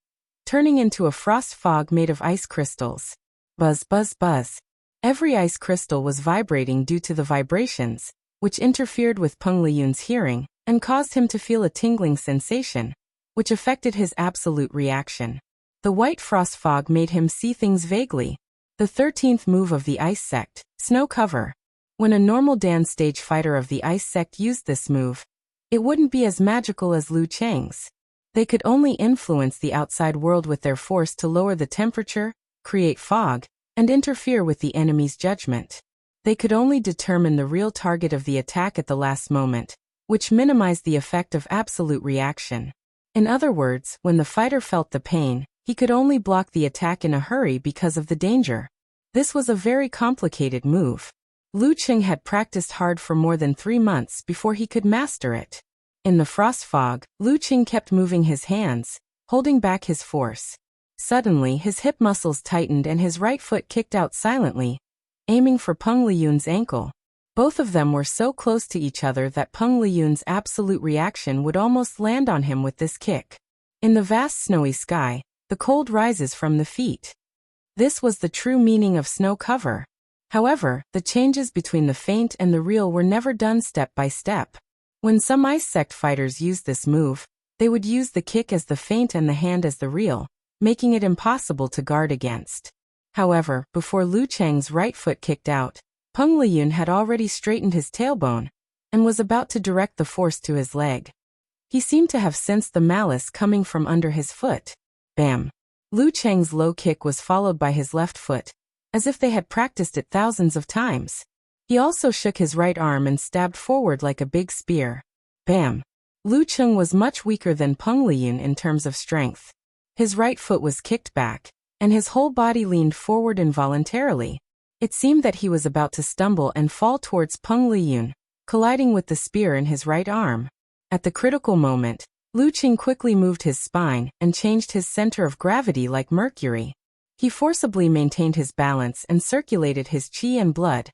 turning into a frost fog made of ice crystals. Buzz, buzz, buzz. Every ice crystal was vibrating due to the vibrations, which interfered with Peng Liyun's hearing and caused him to feel a tingling sensation, which affected his absolute reaction. The white frost fog made him see things vaguely. The 13th move of the Ice Sect, Snow Cover. When a normal dance stage fighter of the Ice Sect used this move, it wouldn't be as magical as Lu Cheng's. They could only influence the outside world with their force to lower the temperature, create fog, and interfere with the enemy's judgment. They could only determine the real target of the attack at the last moment, which minimized the effect of absolute reaction. In other words, when the fighter felt the pain, he could only block the attack in a hurry because of the danger. This was a very complicated move. Lu Cheng had practiced hard for more than 3 months before he could master it. In the frost fog, Lu Cheng kept moving his hands, holding back his force. Suddenly, his hip muscles tightened and his right foot kicked out silently, aiming for Peng Liyun's ankle. Both of them were so close to each other that Peng Liyun's absolute reaction would almost land on him with this kick. In the vast snowy sky, the cold rises from the feet. This was the true meaning of snow cover. However, the changes between the feint and the real were never done step by step. When some Ice Sect fighters used this move, they would use the kick as the feint and the hand as the real, making it impossible to guard against. However, before Lu Cheng's right foot kicked out, Peng Liyun had already straightened his tailbone and was about to direct the force to his leg. He seemed to have sensed the malice coming from under his foot. Bam! Lu Cheng's low kick was followed by his left foot, as if they had practiced it thousands of times. He also shook his right arm and stabbed forward like a big spear. Bam! Lu Cheng was much weaker than Peng Liyun in terms of strength. His right foot was kicked back, and his whole body leaned forward involuntarily. It seemed that he was about to stumble and fall towards Peng Liyun, colliding with the spear in his right arm. At the critical moment, Lu Cheng quickly moved his spine and changed his center of gravity like mercury. He forcibly maintained his balance and circulated his qi and blood,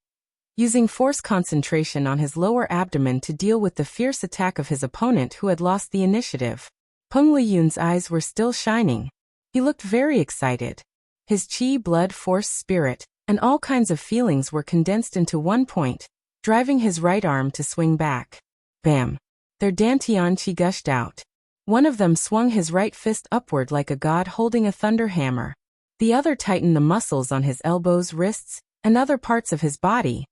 using force concentration on his lower abdomen to deal with the fierce attack of his opponent who had lost the initiative. Peng Liyun's eyes were still shining. He looked very excited. His qi, blood, force, spirit, and all kinds of feelings were condensed into one point, driving his right arm to swing back. Bam! Their dantian qi gushed out. One of them swung his right fist upward like a god holding a thunder hammer. The other tightened the muscles on his elbows, wrists, and other parts of his body.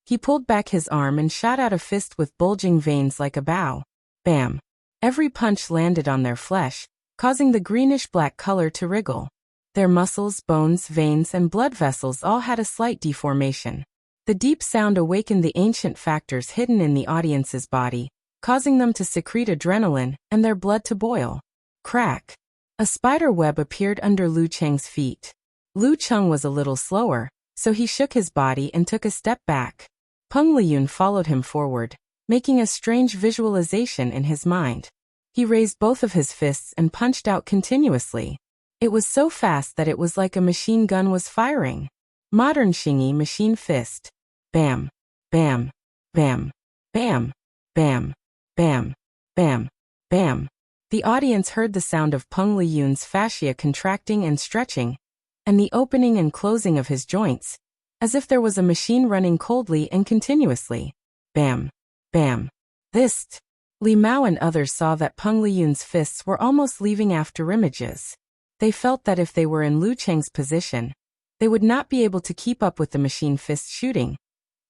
He pulled back his arm and shot out a fist with bulging veins like a bow. Bam! Every punch landed on their flesh, causing the greenish-black color to wriggle. Their muscles, bones, veins, and blood vessels all had a slight deformation. The deep sound awakened the ancient factors hidden in the audience's body, causing them to secrete adrenaline and their blood to boil. Crack! A spider web appeared under Lu Cheng's feet. Lu Cheng was a little slower, so he shook his body and took a step back. Peng Liyun followed him forward, making a strange visualization in his mind. He raised both of his fists and punched out continuously. It was so fast that it was like a machine gun was firing. Modern Xingyi machine fist. Bam! Bam! Bam! Bam! Bam! Bam! Bam! Bam! The audience heard the sound of Peng Liyun's fascia contracting and stretching, and the opening and closing of his joints, as if there was a machine running coldly and continuously. Bam! Bam! This! Li Mao and others saw that Peng Liyun's fists were almost leaving afterimages. They felt that if they were in Lu Cheng's position, they would not be able to keep up with the machine fist shooting,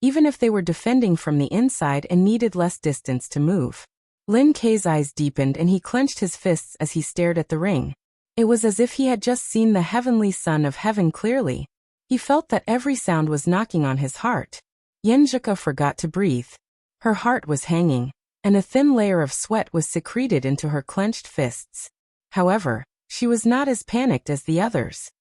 even if they were defending from the inside and needed less distance to move. Lin Kei's eyes deepened and he clenched his fists as he stared at the ring. It was as if he had just seen the heavenly sun of heaven clearly. He felt that every sound was knocking on his heart. Yan Zhika forgot to breathe. Her heart was hanging, and a thin layer of sweat was secreted into her clenched fists. However, she was not as panicked as the others.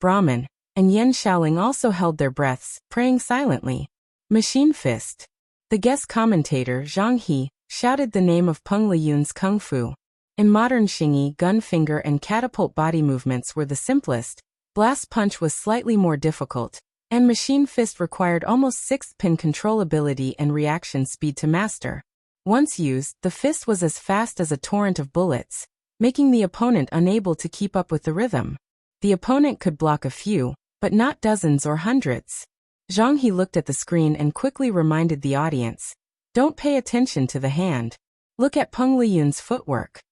Brahman and Yan Shaoling also held their breaths, praying silently. Machine fist. The guest commentator, Zhang He, shouted the name of Peng Liyun's kung fu. In modern Xingyi, gun finger and catapult body movements were the simplest, blast punch was slightly more difficult, and machine fist required almost sixth-pin controllability and reaction speed to master. Once used, the fist was as fast as a torrent of bullets, making the opponent unable to keep up with the rhythm. The opponent could block a few, but not dozens or hundreds. Zhang He looked at the screen and quickly reminded the audience, "Don't pay attention to the hand. Look at Peng Liyun's footwork."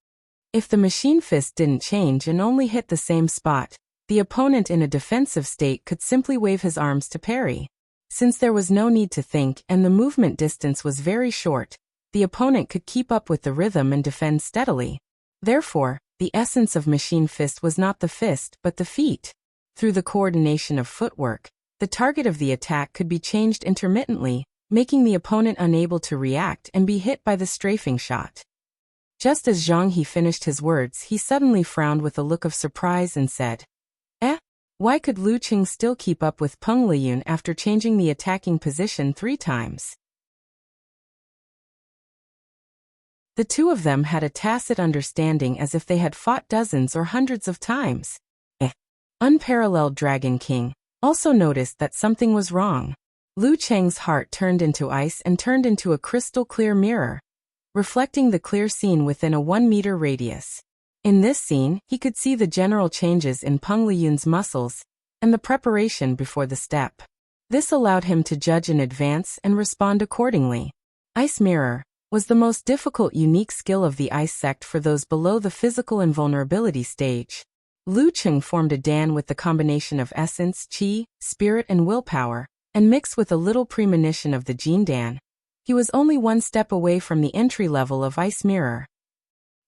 If the machine fist didn't change and only hit the same spot, the opponent in a defensive state could simply wave his arms to parry. Since there was no need to think and the movement distance was very short, the opponent could keep up with the rhythm and defend steadily. Therefore, the essence of machine fist was not the fist but the feet. Through the coordination of footwork, the target of the attack could be changed intermittently, making the opponent unable to react and be hit by the strafing shot. Just as Zhang He finished his words, he suddenly frowned with a look of surprise and said, Why could Lu Cheng still keep up with Peng Liyun after changing the attacking position 3 times? The two of them had a tacit understanding as if they had fought dozens or hundreds of times. Unparalleled Dragon King also noticed that something was wrong. Lu Cheng's heart turned into ice and turned into a crystal-clear mirror, reflecting the clear scene within a 1-meter radius. In this scene, he could see the general changes in Peng Liyun's muscles and the preparation before the step. This allowed him to judge in advance and respond accordingly. Ice Mirror was the most difficult unique skill of the ice sect for those below the physical invulnerability stage. Lu Cheng formed a Dan with the combination of essence, qi, spirit and willpower, and mixed with a little premonition of the Jin Dan, He was only one step away from the entry level of Ice Mirror.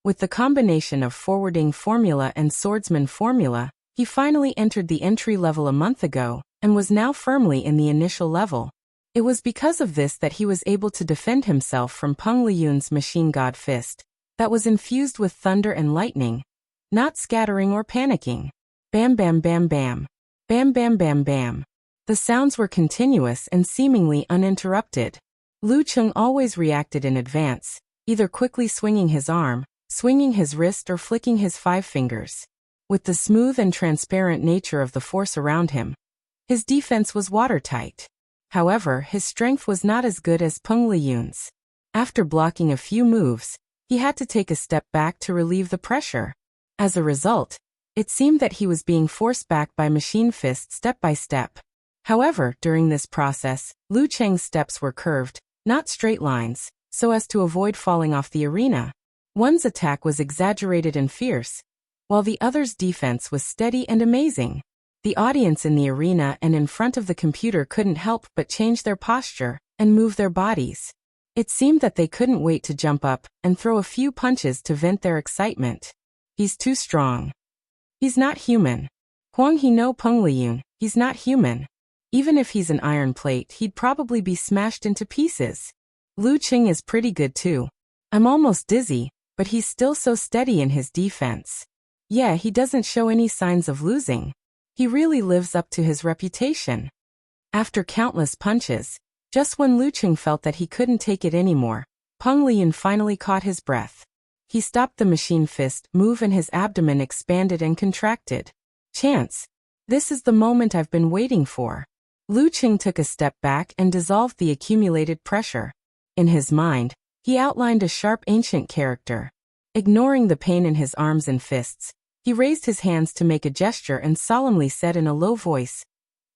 With the combination of forwarding formula and swordsman formula, he finally entered the entry level a month ago, and was now firmly in the initial level. It was because of this that he was able to defend himself from Peng Liyun's machine god fist, that was infused with thunder and lightning, not scattering or panicking. Bam bam bam bam. Bam bam bam bam. The sounds were continuous and seemingly uninterrupted. Lu Cheng always reacted in advance, either quickly swinging his arm, swinging his wrist or flicking his 5 fingers. With the smooth and transparent nature of the force around him, his defense was watertight. However, his strength was not as good as Peng Liyun's. After blocking a few moves, he had to take a step back to relieve the pressure. As a result, it seemed that he was being forced back by machine fist step by step. However, during this process, Lu Cheng's steps were curved, not straight lines, so as to avoid falling off the arena. One's attack was exaggerated and fierce, while the other's defense was steady and amazing. The audience in the arena and in front of the computer couldn't help but change their posture and move their bodies. It seemed that they couldn't wait to jump up and throw a few punches to vent their excitement. He's too strong. He's not human. Huang he no Peng Liyun, he's not human. Even if he's an iron plate, he'd probably be smashed into pieces. Lu Cheng is pretty good too. I'm almost dizzy, but he's still so steady in his defense. Yeah, he doesn't show any signs of losing. He really lives up to his reputation. After countless punches, just when Lu Cheng felt that he couldn't take it anymore, Peng Liyun finally caught his breath. He stopped the machine fist move and his abdomen expanded and contracted. Chance. This is the moment I've been waiting for. Lu Cheng took a step back and dissolved the accumulated pressure. In his mind, he outlined a sharp ancient character. Ignoring the pain in his arms and fists, he raised his hands to make a gesture and solemnly said in a low voice,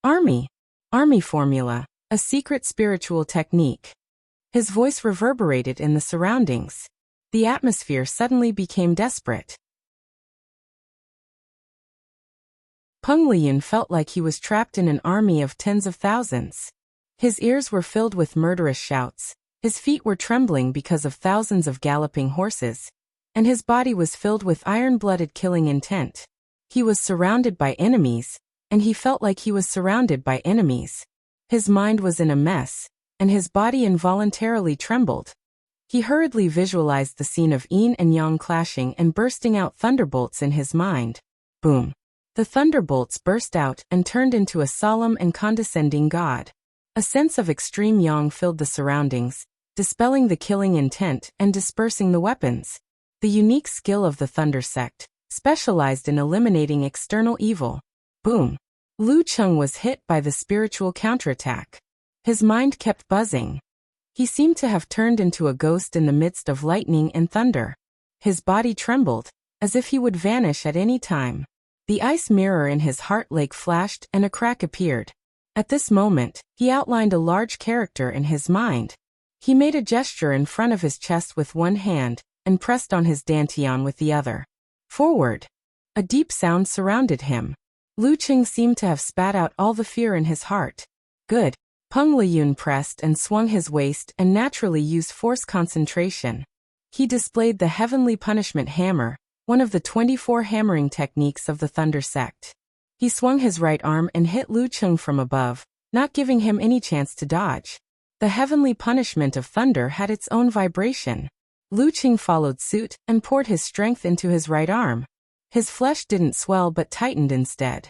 Army. Army formula, a secret spiritual technique. His voice reverberated in the surroundings. The atmosphere suddenly became desperate. Peng Liyun felt like he was trapped in an army of tens of thousands. His ears were filled with murderous shouts, his feet were trembling because of thousands of galloping horses, and his body was filled with iron-blooded killing intent. He was surrounded by enemies, and he felt like he was surrounded by enemies. His mind was in a mess, and his body involuntarily trembled. He hurriedly visualized the scene of yin and yang clashing and bursting out thunderbolts in his mind. Boom. The thunderbolts burst out and turned into a solemn and condescending god. A sense of extreme yang filled the surroundings, dispelling the killing intent and dispersing the weapons. The unique skill of the Thunder Sect, specialized in eliminating external evil. Boom. Lu Cheng was hit by the spiritual counterattack. His mind kept buzzing. He seemed to have turned into a ghost in the midst of lightning and thunder. His body trembled, as if he would vanish at any time. The ice mirror in his heart lake flashed and a crack appeared. At this moment, he outlined a large character in his mind. He made a gesture in front of his chest with one hand, and pressed on his dantian with the other. Forward. A deep sound surrounded him. Lu Cheng seemed to have spat out all the fear in his heart. Good. Peng Liyun pressed and swung his waist and naturally used force concentration. He displayed the heavenly punishment hammer, one of the 24 hammering techniques of the Thunder Sect. He swung his right arm and hit Lu Cheng from above, not giving him any chance to dodge. The heavenly punishment of thunder had its own vibration. Lu Cheng followed suit and poured his strength into his right arm. His flesh didn't swell but tightened instead.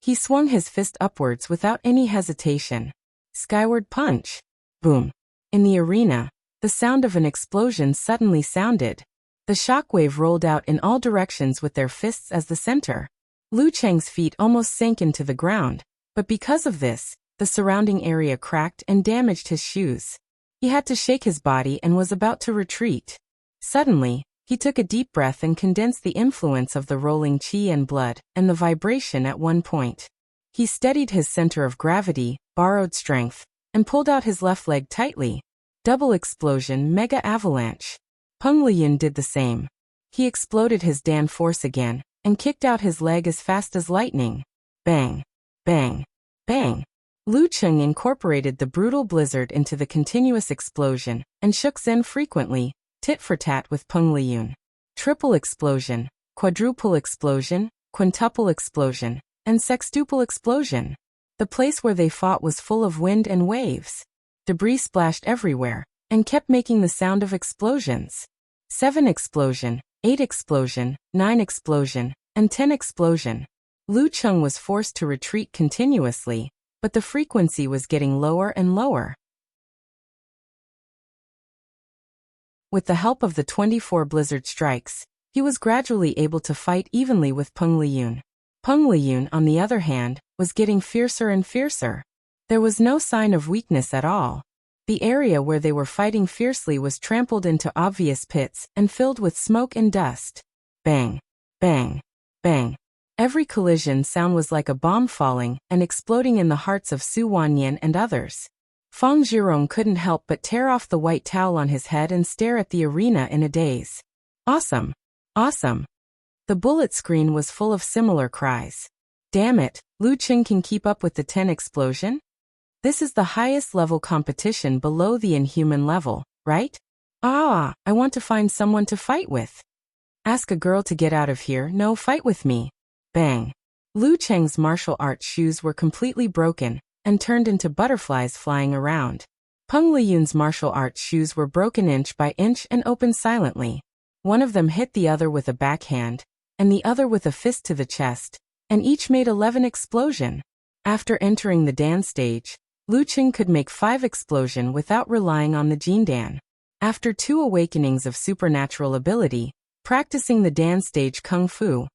He swung his fist upwards without any hesitation. Skyward punch. Boom. In the arena, the sound of an explosion suddenly sounded. The shockwave rolled out in all directions with their fists as the center. Lu Cheng's feet almost sank into the ground, but because of this, the surrounding area cracked and damaged his shoes. He had to shake his body and was about to retreat. Suddenly, he took a deep breath and condensed the influence of the rolling qi and blood and the vibration at one point. He steadied his center of gravity, borrowed strength, and pulled out his left leg tightly. Double explosion, mega avalanche. Peng Liyun did the same. He exploded his Dan force again, and kicked out his leg as fast as lightning. Bang. Bang. Bang. Lu Cheng incorporated the brutal blizzard into the continuous explosion and shook Zen frequently, tit for tat with Peng Liyun. Triple explosion, quadruple explosion, quintuple explosion, and sextuple explosion. The place where they fought was full of wind and waves. Debris splashed everywhere and kept making the sound of explosions. 7 explosion, 8 explosion, 9 explosion, and 10 explosion. Lu Cheng was forced to retreat continuously, but the frequency was getting lower and lower. With the help of the 24 blizzard strikes, he was gradually able to fight evenly with Peng Liyun. Peng Liyun, on the other hand, was getting fiercer and fiercer. There was no sign of weakness at all. The area where they were fighting fiercely was trampled into obvious pits and filled with smoke and dust. Bang! Bang! Bang! Every collision sound was like a bomb falling and exploding in the hearts of Su Wanyan and others. Fang Zhirong couldn't help but tear off the white towel on his head and stare at the arena in a daze. Awesome! Awesome! The bullet screen was full of similar cries. Damn it, Lu Cheng can keep up with the 10 explosion? This is the highest level competition below the inhuman level, right? Ah, I want to find someone to fight with. Ask a girl to get out of here, no, fight with me. Bang! Lu Cheng's martial arts shoes were completely broken and turned into butterflies flying around. Peng Liyun's martial arts shoes were broken inch by inch and opened silently. One of them hit the other with a backhand, and the other with a fist to the chest, and each made 11 explosion. After entering the Dan stage, Lu Cheng could make 5 explosion without relying on the Jindan. After 2 awakenings of supernatural ability, practicing the Dan stage Kung Fu,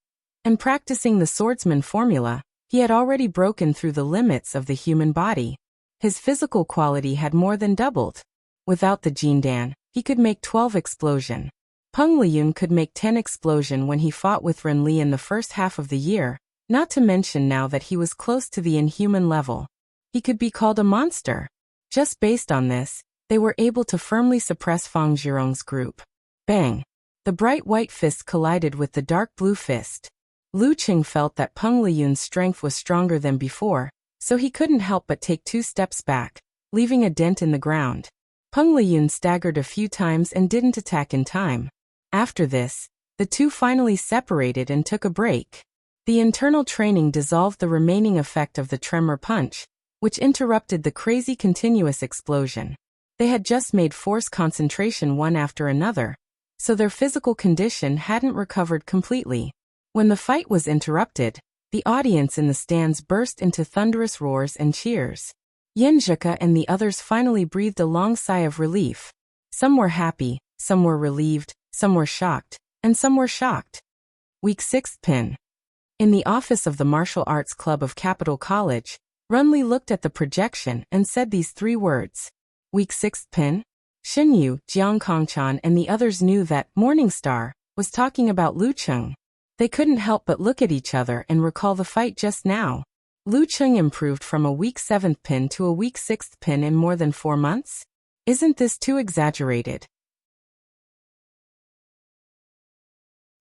and practicing the swordsman formula, he had already broken through the limits of the human body. His physical quality had more than doubled. Without the Jindan, he could make 12 explosion. Peng Liyun could make 10 explosion when he fought with Ren Li in the first half of the year, not to mention now that he was close to the inhuman level. He could be called a monster. Just based on this, they were able to firmly suppress Fang Zhirong's group. Bang! The bright white fist collided with the dark blue fist. Lu Cheng felt that Peng Liyun's strength was stronger than before, so he couldn't help but take 2 steps back, leaving a dent in the ground. Peng Liyun staggered a few times and didn't attack in time. After this, the two finally separated and took a break. The internal training dissolved the remaining effect of the tremor punch, which interrupted the crazy continuous explosion. They had just made force concentration one after another, so their physical condition hadn't recovered completely. When the fight was interrupted, the audience in the stands burst into thunderous roars and cheers. Yenzhika and the others finally breathed a long sigh of relief. Some were happy, some were relieved, some were shocked, and some were shocked. Week 6 Pin. In the office of the Martial Arts Club of Capital College, Runli looked at the projection and said these 3 words. Week 6 Pin. Xinyu, Jiang Kongchan and the others knew that Morningstar was talking about Lu Cheng. They couldn't help but look at each other and recall the fight just now. Lu Cheng improved from a week 7th pin to a week 6th pin in more than 4 months? Isn't this too exaggerated?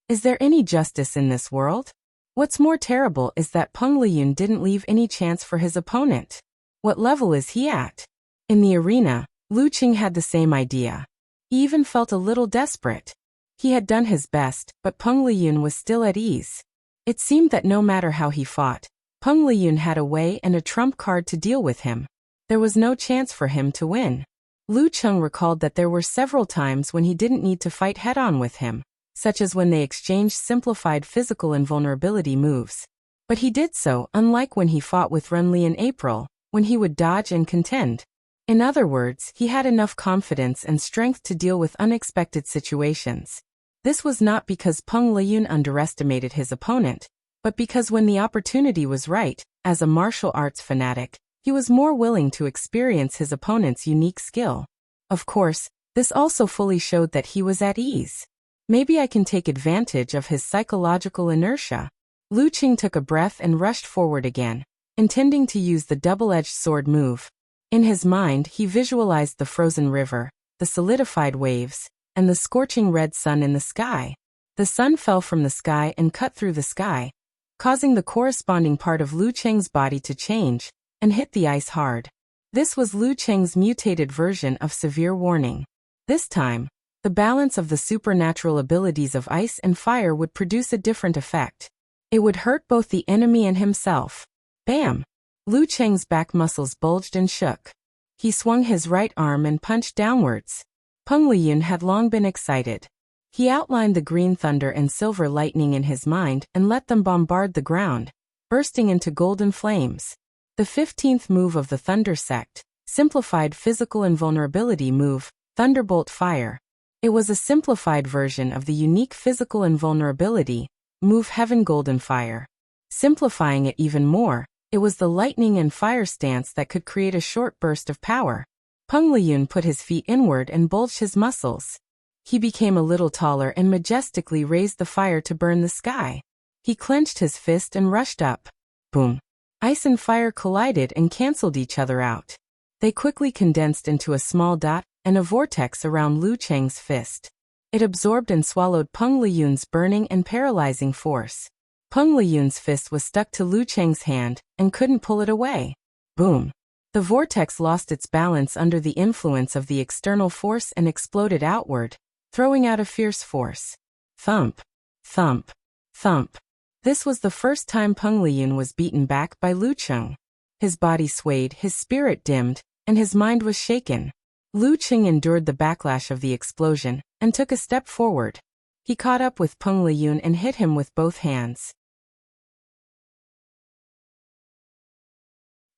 Is there any justice in this world? What's more terrible is that Peng Liyun didn't leave any chance for his opponent. What level is he at? In the arena, Lu Cheng had the same idea. He even felt a little desperate. He had done his best, but Peng Liyun was still at ease. It seemed that no matter how he fought, Peng Liyun had a way and a trump card to deal with him. There was no chance for him to win. Lu Cheng recalled that there were several times when he didn't need to fight head-on with him, such as when they exchanged simplified physical invulnerability moves. But he did so unlike when he fought with Renli in April, when he would dodge and contend. In other words, he had enough confidence and strength to deal with unexpected situations. This was not because Peng Liyun underestimated his opponent, but because when the opportunity was right, as a martial arts fanatic, he was more willing to experience his opponent's unique skill. Of course, this also fully showed that he was at ease. Maybe I can take advantage of his psychological inertia. Lu Cheng took a breath and rushed forward again, intending to use the double-edged sword move. In his mind, he visualized the frozen river, the solidified waves, and the scorching red sun in the sky. The sun fell from the sky and cut through the sky, causing the corresponding part of Lu Cheng's body to change, and hit the ice hard. This was Lu Cheng's mutated version of severe warning. This time, the balance of the supernatural abilities of ice and fire would produce a different effect. It would hurt both the enemy and himself. Bam! Lu Cheng's back muscles bulged and shook. He swung his right arm and punched downwards. Peng Liyun had long been excited. He outlined the green thunder and silver lightning in his mind and let them bombard the ground, bursting into golden flames. The 15th move of the Thunder Sect, simplified physical invulnerability move, Thunderbolt Fire. It was a simplified version of the unique physical invulnerability move Heaven Golden Fire. Simplifying it even more, it was the lightning and fire stance that could create a short burst of power. Peng Liyun put his feet inward and bulged his muscles. He became a little taller and majestically raised the fire to burn the sky. He clenched his fist and rushed up. Boom! Ice and fire collided and cancelled each other out. They quickly condensed into a small dot and a vortex around Lu Cheng's fist. It absorbed and swallowed Peng Liyun's burning and paralyzing force. Peng Liyun's fist was stuck to Lu Cheng's hand and couldn't pull it away. Boom! The vortex lost its balance under the influence of the external force and exploded outward, throwing out a fierce force. Thump! Thump! Thump! This was the first time Peng Liyun was beaten back by Lu Cheng. His body swayed, his spirit dimmed, and his mind was shaken. Lu Cheng endured the backlash of the explosion and took a step forward. He caught up with Peng Liyun and hit him with both hands.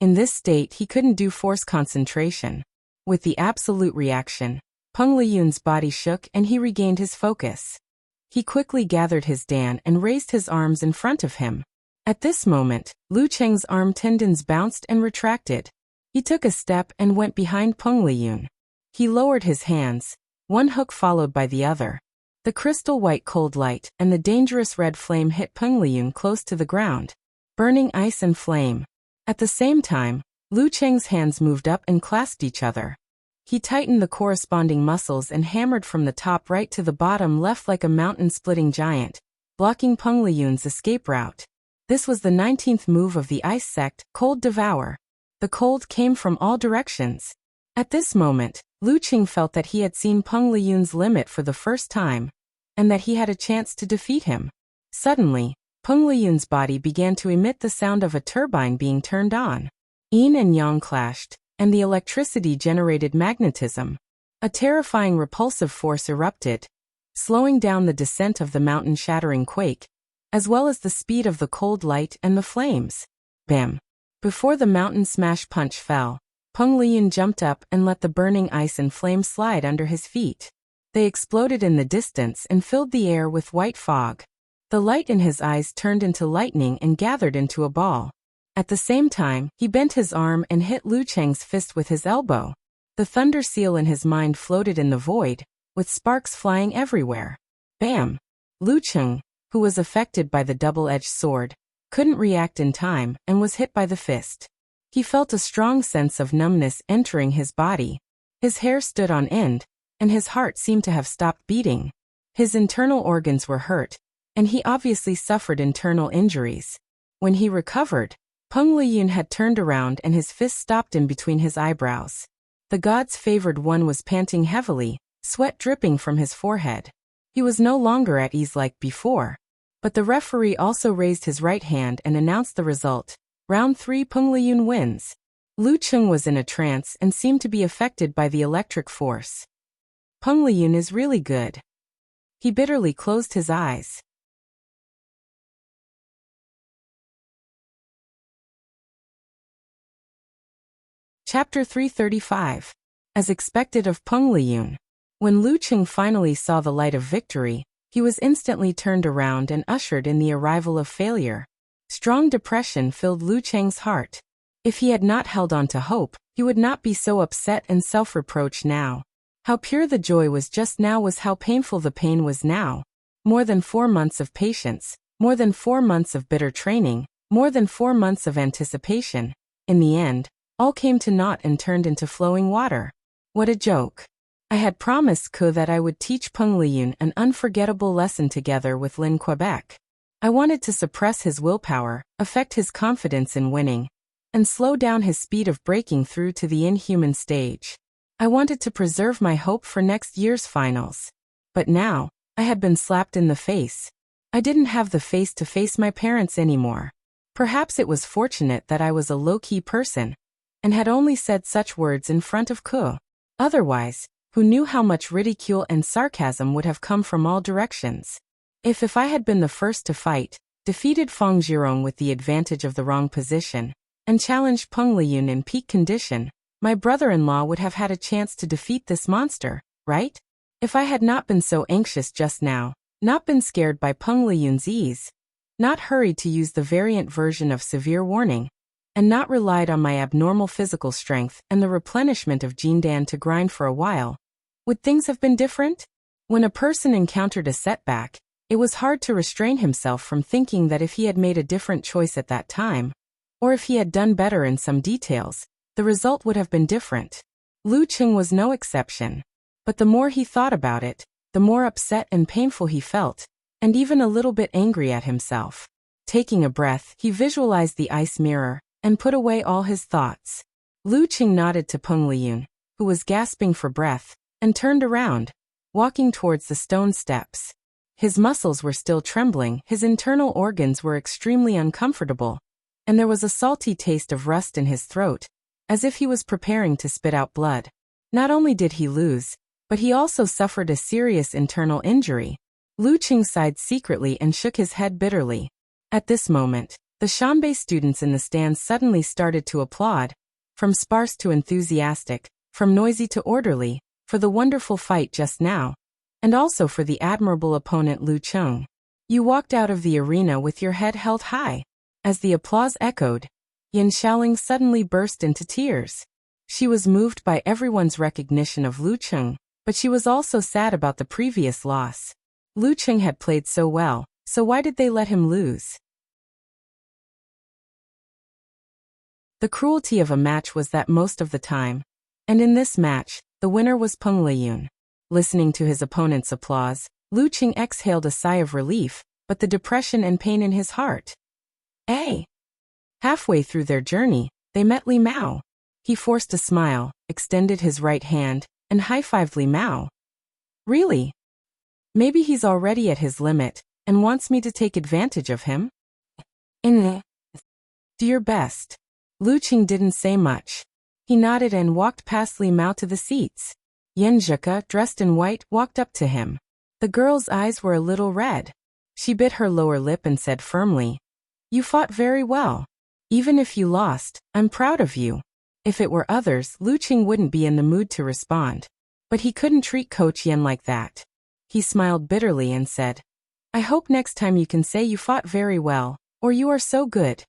In this state, he couldn't do force concentration. With the absolute reaction, Peng Liyun's body shook and he regained his focus. He quickly gathered his Dan and raised his arms in front of him. At this moment, Lu Cheng's arm tendons bounced and retracted. He took a step and went behind Peng Liyun. He lowered his hands, one hook followed by the other. The crystal white cold light and the dangerous red flame hit Peng Liyun close to the ground, burning ice and flame. At the same time, Lu Cheng's hands moved up and clasped each other. He tightened the corresponding muscles and hammered from the top right to the bottom left like a mountain-splitting giant, blocking Peng Liyun's escape route. This was the 19th move of the Ice Sect, Cold Devour. The cold came from all directions. At this moment, Lu Cheng felt that he had seen Peng Liyun's limit for the first time, and that he had a chance to defeat him. Suddenly, Peng Liyun's body began to emit the sound of a turbine being turned on. Yin and yang clashed, and the electricity generated magnetism. A terrifying repulsive force erupted, slowing down the descent of the mountain-shattering quake, as well as the speed of the cold light and the flames. Bam! Before the mountain smash punch fell, Peng Liyun jumped up and let the burning ice and flame slide under his feet. They exploded in the distance and filled the air with white fog. The light in his eyes turned into lightning and gathered into a ball. At the same time, he bent his arm and hit Lu Cheng's fist with his elbow. The thunder seal in his mind floated in the void, with sparks flying everywhere. Bam! Lu Cheng, who was affected by the double-edged sword, couldn't react in time and was hit by the fist. He felt a strong sense of numbness entering his body. His hair stood on end, and his heart seemed to have stopped beating. His internal organs were hurt, and he obviously suffered internal injuries. When he recovered, Peng Liyun had turned around and his fist stopped in between his eyebrows. The god's favored one was panting heavily, sweat dripping from his forehead. He was no longer at ease like before. But the referee also raised his right hand and announced the result. Round 3, Peng Liyun wins. Lu Cheng was in a trance and seemed to be affected by the electric force. Peng Liyun is really good. He bitterly closed his eyes. Chapter 335. As expected of Peng Liyun. When Lu Cheng finally saw the light of victory, he was instantly turned around and ushered in the arrival of failure. Strong depression filled Lu Cheng's heart. If he had not held on to hope, he would not be so upset and self-reproach now. How pure the joy was just now was how painful the pain was now. More than 4 months of patience, more than 4 months of bitter training, more than 4 months of anticipation. In the end, all came to naught and turned into flowing water. What a joke. I had promised Ko that I would teach Peng Liyun an unforgettable lesson together with Lin Quebec. I wanted to suppress his willpower, affect his confidence in winning, and slow down his speed of breaking through to the inhuman stage. I wanted to preserve my hope for next year's finals. But now, I had been slapped in the face. I didn't have the face to face my parents anymore. Perhaps it was fortunate that I was a low-key person, and had only said such words in front of Ko. Otherwise, who knew how much ridicule and sarcasm would have come from all directions? If I had been the first to fight, defeated Feng Zhirong with the advantage of the wrong position, and challenged Peng Liyun in peak condition, my brother-in-law would have had a chance to defeat this monster, right? If I had not been so anxious just now, not been scared by Peng Liyun's ease, not hurried to use the variant version of severe warning, and not relied on my abnormal physical strength and the replenishment of Jindan to grind for a while, would things have been different? When a person encountered a setback, it was hard to restrain himself from thinking that if he had made a different choice at that time, or if he had done better in some details, the result would have been different. Lu Qing was no exception. But the more he thought about it, the more upset and painful he felt, and even a little bit angry at himself. Taking a breath, he visualized the ice mirror, and put away all his thoughts. Lu Qing nodded to Peng Liyun, who was gasping for breath, and turned around, walking towards the stone steps. His muscles were still trembling, his internal organs were extremely uncomfortable, and there was a salty taste of rust in his throat, as if he was preparing to spit out blood. Not only did he lose, but he also suffered a serious internal injury. Lu Qing sighed secretly and shook his head bitterly. At this moment, the Shanbei students in the stands suddenly started to applaud, from sparse to enthusiastic, from noisy to orderly, for the wonderful fight just now, and also for the admirable opponent Lu Qing. You walked out of the arena with your head held high. As the applause echoed, Yin Xiaoling suddenly burst into tears. She was moved by everyone's recognition of Lu Qing, but she was also sad about the previous loss. Lu Qing had played so well, so why did they let him lose? The cruelty of a match was that most of the time, and in this match, the winner was Peng Liyun. Listening to his opponent's applause, Lu Qing exhaled a sigh of relief, but the depression and pain in his heart. Halfway through their journey, they met Li Mao. He forced a smile, extended his right hand, and high-fived Li Mao. Really? Maybe he's already at his limit, and wants me to take advantage of him? Do your best. Lu Qing didn't say much. He nodded and walked past Li Mao to the seats. Yan Zhika, dressed in white, walked up to him. The girl's eyes were a little red. She bit her lower lip and said firmly, "You fought very well. Even if you lost, I'm proud of you." If it were others, Lu Qing wouldn't be in the mood to respond. But he couldn't treat Coach Yan like that. He smiled bitterly and said, "I hope next time you can say you fought very well, or you are so good."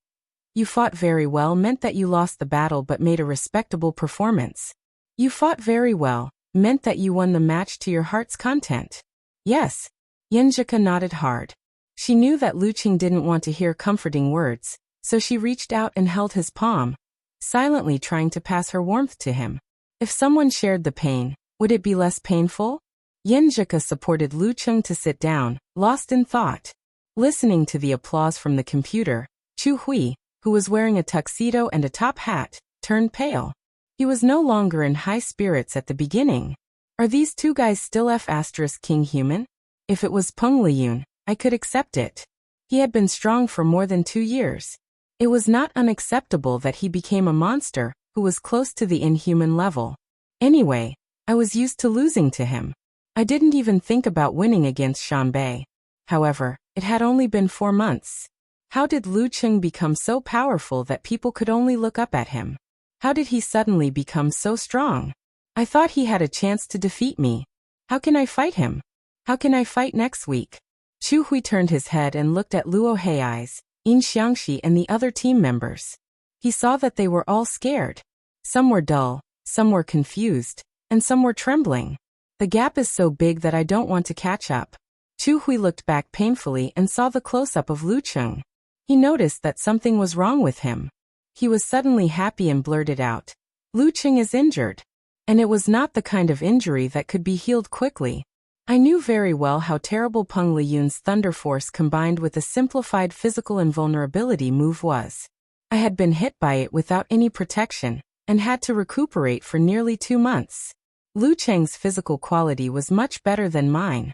You fought very well meant that you lost the battle but made a respectable performance. You fought very well meant that you won the match to your heart's content. Yes. Yanjika nodded hard. She knew that Lu Qing didn't want to hear comforting words, so she reached out and held his palm, silently trying to pass her warmth to him. If someone shared the pain, would it be less painful? Yanjika supported Lu Qing to sit down, lost in thought. Listening to the applause from the computer, Chu Hui, who was wearing a tuxedo and a top hat, turned pale. He was no longer in high spirits at the beginning. Are these two guys still F*King human? If it was Peng Liyun, I could accept it. He had been strong for more than 2 years. It was not unacceptable that he became a monster who was close to the inhuman level. Anyway, I was used to losing to him. I didn't even think about winning against Shanbei. However, it had only been 4 months. How did Lu Qing become so powerful that people could only look up at him? How did he suddenly become so strong? I thought he had a chance to defeat me. How can I fight him? How can I fight next week? Chu Hui turned his head and looked at Luo Hei's, Yin Xiangxi and the other team members. He saw that they were all scared. Some were dull, some were confused, and some were trembling. The gap is so big that I don't want to catch up. Chu Hui looked back painfully and saw the close-up of Lu Qing. He noticed that something was wrong with him. He was suddenly happy and blurted out, "Lu Qing is injured." And it was not the kind of injury that could be healed quickly. I knew very well how terrible Peng Liyun's Thunder Force combined with a simplified physical invulnerability move was. I had been hit by it without any protection, and had to recuperate for nearly 2 months. Lu Cheng's physical quality was much better than mine.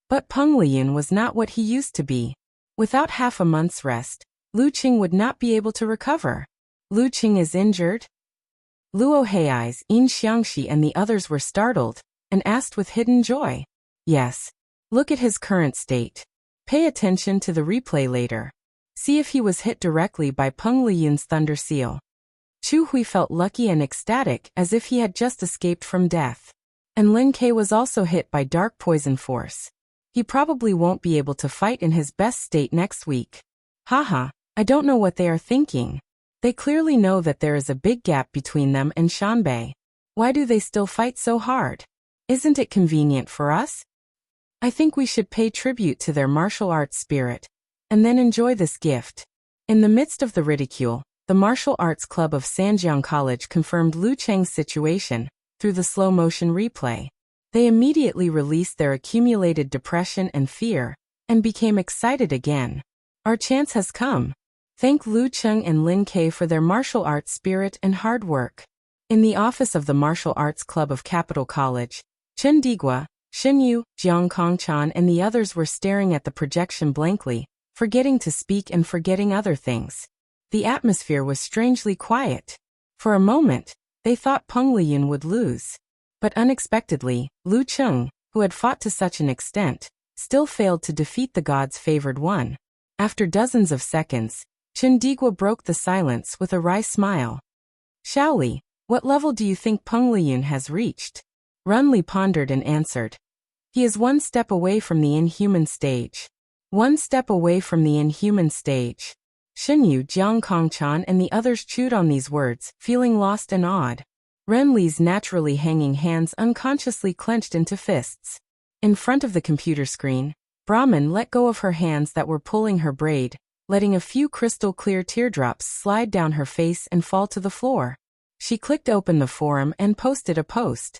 But Peng Liyun was not what he used to be. Without half a month's rest, Lu Qing would not be able to recover. Lu Qing is injured? Luo Hei's, Yin Xiangxi and the others were startled, and asked with hidden joy. Yes. Look at his current state. Pay attention to the replay later. See if he was hit directly by Peng Liyun's thunder seal. Chu Hui felt lucky and ecstatic as if he had just escaped from death. And Lin Ke was also hit by dark poison force. He probably won't be able to fight in his best state next week. Haha, I don't know what they are thinking. They clearly know that there is a big gap between them and Shanbei. Why do they still fight so hard? Isn't it convenient for us? I think we should pay tribute to their martial arts spirit, and then enjoy this gift. In the midst of the ridicule, the Martial Arts Club of Sanjiang College confirmed Lu Cheng's situation through the slow-motion replay. They immediately released their accumulated depression and fear, and became excited again. Our chance has come. Thank Lu Cheng and Lin Ke for their martial arts spirit and hard work. In the office of the Martial Arts Club of Capital College, Chen Digua, Xin Yu, Jiang Kongchan and the others were staring at the projection blankly, forgetting to speak and forgetting other things. The atmosphere was strangely quiet. For a moment, they thought Peng Liyun would lose. But unexpectedly, Lu Cheng, who had fought to such an extent, still failed to defeat the gods' favored one. After dozens of seconds, Chen Digua broke the silence with a wry smile. Shaoli, what level do you think Peng Liyun has reached? Runli pondered and answered. He is 1 step away from the inhuman stage. 1 step away from the inhuman stage. Xinyu, Jiang Kongchan and the others chewed on these words, feeling lost and awed. Renli's naturally hanging hands unconsciously clenched into fists. In front of the computer screen, Brahman let go of her hands that were pulling her braid, letting a few crystal-clear teardrops slide down her face and fall to the floor. She clicked open the forum and posted a post.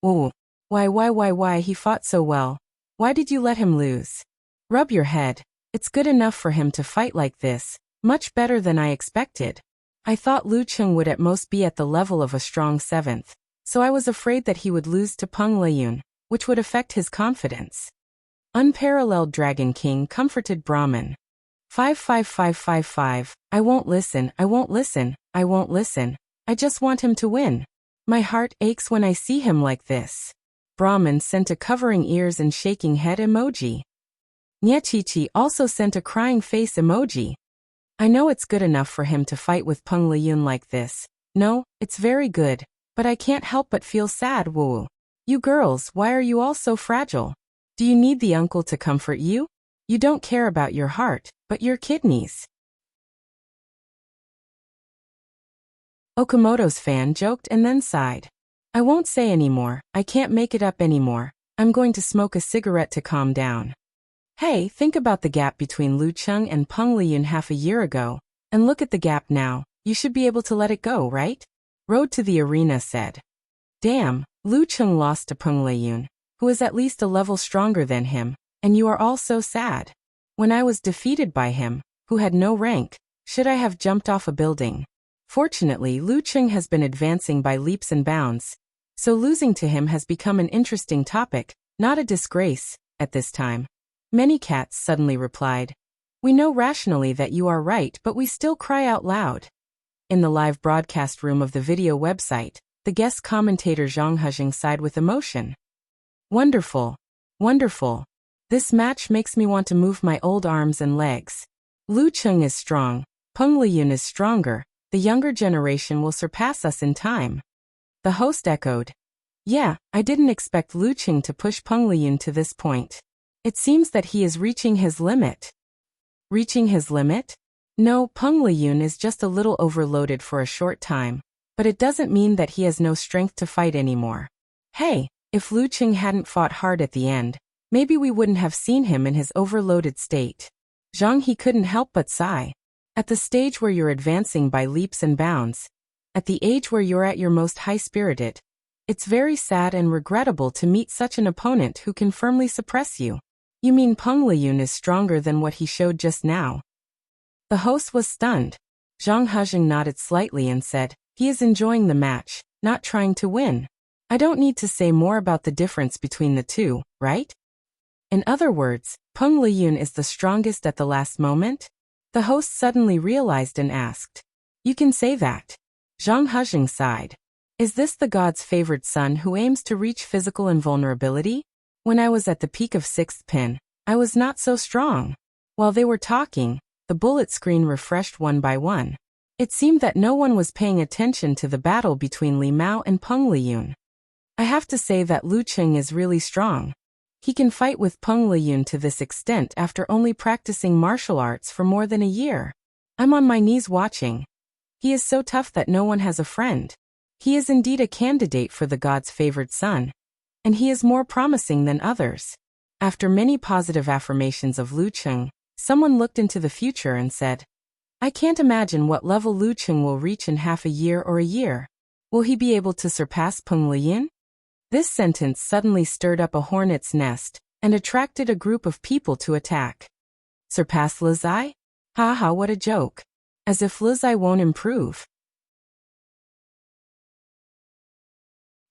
Ooh. Why he fought so well? Why did you let him lose? Rub your head. It's good enough for him to fight like this, much better than I expected. I thought Lu Cheng would at most be at the level of a strong 7th, so I was afraid that he would lose to Peng Liyun, which would affect his confidence. Unparalleled Dragon King comforted Brahman. 55555, I won't listen, I won't listen, I won't listen. I just want him to win. My heart aches when I see him like this. Brahman sent a covering ears and shaking head emoji. Nyechichi also sent a crying face emoji. I know it's good enough for him to fight with Peng Liyun like this. No, it's very good, but I can't help but feel sad. Woo. You girls, why are you all so fragile? Do you need the uncle to comfort you? You don't care about your heart, but your kidneys. Okamoto's fan joked and then sighed. I won't say anymore, I can't make it up anymore. I'm going to smoke a cigarette to calm down. Hey, think about the gap between Lu Cheng and Peng Liyun half a year ago, and look at the gap now. You should be able to let it go, right? Road to the Arena said. Damn, Lu Cheng lost to Peng Liyun, who is at least a level stronger than him, and you are all so sad. When I was defeated by him, who had no rank, should I have jumped off a building? Fortunately, Lu Cheng has been advancing by leaps and bounds, so losing to him has become an interesting topic, not a disgrace, at this time. Many cats suddenly replied. We know rationally that you are right, but we still cry out loud. In the live broadcast room of the video website, the guest commentator Zhang Hejing sighed with emotion. Wonderful. Wonderful. This match makes me want to move my old arms and legs. Lu Cheng is strong, Peng Liyun is stronger. The younger generation will surpass us in time. The host echoed. Yeah, I didn't expect Lu Cheng to push Peng Liyun to this point. It seems that he is reaching his limit. Reaching his limit? No, Peng Liyun is just a little overloaded for a short time, but it doesn't mean that he has no strength to fight anymore. Hey, if Lu Cheng hadn't fought hard at the end, maybe we wouldn't have seen him in his overloaded state. Zhang He couldn't help but sigh. At the stage where you're advancing by leaps and bounds, at the age where you're at your most high-spirited, it's very sad and regrettable to meet such an opponent who can firmly suppress you. You mean Peng Liyun is stronger than what he showed just now? The host was stunned. Zhang Hezheng nodded slightly and said, he is enjoying the match, not trying to win. I don't need to say more about the difference between the two, right? In other words, Peng Liyun is the strongest at the last moment? The host suddenly realized and asked. You can say that. Zhang Hezheng sighed. Is this the god's favored son who aims to reach physical invulnerability? When I was at the peak of 6th pin, I was not so strong. While they were talking, the bullet screen refreshed one by one. It seemed that no one was paying attention to the battle between Li Mao and Peng Liyun. I have to say that Lu Cheng is really strong. He can fight with Peng Liyun to this extent after only practicing martial arts for more than a year. I'm on my knees watching. He is so tough that no one has a friend. He is indeed a candidate for the god's favored son. And he is more promising than others. After many positive affirmations of Lu Cheng, someone looked into the future and said, I can't imagine what level Lu Cheng will reach in half a year or a year. Will he be able to surpass Peng Liyun? This sentence suddenly stirred up a hornet's nest and attracted a group of people to attack. Surpass Lu Zai? Ha ha, what a joke. As if Lu Zai won't improve.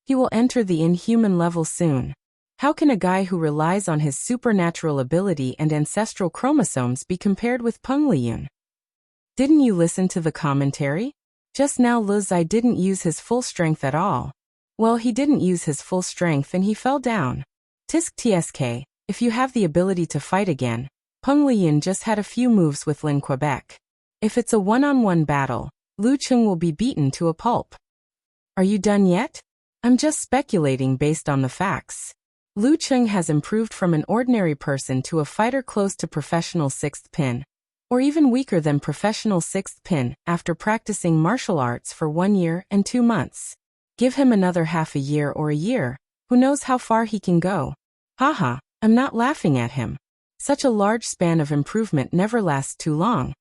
He will enter the inhuman level soon. How can a guy who relies on his supernatural ability and ancestral chromosomes be compared with Peng Liyun? Didn't you listen to the commentary? Just now Lu Zai didn't use his full strength at all. Well, he didn't use his full strength and he fell down. Tisk tsk, if you have the ability to fight again, Peng Liyun just had a few moves with Lin Quebec. If it's a one-on-one battle, Lu Cheng will be beaten to a pulp. Are you done yet? I'm just speculating based on the facts. Lu Cheng has improved from an ordinary person to a fighter close to professional 6th pin, or even weaker than professional 6th pin after practicing martial arts for 1 year and 2 months. Give him another half a year or a year, who knows how far he can go. Haha, I'm not laughing at him. Such a large span of improvement never lasts too long,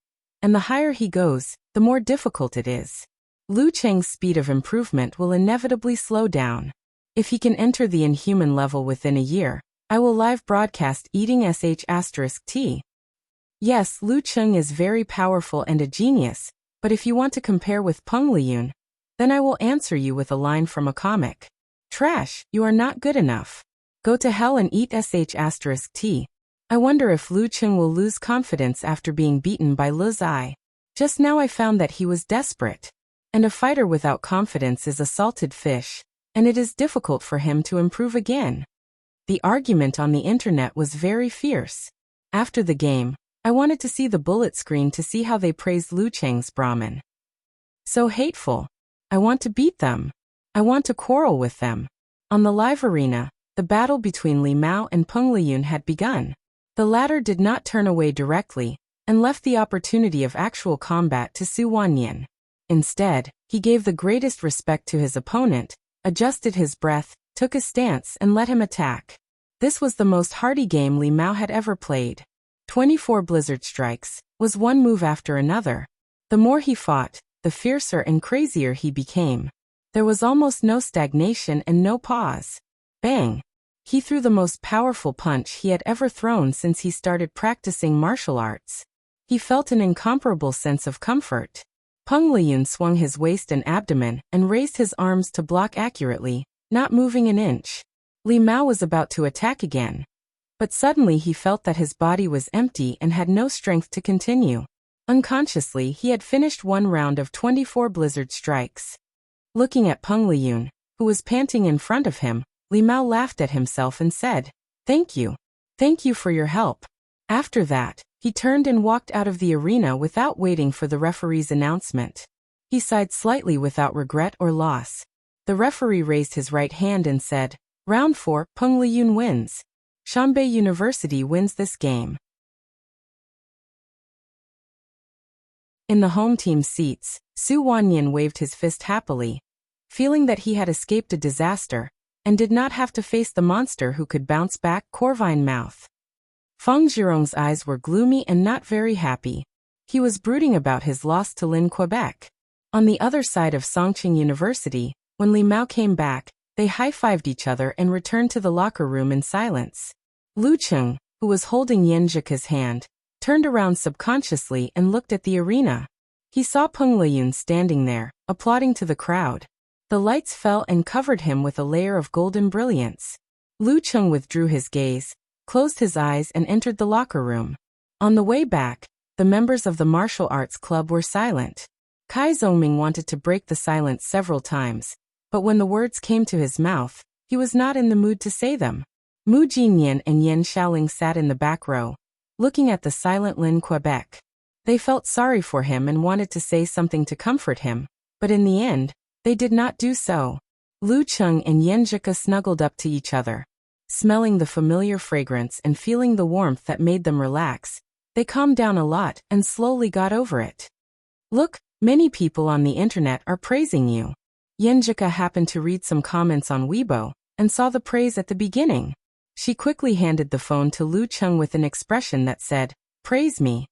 and the higher he goes, the more difficult it is. Lu Cheng's speed of improvement will inevitably slow down. If he can enter the inhuman level within a year, I will live broadcast eating sh*t. Yes, Lu Cheng is very powerful and a genius, but if you want to compare with Peng Liyun, then I will answer you with a line from a comic. Trash, you are not good enough. Go to hell and eat sh*t. I wonder if Lu Cheng will lose confidence after being beaten by Lu Zai. Just now I found that he was desperate. And a fighter without confidence is a salted fish, and it is difficult for him to improve again. The argument on the internet was very fierce. After the game, I wanted to see the bullet screen to see how they praised Lu Cheng's Brahmin. So hateful. I want to beat them. I want to quarrel with them. On the live arena, the battle between Li Mao and Peng Liyun had begun. The latter did not turn away directly, and left the opportunity of actual combat to Su Wanyan. Instead, he gave the greatest respect to his opponent, adjusted his breath, took a stance and let him attack. This was the most hardy game Li Mao had ever played. 24 blizzard strikes, was one move after another. The more he fought, the fiercer and crazier he became. There was almost no stagnation and no pause. Bang! He threw the most powerful punch he had ever thrown since he started practicing martial arts. He felt an incomparable sense of comfort. Peng Liyun swung his waist and abdomen and raised his arms to block accurately, not moving an inch. Li Mao was about to attack again. But suddenly he felt that his body was empty and had no strength to continue. Unconsciously, he had finished one round of 24 blizzard strikes. Looking at Peng Liyun, who was panting in front of him, Li Mao laughed at himself and said, "Thank you. Thank you for your help." After that, he turned and walked out of the arena without waiting for the referee's announcement. He sighed slightly without regret or loss. The referee raised his right hand and said, "Round 4, Peng Liyun wins. Shanbei University wins this game." In the home team seats, Su Wanyan waved his fist happily, feeling that he had escaped a disaster, and did not have to face the monster who could bounce back Corvine mouth. Feng Zhirong's eyes were gloomy and not very happy. He was brooding about his loss to Lin Quebec. On the other side of Songqing University, when Li Mao came back, they high-fived each other and returned to the locker room in silence. Lu Cheng, who was holding Yenjika's hand, turned around subconsciously and looked at the arena. He saw Peng Liyun standing there, applauding to the crowd. The lights fell and covered him with a layer of golden brilliance. Lu Cheng withdrew his gaze, closed his eyes and entered the locker room. On the way back, the members of the martial arts club were silent. Kai Zhongming wanted to break the silence several times, but when the words came to his mouth, he was not in the mood to say them. Mu Jinyan and Yen Xiaoling sat in the back row, looking at the silent Lin Quebec. They felt sorry for him and wanted to say something to comfort him, but in the end, they did not do so. Lu Cheng and Yenjika snuggled up to each other. Smelling the familiar fragrance and feeling the warmth that made them relax, they calmed down a lot and slowly got over it. Look, many people on the internet are praising you. Yenjika happened to read some comments on Weibo and saw the praise at the beginning. She quickly handed the phone to Lu Cheng with an expression that said, "Praise me."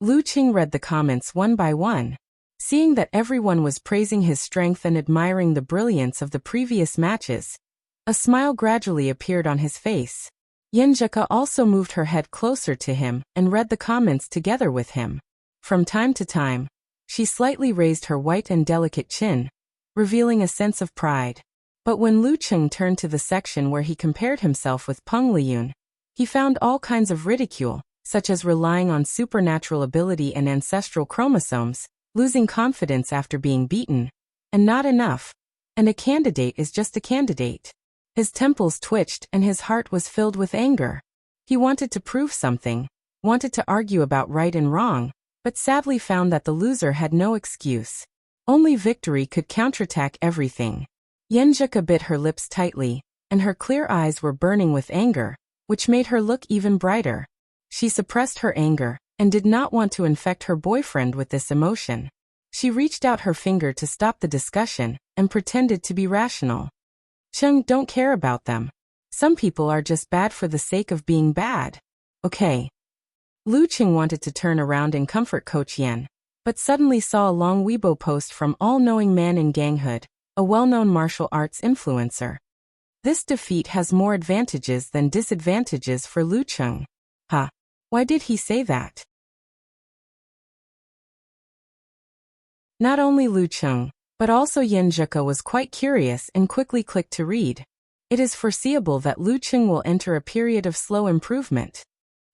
Lu Cheng read the comments one by one. Seeing that everyone was praising his strength and admiring the brilliance of the previous matches, a smile gradually appeared on his face. Yenjika also moved her head closer to him and read the comments together with him. From time to time, she slightly raised her white and delicate chin, revealing a sense of pride. But when Lu Cheng turned to the section where he compared himself with Peng Liyun, he found all kinds of ridicule, such as relying on supernatural ability and ancestral chromosomes, losing confidence after being beaten, and not enough, and a candidate is just a candidate. His temples twitched and his heart was filled with anger. He wanted to prove something, wanted to argue about right and wrong, but sadly found that the loser had no excuse. Only victory could counterattack everything. Yenjika bit her lips tightly, and her clear eyes were burning with anger, which made her look even brighter. She suppressed her anger, and did not want to infect her boyfriend with this emotion. She reached out her finger to stop the discussion, and pretended to be rational. Cheng, don't care about them. Some people are just bad for the sake of being bad. Okay. Lu Cheng wanted to turn around and comfort Coach Yen, but suddenly saw a long Weibo post from all-knowing man in ganghood, a well-known martial arts influencer. This defeat has more advantages than disadvantages for Lu Cheng. Huh. Why did he say that? Not only Lu Cheng, but also Yenjika was quite curious and quickly clicked to read. It is foreseeable that Lu Cheng will enter a period of slow improvement.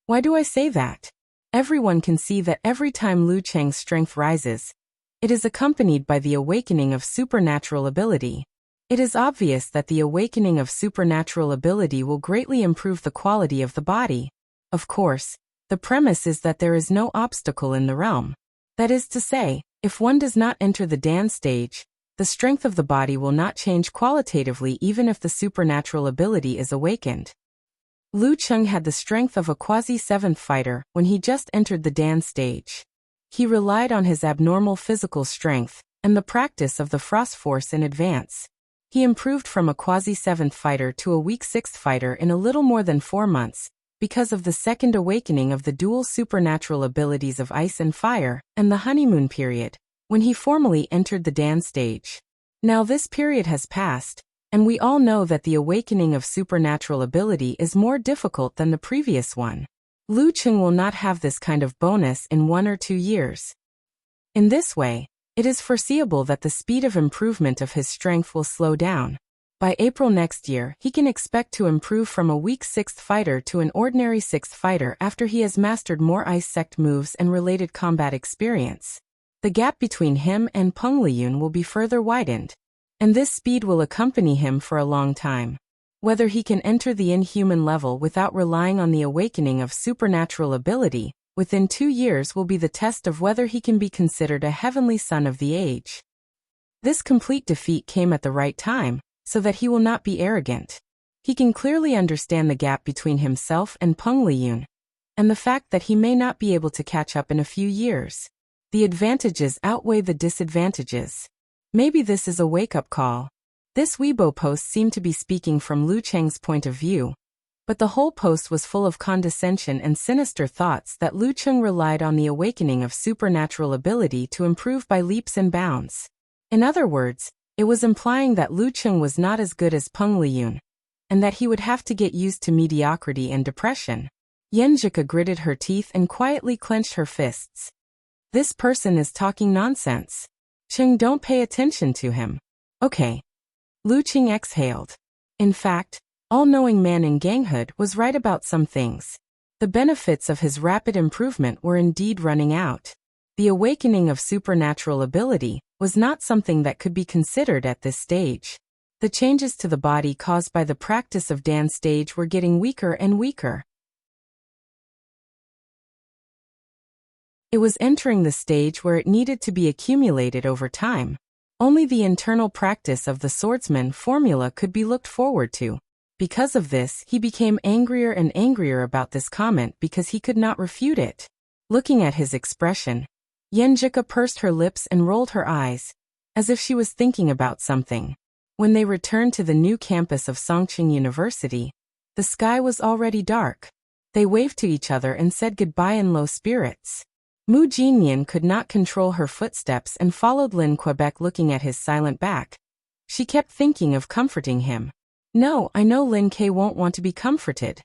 Why do I say that? Everyone can see that every time Lu Cheng's strength rises, it is accompanied by the awakening of supernatural ability. It is obvious that the awakening of supernatural ability will greatly improve the quality of the body. Of course, the premise is that there is no obstacle in the realm. That is to say, if one does not enter the Dan stage, the strength of the body will not change qualitatively even if the supernatural ability is awakened. Lu Cheng had the strength of a quasi-seventh fighter when he just entered the Dan stage. He relied on his abnormal physical strength and the practice of the Frost Force in advance. He improved from a quasi-seventh fighter to a weak sixth fighter in a little more than 4 months, because of the second awakening of the dual supernatural abilities of ice and fire, and the honeymoon period, when he formally entered the Dan stage. Now this period has passed, and we all know that the awakening of supernatural ability is more difficult than the previous one. Lu Cheng will not have this kind of bonus in 1 or 2 years. In this way, it is foreseeable that the speed of improvement of his strength will slow down. By April next year, he can expect to improve from a weak 6th fighter to an ordinary 6th fighter after he has mastered more ice sect moves and related combat experience. The gap between him and Peng Liyun will be further widened, and this speed will accompany him for a long time. Whether he can enter the inhuman level without relying on the awakening of supernatural ability within 2 years will be the test of whether he can be considered a heavenly son of the age. This complete defeat came at the right time, so that he will not be arrogant. He can clearly understand the gap between himself and Peng Liyun, and the fact that he may not be able to catch up in a few years. The advantages outweigh the disadvantages. Maybe this is a wake-up call. This Weibo post seemed to be speaking from Lu Cheng's point of view, but the whole post was full of condescension and sinister thoughts that Lu Cheng relied on the awakening of supernatural ability to improve by leaps and bounds. In other words, it was implying that Lu Cheng was not as good as Peng Liyun, and that he would have to get used to mediocrity and depression. Yenjika gritted her teeth and quietly clenched her fists. This person is talking nonsense. Cheng, don't pay attention to him. Okay. Lu Qing exhaled. In fact, all-knowing man in ganghood was right about some things. The benefits of his rapid improvement were indeed running out. The awakening of supernatural ability was not something that could be considered at this stage. The changes to the body caused by the practice of Dan's stage were getting weaker and weaker. It was entering the stage where it needed to be accumulated over time. Only the internal practice of the swordsman formula could be looked forward to. Because of this, he became angrier and angrier about this comment because he could not refute it. Looking at his expression, Yenjika pursed her lips and rolled her eyes, as if she was thinking about something. When they returned to the new campus of Songqing University, the sky was already dark. They waved to each other and said goodbye in low spirits. Mu Jinyan could not control her footsteps and followed Lin Quebec, looking at his silent back. She kept thinking of comforting him. No, I know Lin K won't want to be comforted.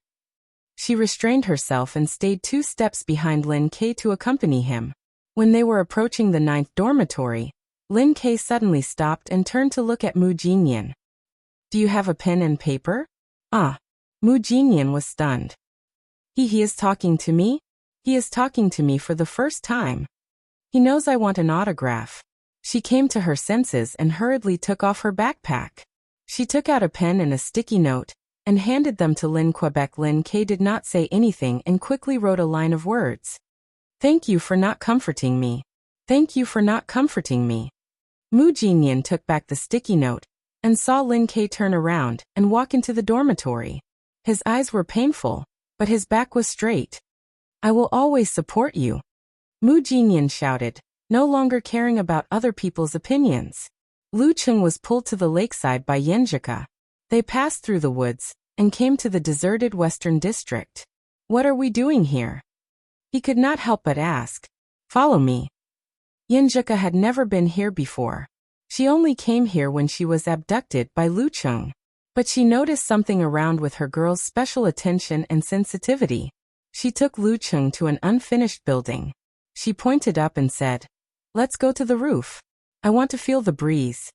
She restrained herself and stayed 2 steps behind Lin K to accompany him. When they were approaching the 9th dormitory, Lin K suddenly stopped and turned to look at Mu Jinyan. Do you have a pen and paper? Ah. Mu Jinyan was stunned. He is talking to me? He is talking to me for the first time. He knows I want an autograph. She came to her senses and hurriedly took off her backpack. She took out a pen and a sticky note, and handed them to Lin Quebec. Lin K did not say anything and quickly wrote a line of words. Thank you for not comforting me. Thank you for not comforting me. Mu Jinyan took back the sticky note, and saw Lin K turn around and walk into the dormitory. His eyes were painful, but his back was straight. I will always support you. Mu Jinyan shouted, no longer caring about other people's opinions. Lu Qing was pulled to the lakeside by Yenjika. They passed through the woods and came to the deserted western district. What are we doing here? He could not help but ask. Follow me. Yenjika had never been here before. She only came here when she was abducted by Lu Qing. But she noticed something around with her girl's special attention and sensitivity. She took Lu Qing to an unfinished building. She pointed up and said, let's go to the roof. I want to feel the breeze.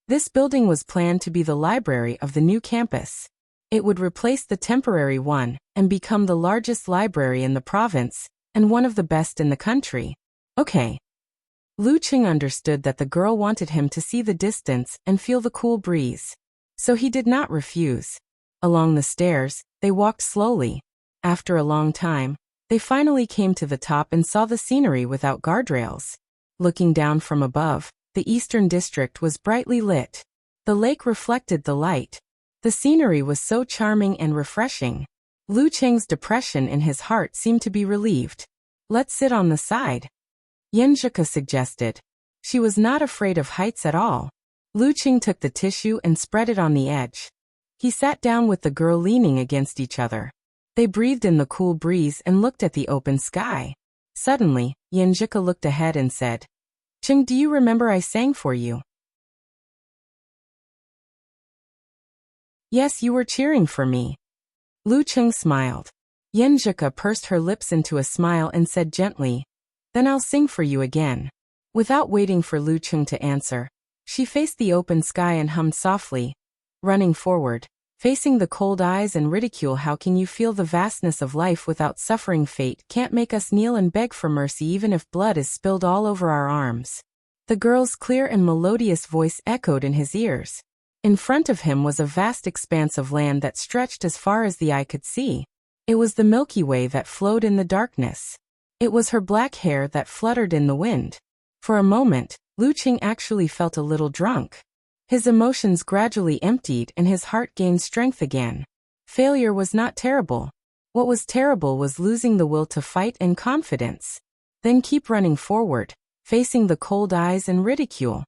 This building was planned to be the library of the new campus. It would replace the temporary one and become the largest library in the province and one of the best in the country. Okay. Lu Qing understood that the girl wanted him to see the distance and feel the cool breeze. So he did not refuse. Along the stairs, they walked slowly. After a long time, they finally came to the top and saw the scenery without guardrails. Looking down from above, the eastern district was brightly lit. The lake reflected the light. The scenery was so charming and refreshing. Lu Qing's depression in his heart seemed to be relieved. Let's sit on the side. Yenjika suggested. She was not afraid of heights at all. Lu Qing took the tissue and spread it on the edge. He sat down with the girl leaning against each other. They breathed in the cool breeze and looked at the open sky. Suddenly, Yenjika looked ahead and said, Qing, do you remember I sang for you? Yes, you were cheering for me. Lu Qing smiled. Yenjika pursed her lips into a smile and said gently, then I'll sing for you again. Without waiting for Lu Qing to answer, she faced the open sky and hummed softly, running forward. Facing the cold eyes and ridicule, how can you feel the vastness of life without suffering? Fate can't make us kneel and beg for mercy even if blood is spilled all over our arms. The girl's clear and melodious voice echoed in his ears. In front of him was a vast expanse of land that stretched as far as the eye could see. It was the Milky Way that flowed in the darkness. It was her black hair that fluttered in the wind. For a moment, Lu Qing actually felt a little drunk. His emotions gradually emptied and his heart gained strength again. Failure was not terrible. What was terrible was losing the will to fight and confidence. Then keep running forward, facing the cold eyes and ridicule.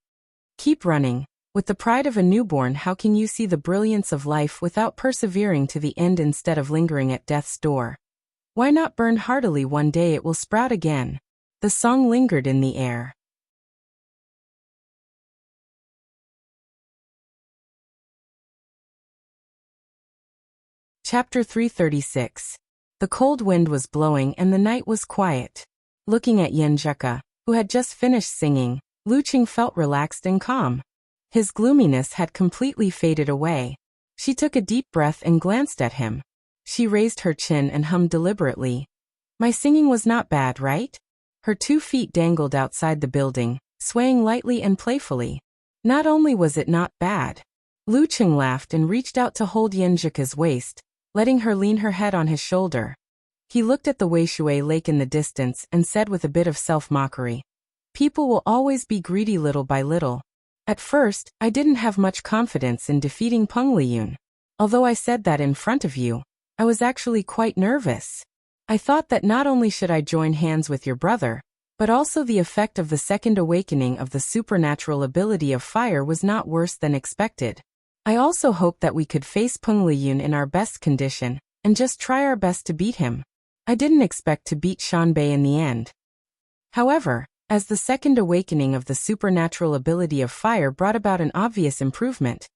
Keep running. With the pride of a newborn, how can you see the brilliance of life without persevering to the end instead of lingering at death's door? Why not burn heartily? One day it will sprout again. The song lingered in the air. Chapter 336. The cold wind was blowing and the night was quiet. Looking at Yenjika, who had just finished singing, Luqing felt relaxed and calm. His gloominess had completely faded away. She took a deep breath and glanced at him. She raised her chin and hummed deliberately. My singing was not bad, right? Her 2 feet dangled outside the building, swaying lightly and playfully. Not only was it not bad. Luqing laughed and reached out to hold Yenjika's waist, letting her lean her head on his shoulder. He looked at the Weishui lake in the distance and said with a bit of self-mockery, people will always be greedy little by little. At first, I didn't have much confidence in defeating Peng Liyun. Although I said that in front of you, I was actually quite nervous. I thought that not only should I join hands with your brother, but also the effect of the second awakening of the supernatural ability of fire was not worse than expected. I also hoped that we could face Peng Liyun in our best condition, and just try our best to beat him. I didn't expect to beat Shanbei in the end. However, as the second awakening of the supernatural ability of fire brought about an obvious improvement,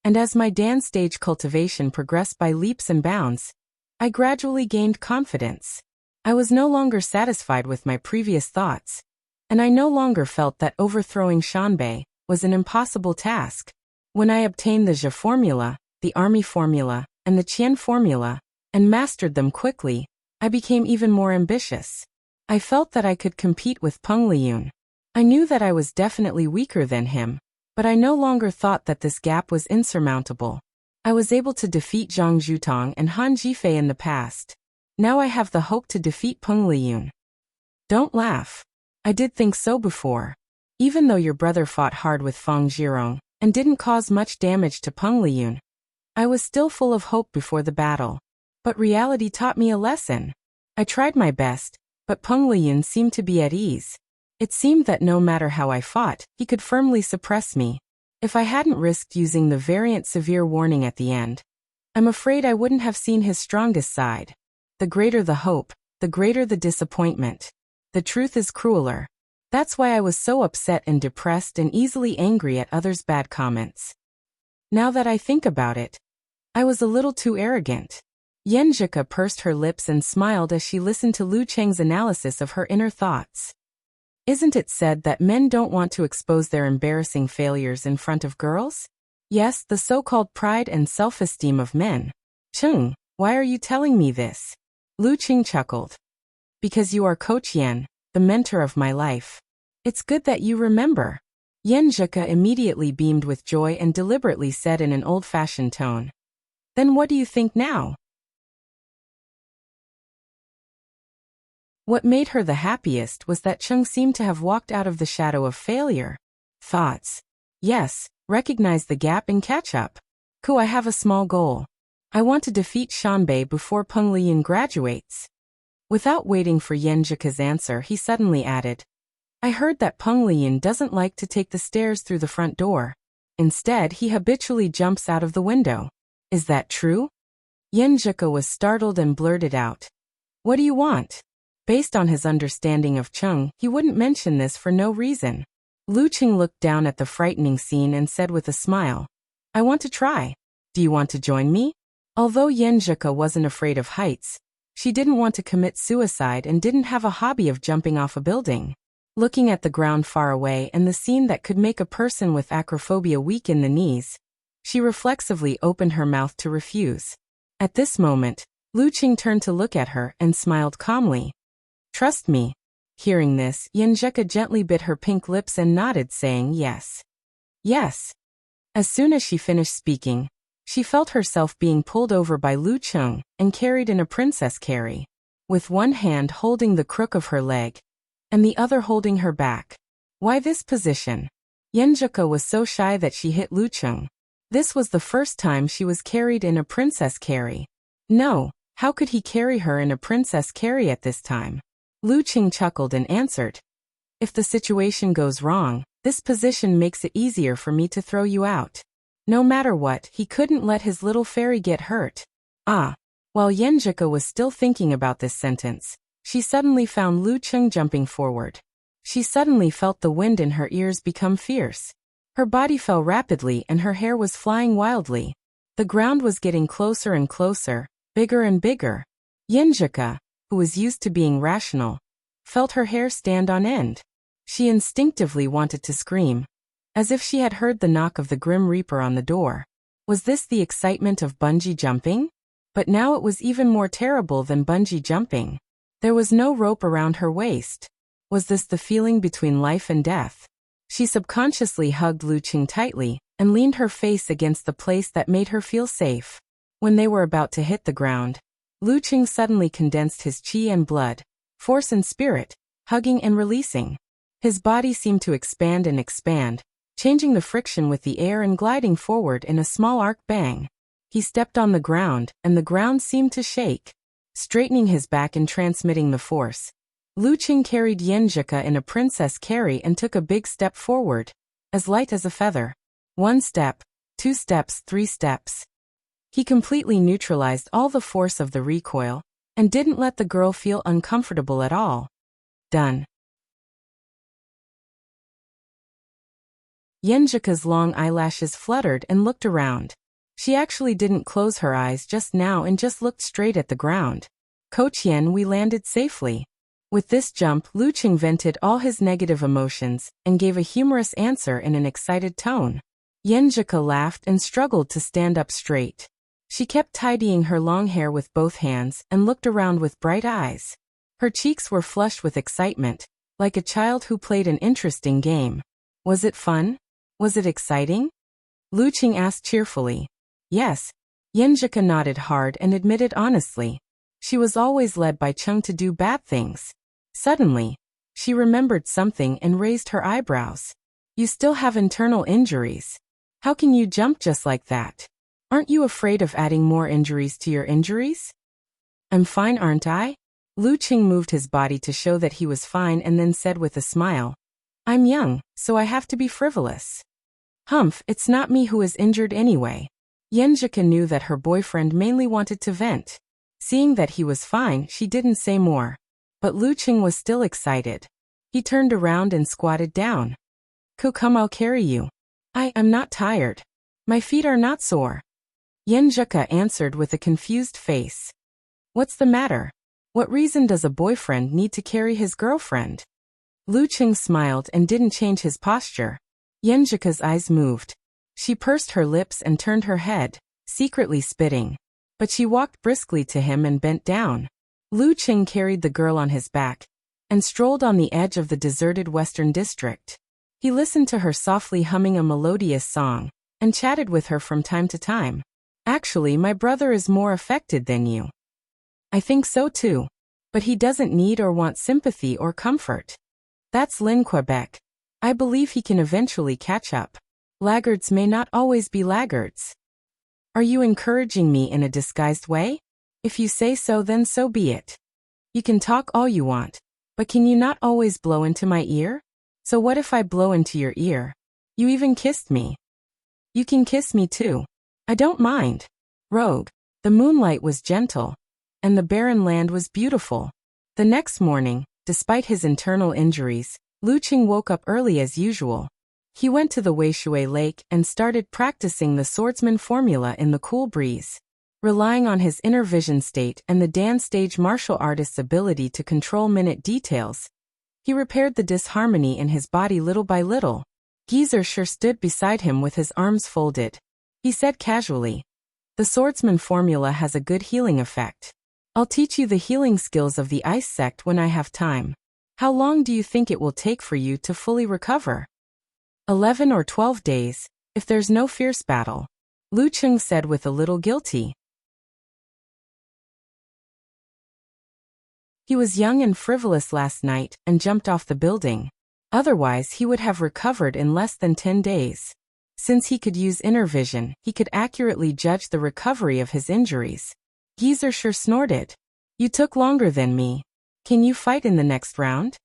and as my dance stage cultivation progressed by leaps and bounds, I gradually gained confidence. I was no longer satisfied with my previous thoughts, and I no longer felt that overthrowing Shanbei was an impossible task. When I obtained the Zhe formula, the Army formula, and the Qian formula, and mastered them quickly, I became even more ambitious. I felt that I could compete with Peng Liyun. I knew that I was definitely weaker than him, but I no longer thought that this gap was insurmountable. I was able to defeat Zhang Zhutong and Han Jifei in the past. Now I have the hope to defeat Peng Liyun. Don't laugh. I did think so before. Even though your brother fought hard with Feng Zhirong and didn't cause much damage to Peng Liyun, I was still full of hope before the battle. But reality taught me a lesson. I tried my best, but Peng Liyun seemed to be at ease. It seemed that no matter how I fought, he could firmly suppress me. If I hadn't risked using the variant severe warning at the end, I'm afraid I wouldn't have seen his strongest side. The greater the hope, the greater the disappointment. The truth is crueler. That's why I was so upset and depressed and easily angry at others' bad comments. Now that I think about it, I was a little too arrogant. Yenjika pursed her lips and smiled as she listened to Lu Cheng's analysis of her inner thoughts. Isn't it said that men don't want to expose their embarrassing failures in front of girls? Yes, the so-called pride and self-esteem of men. Cheng, why are you telling me this? Lu Cheng chuckled. Because you are Coach Yen, the mentor of my life. It's good that you remember. Yenjika immediately beamed with joy and deliberately said in an old-fashioned tone. Then what do you think now? What made her the happiest was that Cheng seemed to have walked out of the shadow of failure. Thoughts. Yes, recognize the gap and catch up. I have a small goal. I want to defeat Shanbei before Peng Liyun graduates. Without waiting for Yenjika's answer, he suddenly added, I heard that Peng Liyun doesn't like to take the stairs through the front door. Instead, he habitually jumps out of the window. Is that true? Yenjika was startled and blurted out. What do you want? Based on his understanding of Cheng, he wouldn't mention this for no reason. Lu Cheng looked down at the frightening scene and said with a smile, I want to try. Do you want to join me? Although Yenjika wasn't afraid of heights, she didn't want to commit suicide and didn't have a hobby of jumping off a building. Looking at the ground far away and the scene that could make a person with acrophobia weak in the knees, she reflexively opened her mouth to refuse. At this moment, Lu Cheng turned to look at her and smiled calmly. Trust me. Hearing this, Yenjika gently bit her pink lips and nodded, saying yes. Yes. As soon as she finished speaking, she felt herself being pulled over by Lu Cheng and carried in a princess carry, with one hand holding the crook of her leg, and the other holding her back. Why this position? Yenjika was so shy that she hit Lu Cheng. This was the first time she was carried in a princess carry. No, how could he carry her in a princess carry at this time? Lu Cheng chuckled and answered, If the situation goes wrong, this position makes it easier for me to throw you out. No matter what, he couldn't let his little fairy get hurt. Ah. While Yenjika was still thinking about this sentence, she suddenly found Lu Cheng jumping forward. She suddenly felt the wind in her ears become fierce. Her body fell rapidly and her hair was flying wildly. The ground was getting closer and closer, bigger and bigger. Yenjika, who was used to being rational, felt her hair stand on end. She instinctively wanted to scream, as if she had heard the knock of the Grim Reaper on the door. Was this the excitement of bungee jumping? But now it was even more terrible than bungee jumping. There was no rope around her waist. Was this the feeling between life and death? She subconsciously hugged Luqing tightly and leaned her face against the place that made her feel safe. When they were about to hit the ground, Luqing suddenly condensed his chi and blood, force and spirit, hugging and releasing. His body seemed to expand and expand, changing the friction with the air and gliding forward in a small arc bang. He stepped on the ground, and the ground seemed to shake, straightening his back and transmitting the force. Luqing carried Yenjika in a princess carry and took a big step forward, as light as a feather. 1 step, 2 steps, 3 steps. He completely neutralized all the force of the recoil, and didn't let the girl feel uncomfortable at all. Done. Yenjika's long eyelashes fluttered and looked around. She actually didn't close her eyes just now and just looked straight at the ground. Coach Yen, we landed safely. With this jump, Luqing vented all his negative emotions and gave a humorous answer in an excited tone. Yenjika laughed and struggled to stand up straight. She kept tidying her long hair with both hands and looked around with bright eyes. Her cheeks were flushed with excitement, like a child who played an interesting game. Was it fun? Was it exciting? Luqing asked cheerfully. Yes. Yenjika nodded hard and admitted honestly. She was always led by Chung to do bad things. Suddenly, she remembered something and raised her eyebrows. You still have internal injuries. How can you jump just like that? Aren't you afraid of adding more injuries to your injuries? I'm fine, aren't I? Luqing moved his body to show that he was fine and then said with a smile. I'm young, so I have to be frivolous. Humph, it's not me who is injured anyway. Yenjika knew that her boyfriend mainly wanted to vent. Seeing that he was fine, she didn't say more. But Luqing was still excited. He turned around and squatted down. Come, I'll carry you. I'm not tired. My feet are not sore. Yenjika answered with a confused face. What's the matter? What reason does a boyfriend need to carry his girlfriend? Luqing smiled and didn't change his posture. Yenjika's eyes moved. She pursed her lips and turned her head, secretly spitting. But she walked briskly to him and bent down. Luqing carried the girl on his back and strolled on the edge of the deserted western district. He listened to her softly humming a melodious song and chatted with her from time to time. Actually, my brother is more affected than you. I think so too. But he doesn't need or want sympathy or comfort. That's Lin Quebec. I believe he can eventually catch up. Laggards may not always be laggards. Are you encouraging me in a disguised way? If you say so, then so be it. You can talk all you want, but can you not always blow into my ear? So what if I blow into your ear? You even kissed me. You can kiss me too. I don't mind. Rogue. The moonlight was gentle, and the barren land was beautiful. The next morning, despite his internal injuries, Luqing woke up early as usual. He went to the Weishui Lake and started practicing the swordsman formula in the cool breeze. Relying on his inner vision state and the Dan stage martial artist's ability to control minute details, he repaired the disharmony in his body little by little. Geezer sure stood beside him with his arms folded. He said casually, the swordsman formula has a good healing effect. I'll teach you the healing skills of the ice sect when I have time. How long do you think it will take for you to fully recover? 11 or 12 days, if there's no fierce battle. Luqing said with a little guilty. He was young and frivolous last night and jumped off the building. Otherwise he would have recovered in less than 10 days. Since he could use inner vision, he could accurately judge the recovery of his injuries. Geezer sure snorted. You took longer than me. Can you fight in the next round?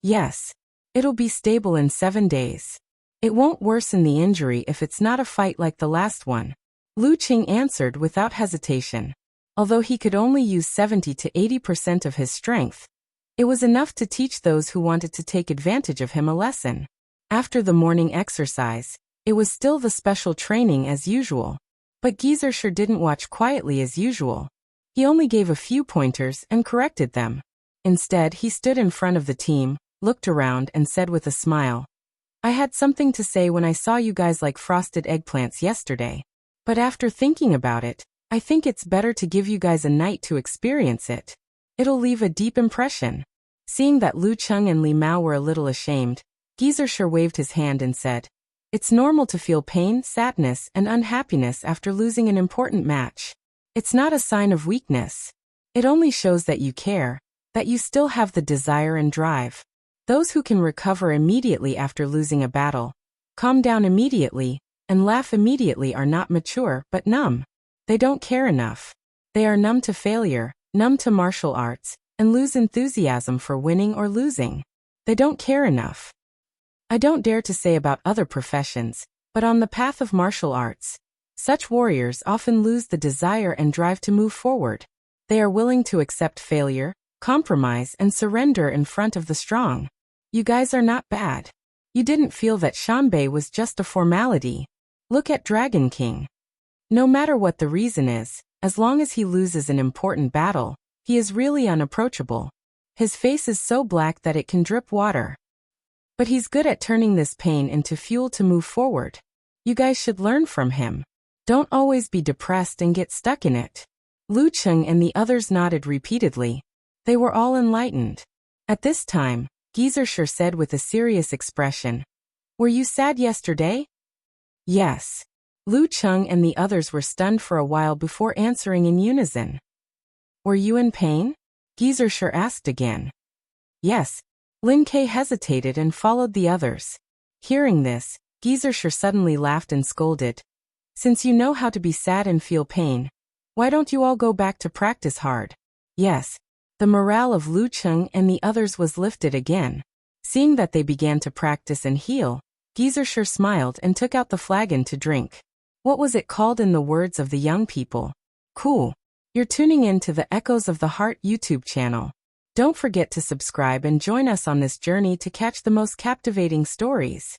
Yes. It'll be stable in 7 days. It won't worsen the injury if it's not a fight like the last one. Luqing answered without hesitation. Although he could only use 70 to 80% of his strength, it was enough to teach those who wanted to take advantage of him a lesson. After the morning exercise, it was still the special training as usual. But Geezer sure didn't watch quietly as usual. He only gave a few pointers and corrected them. Instead, he stood in front of the team, looked around and said with a smile, "I had something to say when I saw you guys like frosted eggplants yesterday. But after thinking about it, I think it's better to give you guys a night to experience it. It'll leave a deep impression." Seeing that Lu Cheng and Li Mao were a little ashamed, Geyser waved his hand and said, "It's normal to feel pain, sadness, and unhappiness after losing an important match. It's not a sign of weakness. It only shows that you care, that you still have the desire and drive. Those who can recover immediately after losing a battle, calm down immediately, and laugh immediately are not mature but numb. They don't care enough. They are numb to failure, numb to martial arts, and lose enthusiasm for winning or losing. They don't care enough. I don't dare to say about other professions, but on the path of martial arts, such warriors often lose the desire and drive to move forward. They are willing to accept failure, compromise, and surrender in front of the strong. You guys are not bad. You didn't feel that Shanbei was just a formality. Look at Dragon King. No matter what the reason is, as long as he loses an important battle, he is really unapproachable. His face is so black that it can drip water. But he's good at turning this pain into fuel to move forward. You guys should learn from him. Don't always be depressed and get stuck in it." Lu Cheng and the others nodded repeatedly. They were all enlightened. At this time, Geyser said with a serious expression, "Were you sad yesterday?" "Yes." Lu Cheng and the others were stunned for a while before answering in unison. "Were you in pain?" Geyser asked again. "Yes." Lin Ke hesitated and followed the others. Hearing this, Geyser suddenly laughed and scolded, "Since you know how to be sad and feel pain, why don't you all go back to practice hard?" Yes. The morale of Lu Cheng and the others was lifted again. Seeing that they began to practice and heal, Geyser smiled and took out the flagon to drink. What was it called in the words of the young people? Cool. You're tuning in to the Echoes of the Heart YouTube channel. Don't forget to subscribe and join us on this journey to catch the most captivating stories.